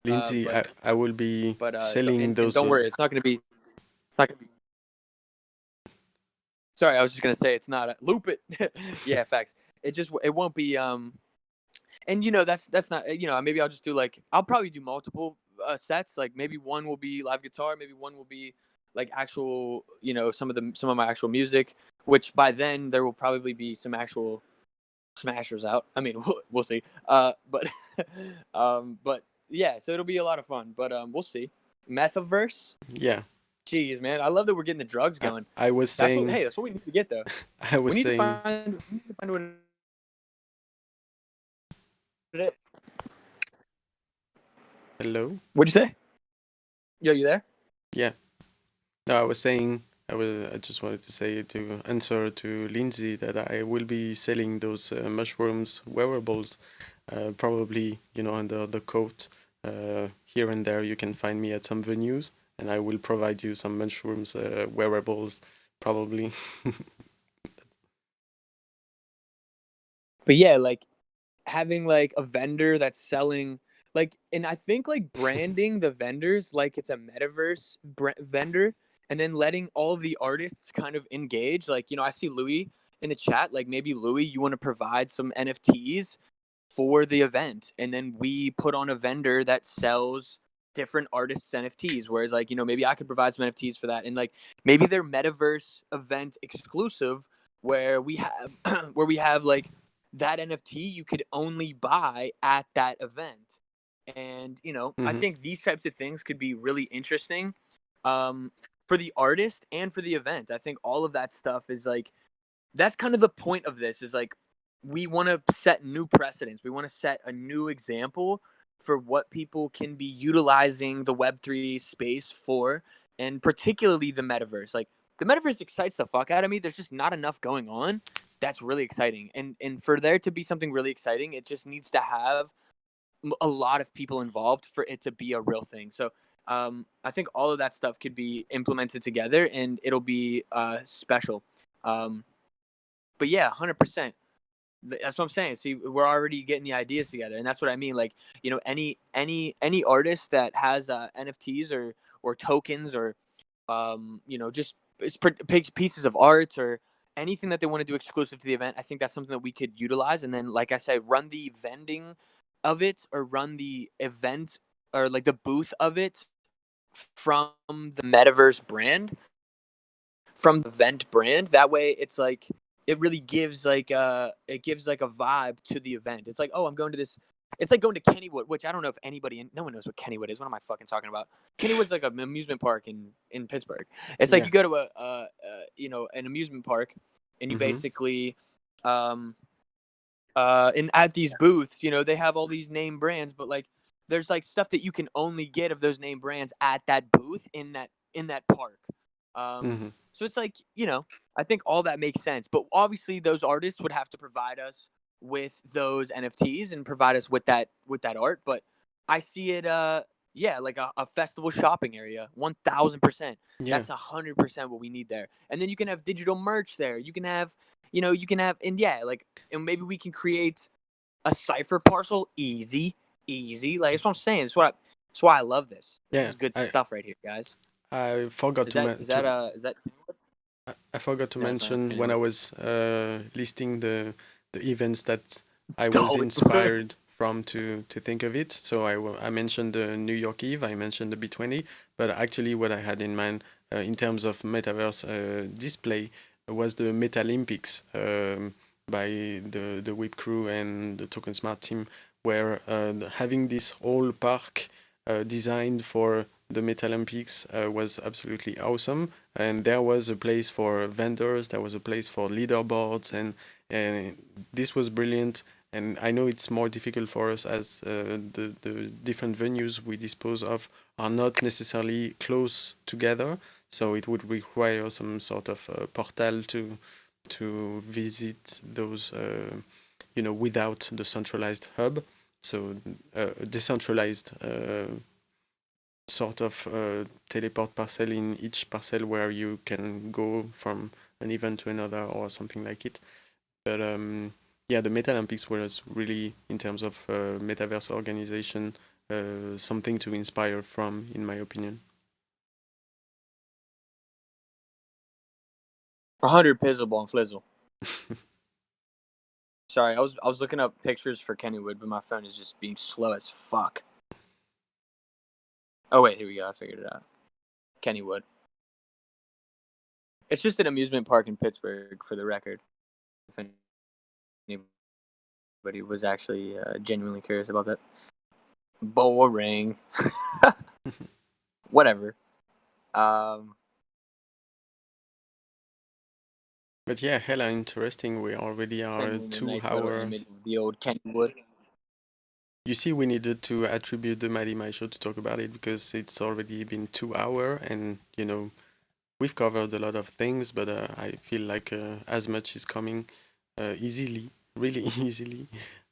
Uh, Lindsay, but I will be but selling and those. don't worry, it's not gonna be. It's not gonna be. Sorry, I was just gonna say it's not. Loop it. Yeah, facts. It won't be. And that's not. Maybe I'll just do, like, I'll probably do multiple sets. Like maybe one will be live guitar. Maybe one will be like actual. Some of my actual music. Which by then there will probably be some actual smashers out. I mean, we'll see. But but yeah, so it'll be a lot of fun. But we'll see. Metaverse. Yeah, Jeez, man, I love that we're getting the drugs I, going. I was That's what. saying, Hey, that's what we need to get though. I was We need to saying, find. We need to find what it is. hello. What'd you say? Yo, you there? Yeah, no, I was saying, I just wanted to say to answer to Lindsay that I will be selling those mushrooms wearables, probably under the coat. Here and there, you can find me at some venues, and I will provide you some mushrooms wearables, probably. But yeah, like having like a vendor that's selling, like, and I think like branding the vendors like it's a metaverse vendor, and then letting all the artists kind of engage. Like, I see Louis in the chat. Like maybe Louis, you want to provide some NFTs for the event, and then we put on a vendor that sells different artists NFTs. Whereas, like, maybe I could provide some NFTs for that, and like maybe they're metaverse event exclusive, where we have where we have like that NFT you could only buy at that event. And I Hmm. think these types of things could be really interesting, for the artist and for the event. I think all of that stuff is like, that's kind of the point of this, is like we want to set new precedents. We want to set a new example for what people can be utilizing the Web3 space for. and particularly the metaverse. Like the metaverse excites the fuck out of me. There's just not enough going on. That's really exciting, and for there to be something really exciting, it just needs to have a lot of people involved for it to be a real thing. So I think all of that stuff could be implemented together, and it'll be special. But yeah, 100%. That's what I'm saying. See, we're already getting the ideas together, and that's what I mean. Like, any artist that has NFTs or tokens or just pieces of art or anything that they want to do exclusive to the event, I think that's something that we could utilize. And then, like I said, run the vending of it or run the event or like the booth of it from the metaverse brand, from the event brand. That way it's like it really gives like a vibe to the event. It's like, oh, I'm going to this. It's like going to Kennywood, which I don't know if no one knows what Kennywood is. What am I fucking talking about? Kennywood's like an amusement park in Pittsburgh. It's like Yeah. you go to an amusement park, and you Mm-hmm. basically and at these booths, they have all these name brands, but like there's like stuff that you can only get of those name brands at that booth in that park. Mm-hmm. So it's like, I think all that makes sense. But obviously those artists would have to provide us with those NFTs and provide us with that art. But I see it like a festival shopping area, 1000%. Yeah. That's 100% what we need there. And then you can have digital merch there. You can have, and maybe we can create a cipher parcel. Easy. Like that's what I'm saying. That's why I love this. This Yeah. is good I stuff right here, guys. I forgot Is to that is that is that I forgot to No, it's not mention when I Kennywood. was listing the events that I was Totally. inspired from to think of it. So I mentioned the New York Eve, I mentioned the B20, but actually what I had in mind in terms of metaverse display was the Metalympics by the Whip Crew and the Token Smart team, where having this whole park designed for the Metalympics was absolutely awesome. And there was a place for vendors, there was a place for leaderboards, and this was brilliant. And I know it's more difficult for us as the different venues we dispose of are not necessarily close together, so it would require some sort of portal to visit those, without the centralized hub. So a decentralized sort of teleport parcel in each parcel where you can go from an event to another or something like it. But yeah, the Meta Olympics was really, in terms of metaverse organization, something to inspire from, in my opinion. 100 pizzle and flizzle. Sorry, I was looking up pictures for Kennywood, but my phone is just being slow as fuck. Oh wait, here we go. I figured it out. Kennywood. It's just an amusement park in Pittsburgh, for the record. If anybody was actually genuinely curious about that. Boring. Whatever. But yeah, hella interesting. We already are Sending a 2 nice little hour. image of the old Kennywood. You see, we needed to attribute the MightyMai show to talk about it because it's already been 2 hour, and we've covered a lot of things, but I feel like as much is coming easily, really easily.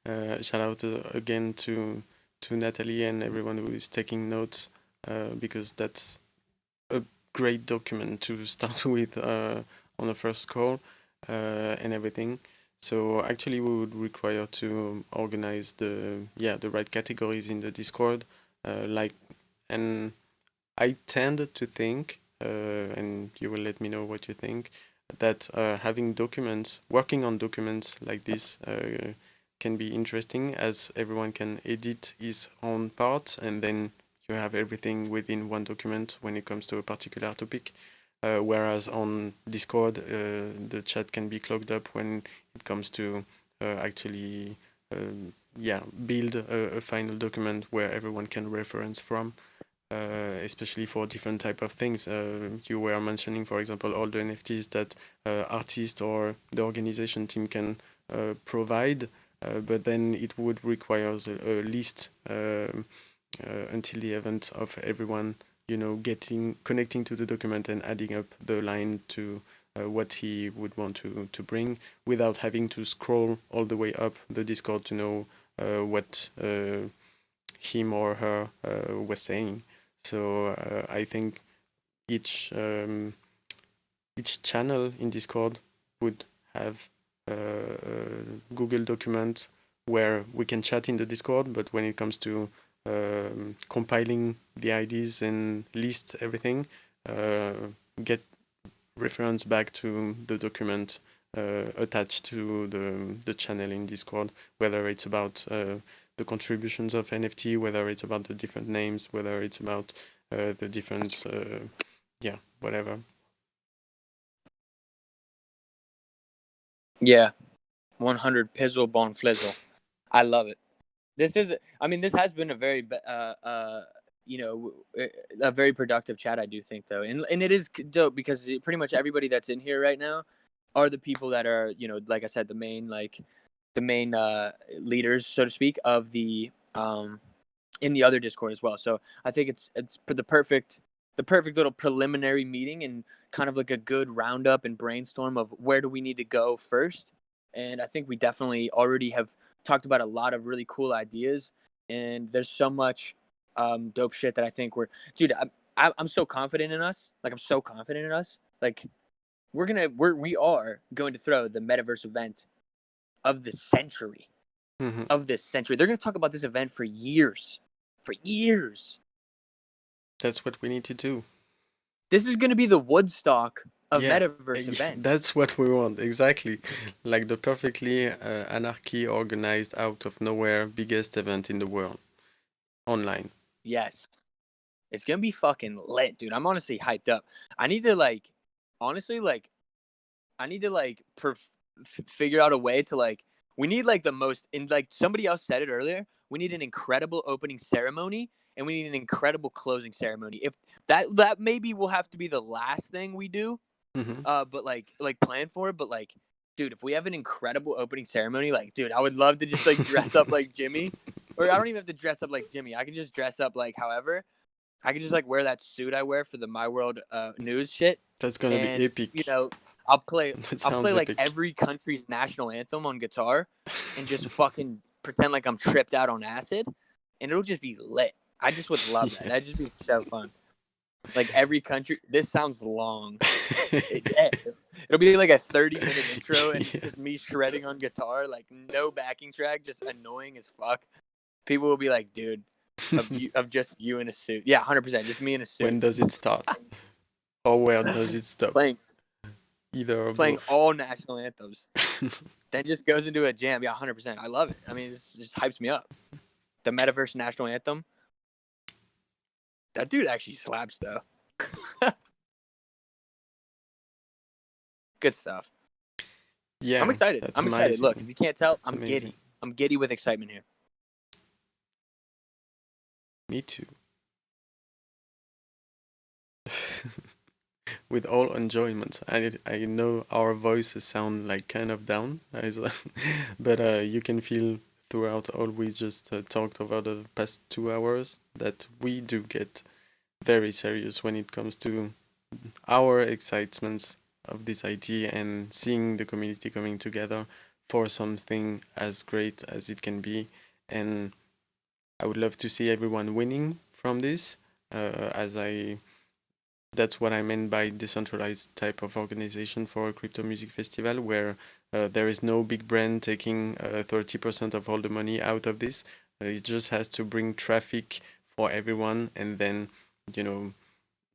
Shout out again to Natalie and everyone who is taking notes because that's a great document to start with on the first call and everything. So actually, we would require to organize the right categories in the Discord, and I tend to think, and you will let me know what you think, that having documents, working on documents like this can be interesting, as everyone can edit his own part, and then you have everything within one document when it comes to a particular topic. Whereas on Discord, the chat can be clogged up when it comes to actually build a final document where everyone can reference from. Especially for different type of things. You were mentioning, for example, all the NFTs that artists or the organization team can provide, but then it would require a list until the event of everyone, connecting to the document and adding up the line to what he would want to bring without having to scroll all the way up the Discord to know what him or her was saying. So I think each channel in Discord would have a Google document where we can chat in the Discord, but when it comes to compiling the IDs and lists everything, get reference back to the document attached to the channel in Discord, whether it's about the contributions of NFT, whether it's about the different names, whether it's about the different, whatever. Yeah, 100 pizzle bon flizzle. I love it. This has been a very a very productive chat, I do think, though, and it is dope because pretty much everybody that's in here right now are the people that are, like I said, the main leaders, so to speak, of the in the other Discord as well. So I think it's the perfect little preliminary meeting and kind of like a good roundup and brainstorm of where do we need to go first. And I think we definitely already have talked about a lot of really cool ideas, and there's so much dope shit that I think I'm so confident in us. Like, I'm so confident in us. Like, we are going to throw the metaverse event of the century. Mm-hmm. Of this century. They're going to talk about this event for years. For years. That's what we need to do. This is going to be the Woodstock of metaverse events. That's what we want, exactly. Like the perfectly anarchy organized out of nowhere biggest event in the world. Online. Yes. It's going to be fucking lit, dude. I'm honestly hyped up. I need to figure out a way to we need the most, and somebody else said it earlier, we need an incredible opening ceremony and we need an incredible closing ceremony. If that maybe will have to be the last thing we do, Mm-hmm. but plan for it. But dude, if we have an incredible opening ceremony, dude, I would love to just dress up like Jimmy, or I don't even have to dress up like Jimmy. I can just dress up however. I can just wear that suit I wear for the My World news shit. That's gonna be epic. I'll play epic. every country's national anthem on guitar and just fucking pretend like I'm tripped out on acid, and it'll just be lit. I just would love that. That'd just be so fun. Every country. This sounds long. It'll be like a 30-minute intro and just me shredding on guitar, no backing track, just annoying as fuck. People will be like, dude, of just you in a suit. Yeah, 100%. Just me in a suit. When does it start? Or where does it stop? Either or playing both. all national anthems. Then just goes into a jam. Yeah, 100%. I love it. I mean, this just hypes me up. The Metaverse national anthem. That dude actually slaps, though. Good stuff. Yeah, I'm excited. I'm excited. amazing. Look, if you can't tell, I'm amazing. giddy. I'm giddy with excitement here. Me too. With all enjoyment. I know our voices sound kind of down, but you can feel throughout all we just talked over the past 2 hours that we do get very serious when it comes to our excitements of this idea and seeing the community coming together for something as great as it can be. And I would love to see everyone winning from this, that's what I meant by decentralized type of organization for a crypto music festival, where there is no big brand taking 30% of all the money out of this. It just has to bring traffic for everyone, and then,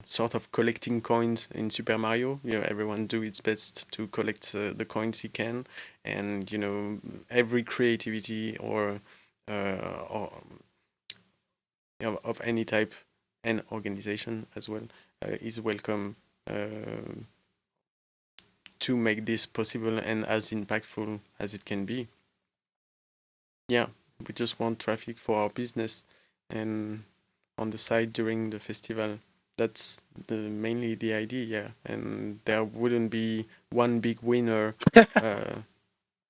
sort of collecting coins in Super Mario. Everyone do its best to collect the coins he can, and every creativity or of any type and organization as well is welcome to make this possible and as impactful as it can be. Yeah, we just want traffic for our business, and on the side during the festival, that's mainly the idea. And there wouldn't be one big winner. I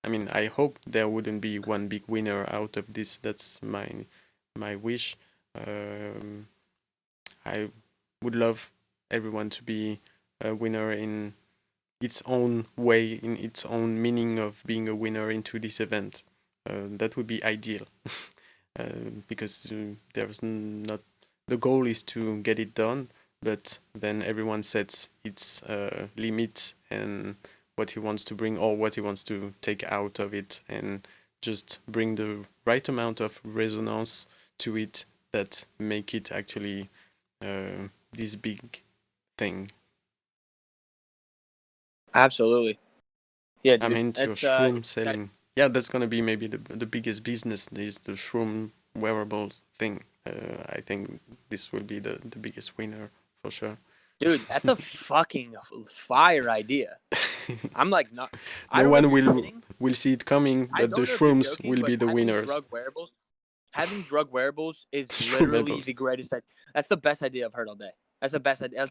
mean, I hope there wouldn't be one big winner out of this. That's my wish. I would love everyone to be a winner in its own way, in its own meaning of being a winner into this event. That would be ideal, because there's not, the goal is to get it done, but then everyone sets its limits and what he wants to bring or what he wants to take out of it, and just bring the right amount of resonance to it that make it actually this big thing. Absolutely. Yeah, I'm dude. into That's shroom selling. Yeah, that's gonna be maybe the biggest business is the shroom wearable thing. I think this will be the biggest winner for sure. dude, that's a fucking fire idea. I'm like, not. I No don't know if one you're kidding. will see it coming, I but the don't know if you're shrooms joking, will but be the winners. having drug wearables is Shroom literally wearables. the greatest. That's the best idea I've heard all day. That's the best idea.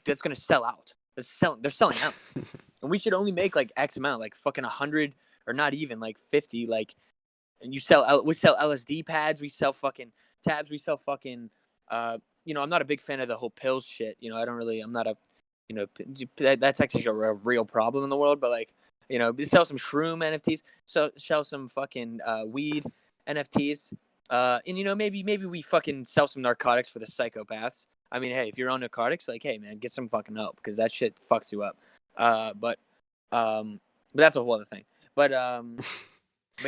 That's gonna sell out. They're selling out, and we should only make like X amount, like fucking 100 or not even like 50, like. And we sell LSD pads, we sell fucking tabs, we sell fucking. I'm not a big fan of the whole pills shit. I'm not a, that's actually a real problem in the world. But like, we sell some shroom NFTs, so sell some fucking weed NFTs, and maybe we fucking sell some narcotics for the psychopaths. I mean, hey, if you're on narcotics, like, hey man, get some fucking help because that shit fucks you up. But that's a whole other thing. But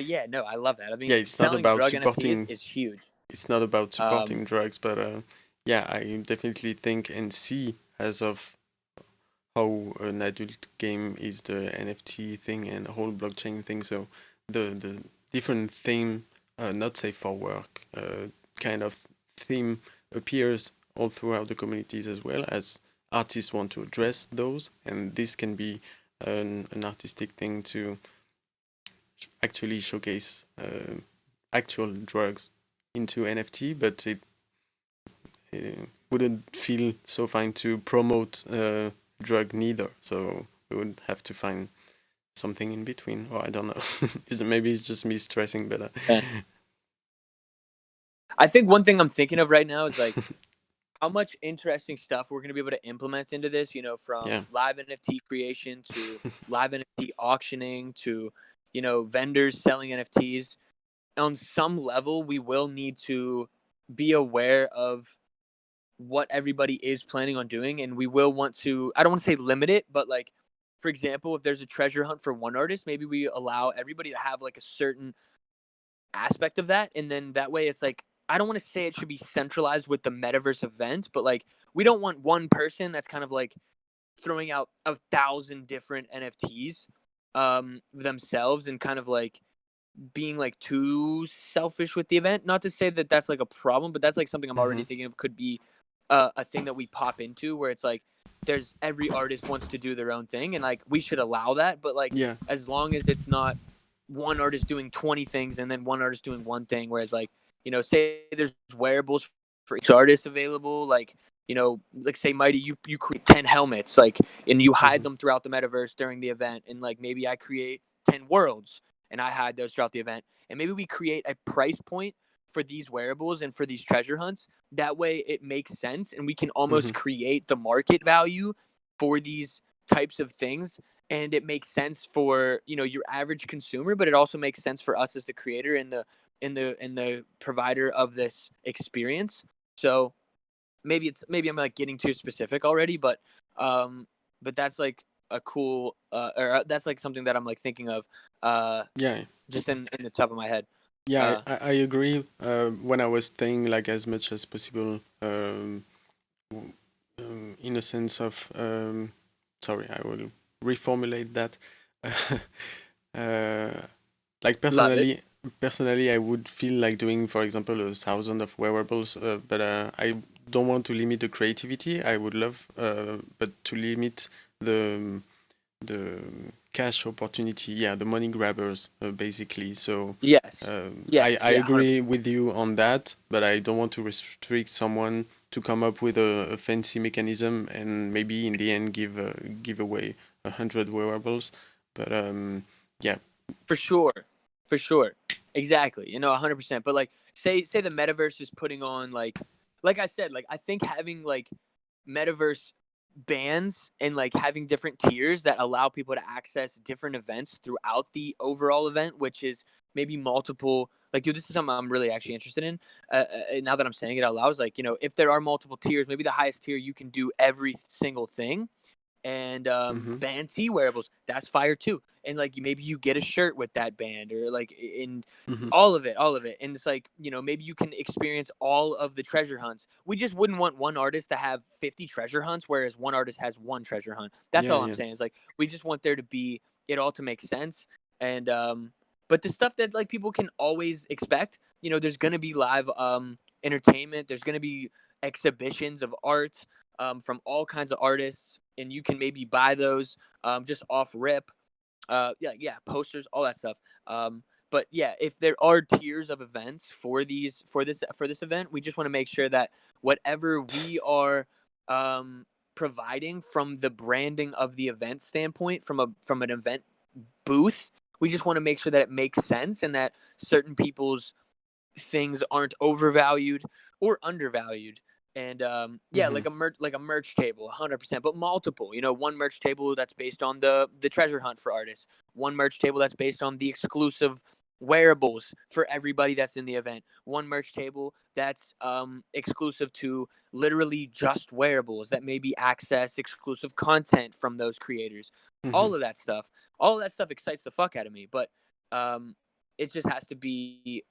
yeah, no, I love that. I mean, Yeah, it's not selling about drug NFTs supporting. is huge. It's not about supporting Um, drugs, but yeah, I definitely think and see as of how an adult game is the NFT thing and the whole blockchain thing. So the different theme, not safe for work, kind of theme appears all throughout the communities as well as artists want to address those, and this can be an artistic thing to actually showcase actual drugs into NFT, but it wouldn't feel so fine to promote drug neither. So we would have to find something in between, or I don't know. Maybe it's just me stressing, but I think one thing I'm thinking of right now is like how much interesting stuff we're going to be able to implement into this, from yeah. live NFT creation to live NFT auctioning to, vendors selling NFTs. On some level, we will need to be aware of what everybody is planning on doing, and we will want to, I don't want to say limit it, but like, for example, if there's a treasure hunt for one artist, maybe we allow everybody to have like a certain aspect of that, and then that way it's like, I don't want to say it should be centralized with the metaverse event, but like, we don't want one person that's kind of like throwing out 1,000 different NFTs themselves and kind of like being like too selfish with the event. Not to say that that's like a problem, but that's like something I'm already thinking of could be a thing that we pop into where it's like there's every artist wants to do their own thing, and like we should allow that, but like Yeah. as long as it's not one artist doing 20 things and then one artist doing one thing, whereas like, say there's wearables for each artist available, like, like say Mighty, you create 10 helmets, like, and you hide them throughout the metaverse during the event, and like maybe I create 10 worlds and I hide those throughout the event, and maybe we create a price point for these wearables and for these treasure hunts. That way it makes sense, and we can almost create the market value for these types of things, and it makes sense for your average consumer, but it also makes sense for us as the creator and the provider of this experience. So maybe I'm like getting too specific already, but that's like a cool or that's like something that I'm like thinking of Yeah. just in the top of my head. Yeah, I agree. When I was saying like as much as possible, in a sense of, sorry, I will reformulate that. Like Love it. personally, I would feel like doing, for example, 1,000 of wearables, but I don't want to limit the creativity. I would love, but to limit the cash opportunity, yeah, the money grabbers, basically. So Yes. I Yeah. agree with you on that, but I don't want to restrict someone to come up with a fancy mechanism and maybe in the end give away 100 wearables. But yeah. For sure. Exactly. 100%. But like say the metaverse is putting on like I said, like I think having like metaverse bands and like having different tiers that allow people to access different events throughout the overall event, which is maybe multiple. Like, dude, this is something I'm really actually interested in. Now that I'm saying it out loud, is like, if there are multiple tiers, maybe the highest tier you can do every single thing. And band T wearables, that's fire too. And like maybe you get a shirt with that band, or like in all of it. And it's like, maybe you can experience all of the treasure hunts. We just wouldn't want one artist to have 50 treasure hunts, whereas one artist has one treasure hunt. That's Yeah, all I'm yeah. saying. It's like we just want there to be it all to make sense. And but the stuff that like people can always expect, there's gonna be live entertainment. There's gonna be exhibitions of art from all kinds of artists, and you can maybe buy those just off rip. Posters, all that stuff. But yeah, if there are tiers of events for this event, we just want to make sure that whatever we are providing from the branding of the event standpoint, from an event booth, we just want to make sure that it makes sense and that certain people's things aren't overvalued or undervalued. And like a merch table, 100%, but multiple. One merch table that's based on the treasure hunt for artists. One merch table that's based on the exclusive wearables for everybody that's in the event. One merch table that's exclusive to literally just wearables that maybe access exclusive content from those creators. All of that stuff. All of that stuff excites the fuck out of me, but it just has to be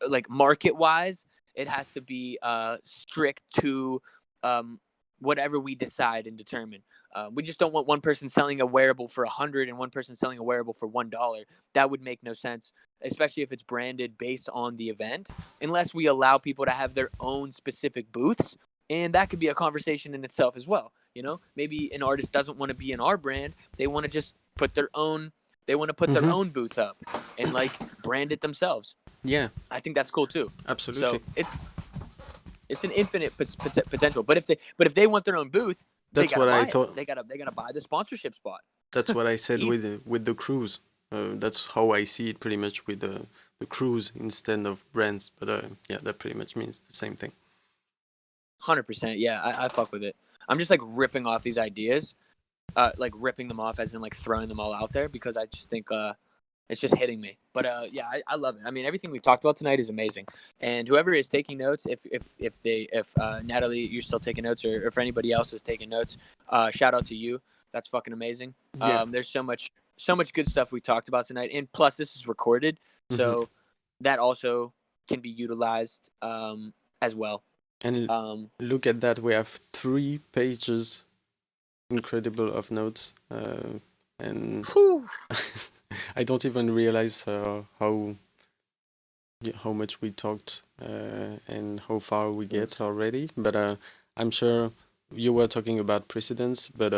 like market wise, it has to be strict to whatever we decide and determine. We just don't want one person selling a wearable for $100 and one person selling a wearable for $1. That would make no sense, especially if it's branded based on the event, unless we allow people to have their own specific booths. And that could be a conversation in itself as well. Maybe an artist doesn't want to be in our brand. They want to just put their own their own booth up and like brand it themselves. Yeah, I think that's cool too. absolutely. So it's an infinite potential. But if they want their own booth, That's what I thought. They gotta buy the sponsorship spot. That's what I said Easy. with the cruise. That's how I see it pretty much with the cruise instead of brands. But yeah, that pretty much means the same thing. 100%. Yeah, I fuck with it. I'm just like ripping off these ideas, like ripping them off as in like throwing them all out there because I just think it's just hitting me. But yeah, I love it. I mean, everything we've talked about tonight is amazing. And whoever is taking notes, if Natalie, you're still taking notes, or if anybody else is taking notes, shout out to you. That's fucking amazing. Yeah. There's so much good stuff we talked about tonight, and plus this is recorded, so that also can be utilized as well. And look at that, we have 3 pages, incredible, of notes, and I don't even realize how much we talked and how far we get already. But I'm sure you were talking about precedence, but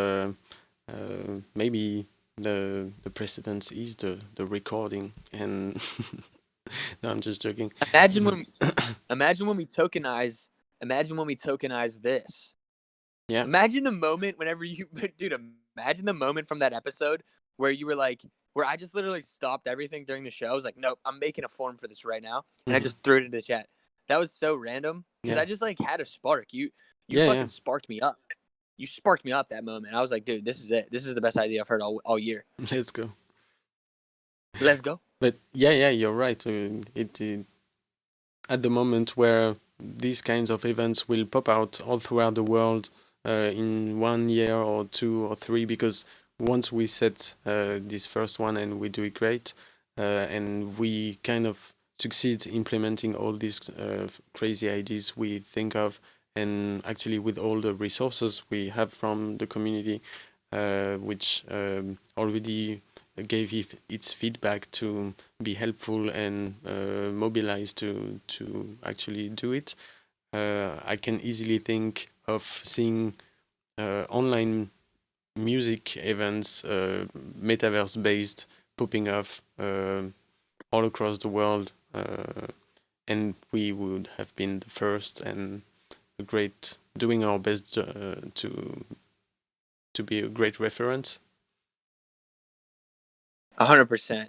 maybe the precedence is the recording. And no, I'm just joking. Imagine when we tokenize this. Yeah. Imagine the moment imagine the moment from that episode where you were like, where I just literally stopped everything during the show. I was like, nope, I'm making a form for this right now. And I just threw it into the chat. That was so random because I just like had a spark. You fucking sparked me up. You sparked me up that moment. I was like, dude, this is it. This is the best idea I've heard all year. Let's go. Let's go. But yeah, you're right. It at the moment where these kinds of events will pop out all throughout the world in 1 year or 2 or 3, because once we set this first one and we do it great, and we kind of succeed implementing all these crazy ideas we think of, and actually with all the resources we have from the community, which already gave its feedback to be helpful and mobilized to actually do it. I can easily think of seeing online music events, metaverse based, popping up all across the world, and we would have been the first and doing our best to be a great reference. 100%.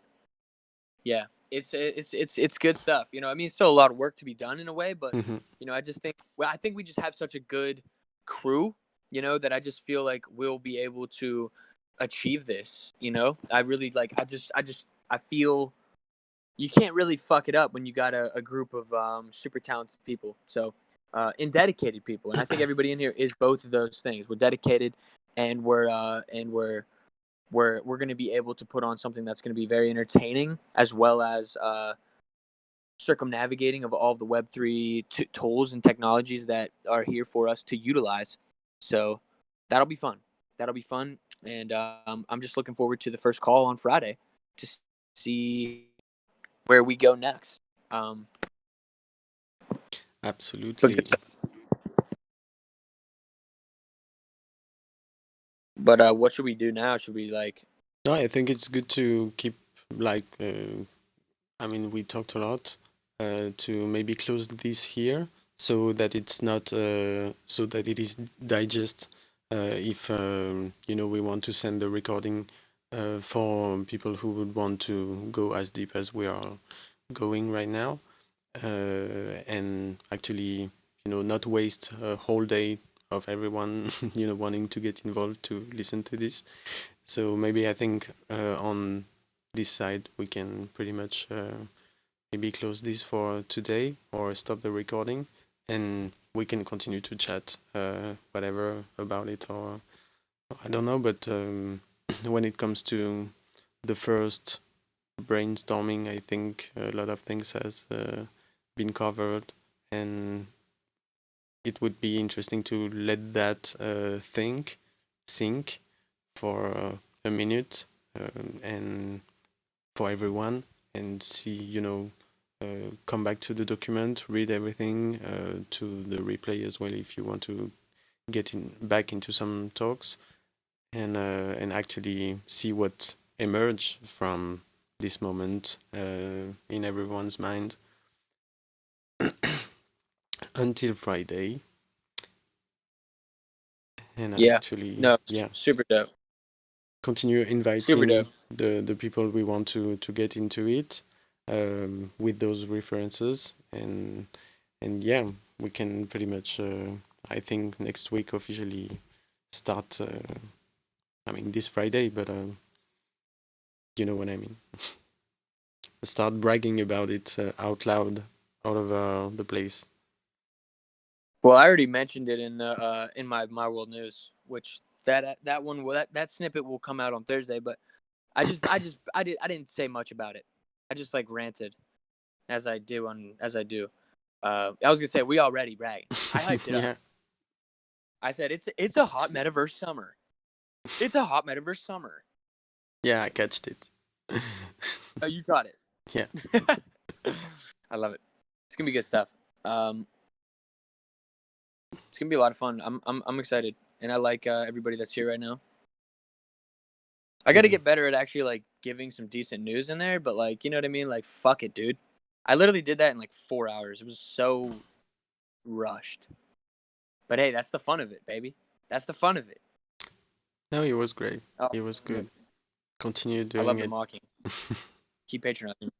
Yeah, it's good stuff. I mean, it's still a lot of work to be done in a way, but I just think, I think we just have such a good crew, that I just feel like we'll be able to achieve this. I really like. I feel you can't really fuck it up when you got a group of super talented people. So, and dedicated people, and I think everybody in here is both of those things. We're dedicated, and we're going to be able to put on something that's going to be very entertaining, as well as circumnavigating of all of the Web3 tools and technologies that are here for us to utilize. So that'll be fun. And I'm just looking forward to the first call on Friday to see where we go next. Absolutely. But what should we do now? Should we No, I think it's good to keep like. I mean, we talked a lot. To maybe close this here, so that it's not. So that it is digest. If we want to send the recording for people who would want to go as deep as we are going right now, and actually, not waste a whole day of everyone, wanting to get involved to listen to this. So maybe I think on this side we can pretty much maybe close this for today or stop the recording, and we can continue to chat whatever about it, or I don't know, but when it comes to the first brainstorming, I think a lot of things has been covered, and it would be interesting to let that sink for a minute, and for everyone, and see, come back to the document, read everything, to the replay as well if you want to get back into some talks, and actually see what emerged from this moment in everyone's mind until Friday. And super dope. Continue Super inviting dope. the people we want to get into it, with those references, and yeah, we can pretty much I think next week officially start, I mean this Friday, but you know what I mean. Start bragging about it out loud, out of the place. Well, I already mentioned it in my world news, which that one that snippet will come out on Thursday. But I didn't say much about it. I just ranted as I do. I was gonna say we already bragged. I hyped it up. I said it's a hot metaverse summer. It's a hot metaverse summer. Yeah, I catched it. Oh, you got it. Yeah. I love it. It's gonna be good stuff. It's gonna be a lot of fun. I'm excited, and I like everybody that's here right now. I got to get better at actually giving some decent news in there, but you know what I mean? Fuck it, dude. I literally did that in 4 hours. It was so rushed. But hey, that's the fun of it, baby. That's the fun of it. No, it was great. It was good. Continue doing it. I love the mocking. Keep patronizing.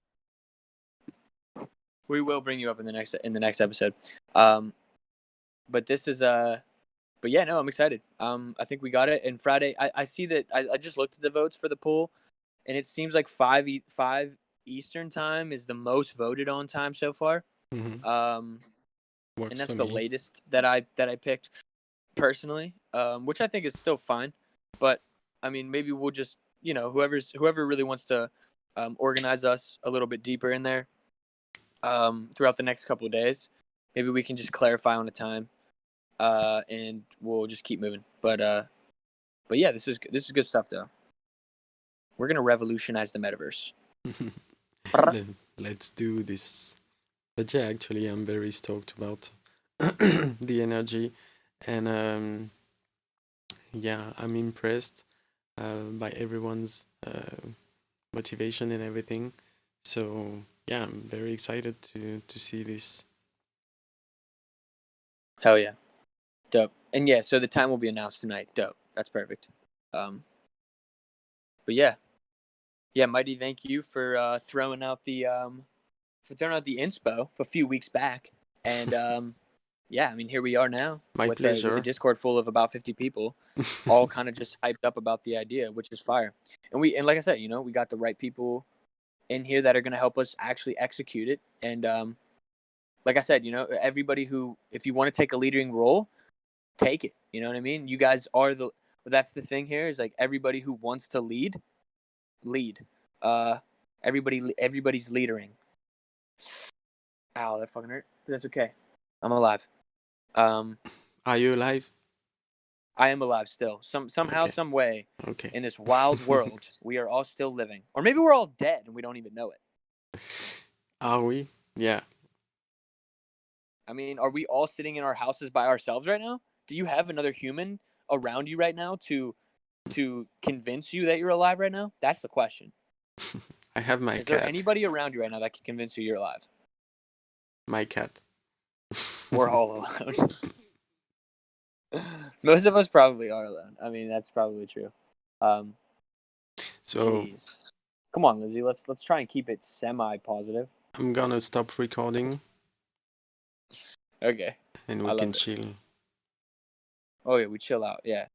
We will bring you up in the next episode. But this is but yeah, no, I'm excited. I think we got it. And Friday, I see that I just looked at the votes for the poll, and it seems like 5 Eastern time is the most voted on time so far. Mm-hmm. And that's the latest that I picked personally, which I think is still fine. But I mean, maybe we'll just whoever really wants to organize us a little bit deeper in there throughout the next couple of days. Maybe we can just clarify on a time. And we'll just keep moving. But yeah, this is good stuff though. We're gonna revolutionize the metaverse. Let's do this. But yeah, actually, I'm very stoked about the energy, and yeah, I'm impressed by everyone's motivation and everything. So yeah, I'm very excited to see this. Hell yeah. Dope. And yeah, so the time will be announced tonight. Dope. That's perfect. But yeah, Mighty, thank you for throwing out the inspo a few weeks back, and yeah, I mean, here we are now My with a pleasure. Discord full of about 50 people, all kind of just hyped up about the idea, which is fire. And like I said, we got the right people in here that are going to help us actually execute it. And like I said, everybody who, if you want to take a leading role, take it. You know what I mean? You guys are that's the thing here is like everybody who wants to lead. Everybody's leadering. Ow, that fucking hurt. But that's okay. I'm alive. Are you alive? I am alive still. Somehow, Okay. some way, Okay. in this wild world, we are all still living, or maybe we're all dead and we don't even know it. Are we? Yeah. I mean, are we all sitting in our houses by ourselves right now? Do you have another human around you right now to convince you that you're alive right now? That's the question. I have my Is cat. there anybody around you right now that can convince you you're alive? My cat. We're all alone. Most of us probably are alone. I mean, that's probably true. So Jeez. Come on, Lizzie. Let's try and keep it semi-positive. I'm gonna stop recording Okay. and I we love can it. chill. Oh yeah, we chill out. Yeah.